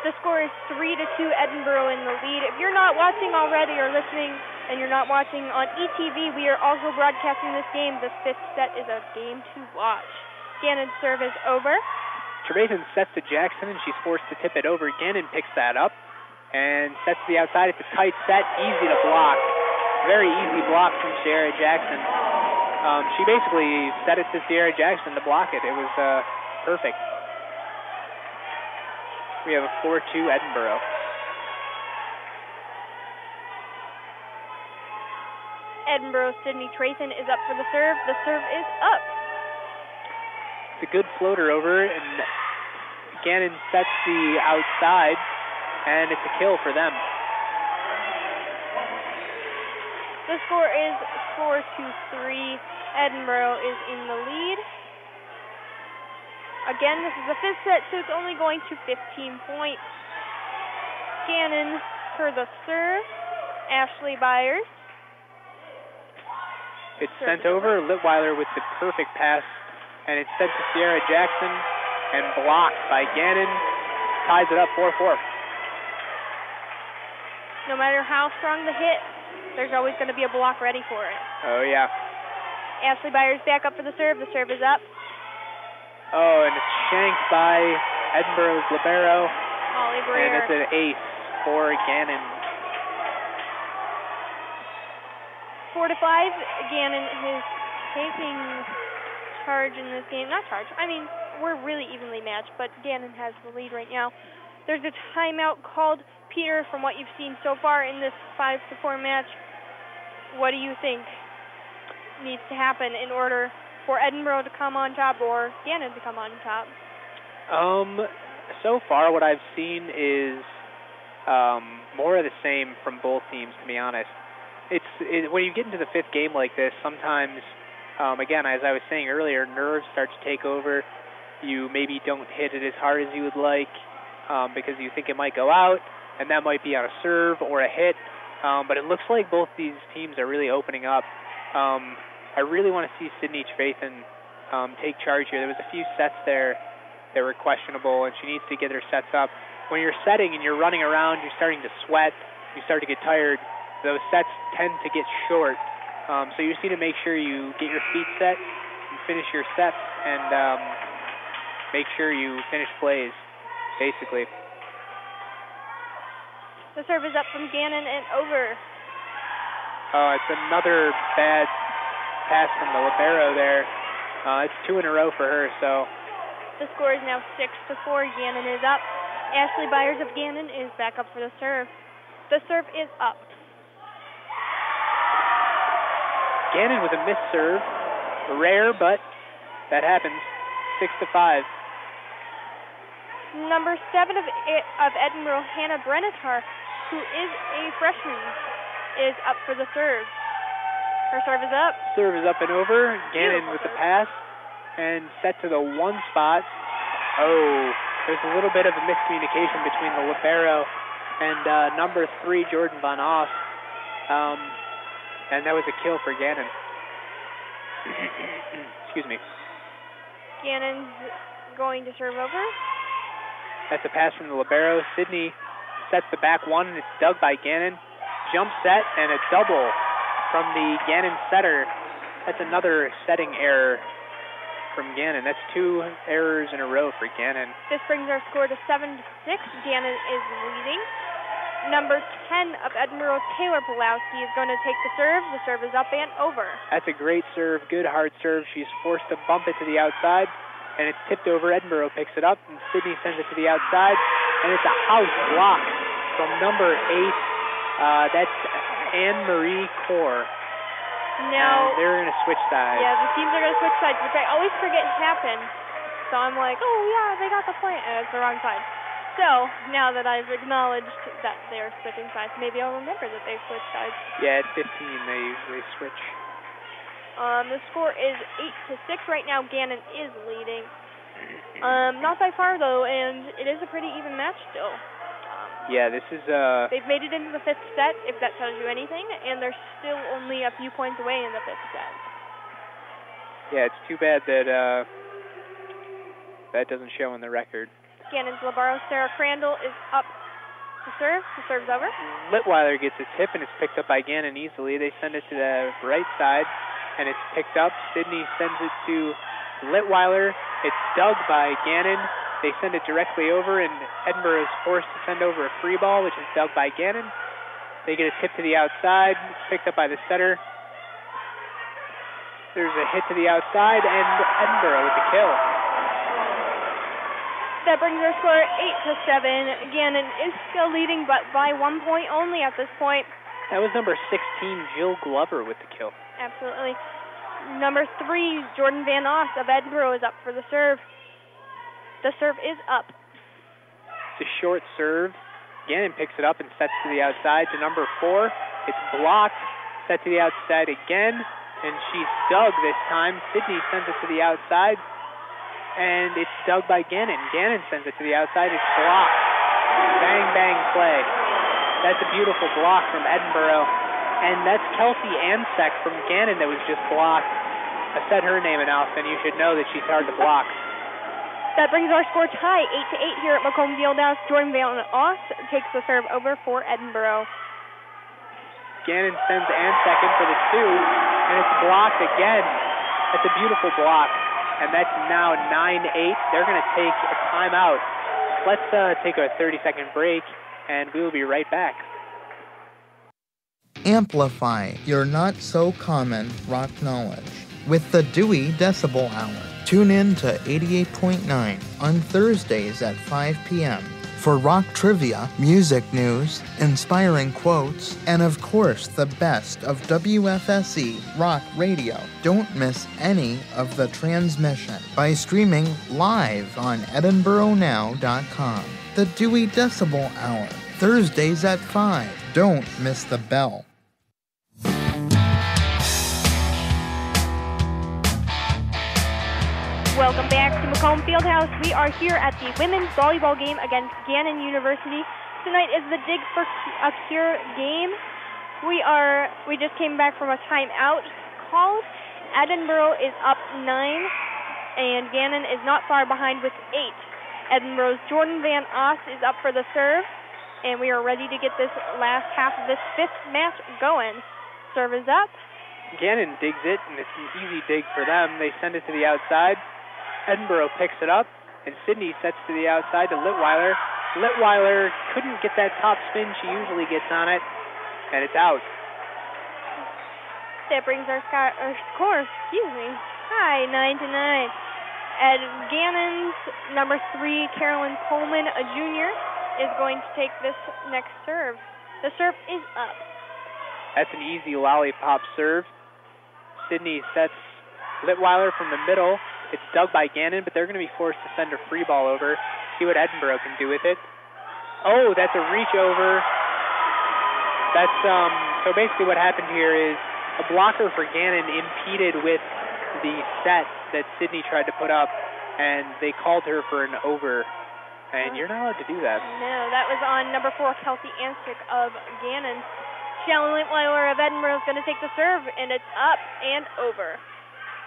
The score is 3-2, Edinboro in the lead. If you're not watching already or listening and you're not watching on ETV, we are also broadcasting this game. The fifth set is a game to watch. Gannon's serve is over. Trevathan sets to Jackson, and she's forced to tip it over. Gannon picks that up and sets to the outside. It's a tight set, easy to block. Very easy block from Sierra Jackson. She basically set it to Sierra Jackson to block it. It was perfect. We have a 4-2 Edinboro. Edinboro's Sydney Trevathan is up for the serve. The serve is up. It's a good floater over, and Gannon sets the outside, and it's a kill for them. The score is 4-3. Edinboro is in the lead. Again, this is the fifth set, so it's only going to 15 points. Gannon for the serve. Ashley Byers. It's sent over. Litweiler with the perfect pass, and it's sent to Sierra Jackson and blocked by Gannon. Ties it up 4-4. No matter how strong the hit, there's always going to be a block ready for it. Oh, yeah. Ashley Byers back up for the serve. The serve is up. Oh, and it's shanked by Edinboro's libero. Molly Breer. And it's an ace for Gannon. 4-5. Gannon is taking charge in this game. Not charge. I mean, we're really evenly matched, but Gannon has the lead right now. There's a timeout called. Peter, from what you've seen so far in this 5-4 match, what do you think needs to happen in order for Edinboro to come on top or Gannon to come on top? So far what I've seen is more of the same from both teams, to be honest. When you get into the fifth game like this, sometimes, again, as I was saying earlier, nerves start to take over. You maybe don't hit it as hard as you would like because you think it might go out, and that might be on a serve or a hit. But it looks like both these teams are really opening up. I really want to see Sydney Trevathan take charge here. There was a few sets there that were questionable, and she needs to get her sets up. When you're setting and you're running around, you're starting to sweat, you start to get tired, those sets tend to get short. So you just need to make sure you get your feet set and finish your sets and make sure you finish plays, basically. The serve is up from Gannon and over. It's another bad pass from the libero there. It's 2 in a row for her, so. The score is now 6-4. Gannon is up. Ashley Byers of Gannon is back up for the serve. The serve is up. Gannon with a missed serve. Rare, but that happens. 6-5. Number 7 of Edinboro, Hannah Brenetar, who is a freshman, is up for the serve. Her serve is up. Serve is up and over. Gannon with the pass and set to the 1 spot. Oh, there's a little bit of a miscommunication between the libero and number 3, Jordan Von Oss. And that was a kill for Gannon. Excuse me. Gannon's going to serve over. That's a pass from the libero. Sydney sets the back one, and it's dug by Gannon. Jump set and a double from the Gannon setter. That's another setting error from Gannon. That's 2 errors in a row for Gannon. This brings our score to 7-6. Gannon is leading. Number 10 of Edinboro, Taylor Pulowski, is going to take the serve. The serve is up and over. That's a great serve, good hard serve. She's forced to bump it to the outside, and it's tipped over. Edinboro picks it up, and Sydney sends it to the outside, and it's a house block from number 8. That's Anne-Marie Kaur. Now, they're going to switch sides. Yeah, the teams are going to switch sides, which I always forget happened. So I'm like, oh, yeah, they got the point. And it's the wrong side. So, now that I've acknowledged that they're switching sides, maybe I'll remember that they've switched sides. Yeah, at 15, they usually switch. The score is 8-6 right now. Gannon is leading. Not by far, though, and it is a pretty even match still. Yeah, this is... They've made it into the 5th set, if that tells you anything, and they're still only a few points away in the 5th set. Yeah, it's too bad that that doesn't show in the record. Gannon's libero, Sarah Crandall, is up to serve. The serve's over. Litweiler gets a tip, and it's picked up by Gannon easily. They send it to the right side, and it's picked up. Sydney sends it to Litweiler. It's dug by Gannon. They send it directly over, and Edinboro is forced to send over a free ball, which is dug by Gannon. They get a tip to the outside. It's picked up by the setter. There's a hit to the outside, and Edinboro with the kill. That brings our score 8-7. Gannon is still leading, but by 1 point only at this point. That was number 16, Jill Glover, with the kill. Absolutely. Number 3, Jordan Van Oss of Edinboro, is up for the serve. The serve is up. It's a short serve. Gannon picks it up and sets to the outside to number 4. It's blocked, set to the outside again, and she's dug this time. Sydney sends it to the outside, and it's dug by Gannon. Gannon sends it to the outside. It's blocked. Bang, bang play. That's a beautiful block from Edinboro. And that's Kelsey Ansek from Gannon that was just blocked. I said her name enough, and you should know that she's hard to block. That brings our score tie, 8-8 here at Macomb Fieldhouse. Jordan Van Oss takes the serve over for Edinboro. Gannon sends Ansek in for the 2, and it's blocked again. That's a beautiful block, and that's now 9-8. They're going to take a timeout. Let's take a 30-second break, and we will be right back. Amplify your not-so-common rock knowledge with the Dewey Decibel Hour. Tune in to 88.9 on Thursdays at 5 p.m. for rock trivia, music news, inspiring quotes, and of course the best of WFSE Rock Radio. Don't miss any of the transmission by streaming live on EdinboroNow.com. The Dewey Decibel Hour, Thursdays at 5. Don't miss the bell. Welcome back to Macomb Fieldhouse. We are here at the women's volleyball game against Gannon University. Tonight is the Dig for a Cure game. We just came back from a timeout call. Edinboro is up 9, and Gannon is not far behind with 8. Edinboro's Jordan Van Oss is up for the serve, and we are ready to get this last half of this 5th match going. Serve is up. Gannon digs it, and it's an easy dig for them. They send it to the outside. Edinboro picks it up, and Sydney sets to the outside to Litweiler. Litweiler couldn't get that top spin she usually gets on it, and it's out. That brings our score, high, 9-9. And Gannon's number 3, Carolyn Coleman, a junior, is going to take this next serve. The serve is up. That's an easy lollipop serve. Sydney sets Litweiler from the middle. It's dug by Gannon, but they're going to be forced to send a free ball over. see what Edinboro can do with it. Oh, that's a reach over. That's so basically what happened here is a blocker for Gannon impeded with the set that Sydney tried to put up, and they called her for an over. And you're not allowed to do that. No, that was on number 4, Kelsey Anstick of Gannon. Shalyn Litweiler of Edinboro is going to take the serve, and it's up and over.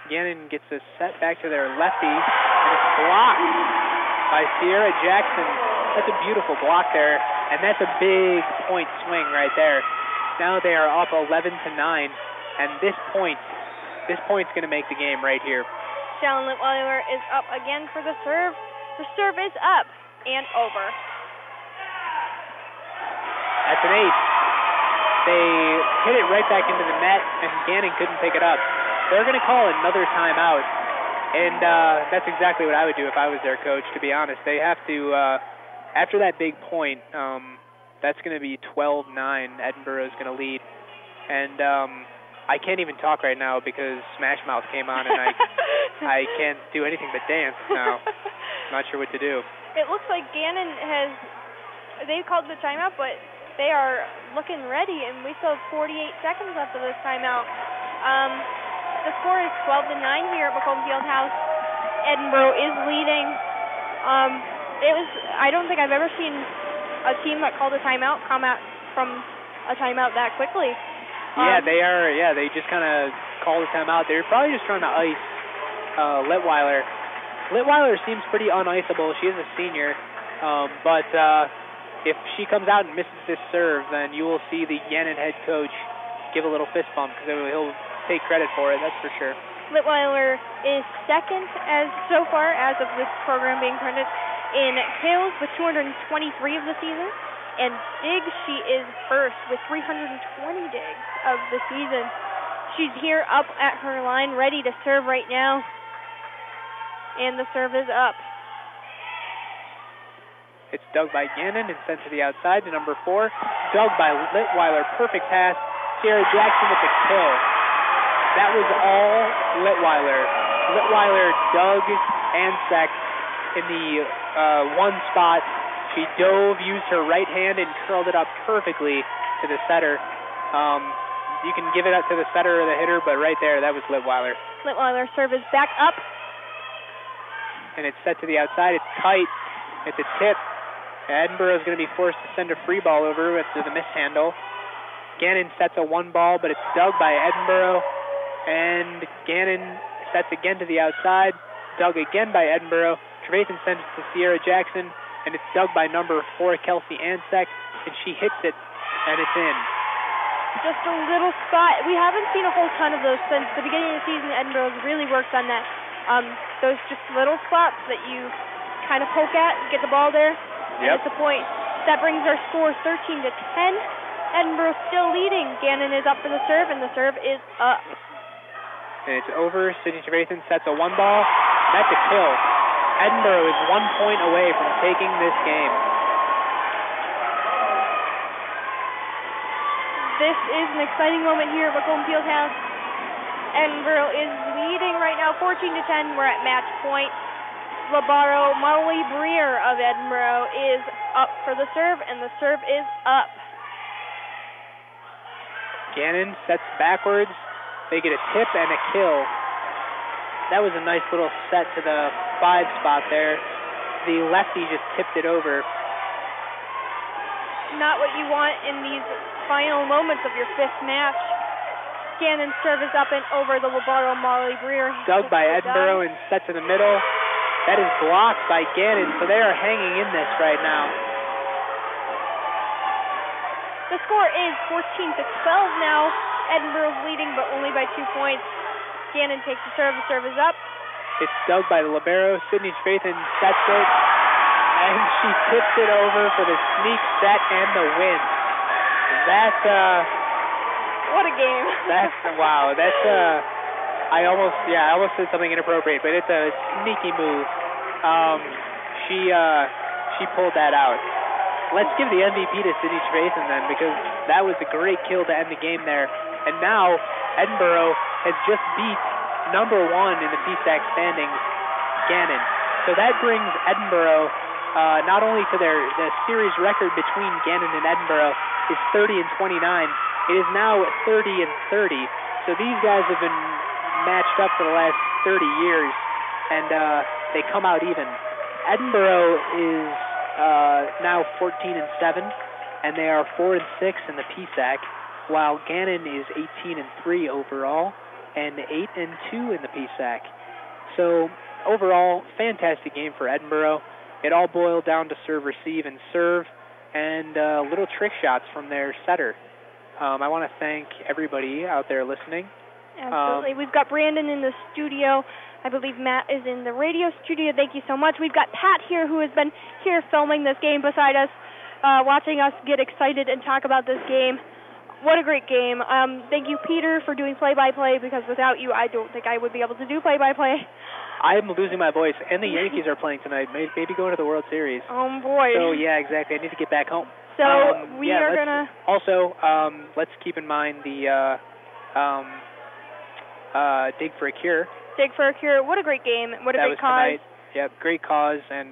Gannon gets a set back to their lefty, and it's blocked by Sierra Jackson. That's a beautiful block there, and that's a big point swing right there. Now they are up 11-9, and this point's going to make the game right here. Shalyn Litweiler is up again for the serve. The serve is up and over. That's an ace. They hit it right back into the net, and Gannon couldn't pick it up. They're going to call another timeout, and that's exactly what I would do if I was their coach, to be honest. They have to, after that big point, that's going to be 12-9. Edinboro is going to lead. And I can't even talk right now because Smash Mouth came on, and I can't do anything but dance now. Not sure what to do. It looks like Gannon they called the timeout, but they are looking ready, and we still have 48 seconds left of this timeout. The score is 12-9 here at Macomb Fieldhouse. Edinboro is leading. I don't think I've ever seen a team that called a timeout come out from a timeout that quickly. They are. Yeah, they just kind of called a timeout. They're probably just trying to ice Litweiler. Litweiler seems pretty uniceable. She is a senior, but if she comes out and misses this serve, then you will see the Gannon head coach give a little fist bump because he'll take credit for it. That's for sure. Litweiler is second so far as of this program being printed in kills with 223 of the season. And digs, she is first with 320 digs of the season. She's here up at her line, ready to serve right now. And the serve is up. It's dug by Gannon and sent to the outside to number 4. Dug by Litweiler. Perfect pass. Sierra Jackson with the kill. That was all Litweiler. Litweiler dug Ansek in the one spot. She dove, used her right hand, and curled it up perfectly to the setter. You can give it up to the setter or the hitter, but right there, that was Litweiler. Litweiler's serve is back up. And it's set to the outside. It's tight. It's a tip. Edinboro is going to be forced to send a free ball over after the mishandle. Gannon sets a 1 ball, but it's dug by Edinboro. And Gannon sets again to the outside. Dug again by Edinboro. Trevathan sends it to Sierra Jackson. And it's dug by number 4, Kelsey Ansek, and she hits it, and it's in. Just a little spot. We haven't seen a whole ton of those since the beginning of the season. Edinboro's really worked on that. Those just little spots that you kind of poke at and get the ball there. Yep. And it's a point. That brings our score 13-10. Edinboro still leading. Gannon is up for the serve, and the serve is up. And it's over. Sydney Trevathan sets a 1 ball. That's a kill. Edinboro is 1 point away from taking this game. This is an exciting moment here at Macomb Fieldhouse. Edinboro is leading right now 14-10. We're at match point. Labaro Molly Breer of Edinboro is up for the serve, and the serve is up. Gannon sets backwards. They get a tip and a kill. That was a nice little set to the 5 spot there. The lefty just tipped it over. Not what you want in these final moments of your 5th match. Gannon's serve is up and over the Labaro Molly Breer. Dug by Edinboro and set to the middle. That is blocked by Gannon, so they are hanging in this right now. The score is 14-12 now. Edinboro's leading, but only by 2 points. Gannon takes the serve is up. It's dug by the libero. Sydney Trevathan sets it, and she tips it over for the sneak set and the win. That's what a game. Wow. I almost said something inappropriate, but it's a sneaky move. She pulled that out. Let's give the MVP to Sydney Trevathan then, because that was a great kill to end the game there. And now Edinboro has just beat number 1 in the PSAC standings, Gannon. So that brings Edinboro not only to the series record between Gannon and Edinboro is 30-29. It is now 30-30. So these guys have been matched up for the last 30 years, and they come out even. Edinboro is now 14-7, and they are 4-6 in the PSAC, while Gannon is 18-3 overall and 8-2 in the PSAC. So overall, fantastic game for Edinboro. It all boiled down to serve, receive, and serve, and little trick shots from their setter. I want to thank everybody out there listening. Absolutely. We've got Brandon in the studio. I believe Matt is in the radio studio. Thank you so much. We've got Pat here, who has been here filming this game beside us, watching us get excited and talk about this game. What a great game. Thank you, Peter, for doing play-by-play, because without you, I don't think I would be able to do play-by-play. I am losing my voice, and the Yankees are playing tonight. Maybe going to the World Series. Oh, boy. So, yeah, exactly. I need to get back home. So we are going to... Also, let's keep in mind the Dig for a Cure. Dig for a Cure. What a great game. What a great cause. Tonight. Yep, great cause. And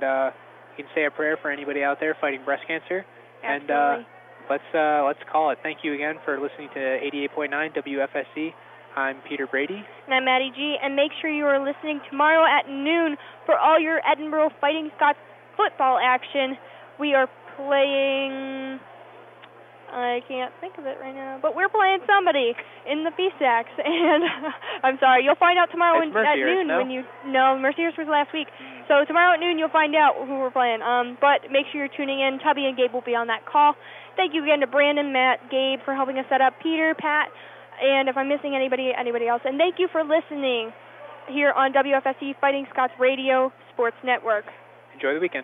you can say a prayer for anybody out there fighting breast cancer. Absolutely. And let's call it. Thank you again for listening to 88.9 WFSC. I'm Peter Brady. And I'm Maddie G. And make sure you are listening tomorrow at noon for all your Edinboro Fighting Scots football action. We are playing... I can't think of it right now, but we're playing somebody in the PSACs, and I'm sorry, you'll find out tomorrow at noon. No, Merciers was last week. So tomorrow at noon you'll find out who we're playing. But make sure you're tuning in. Tubby and Gabe will be on that call. Thank you again to Brandon, Matt, Gabe for helping us set up, Peter, Pat, and if I'm missing anybody else. And thank you for listening here on WFSC Fighting Scots Radio Sports Network. Enjoy the weekend.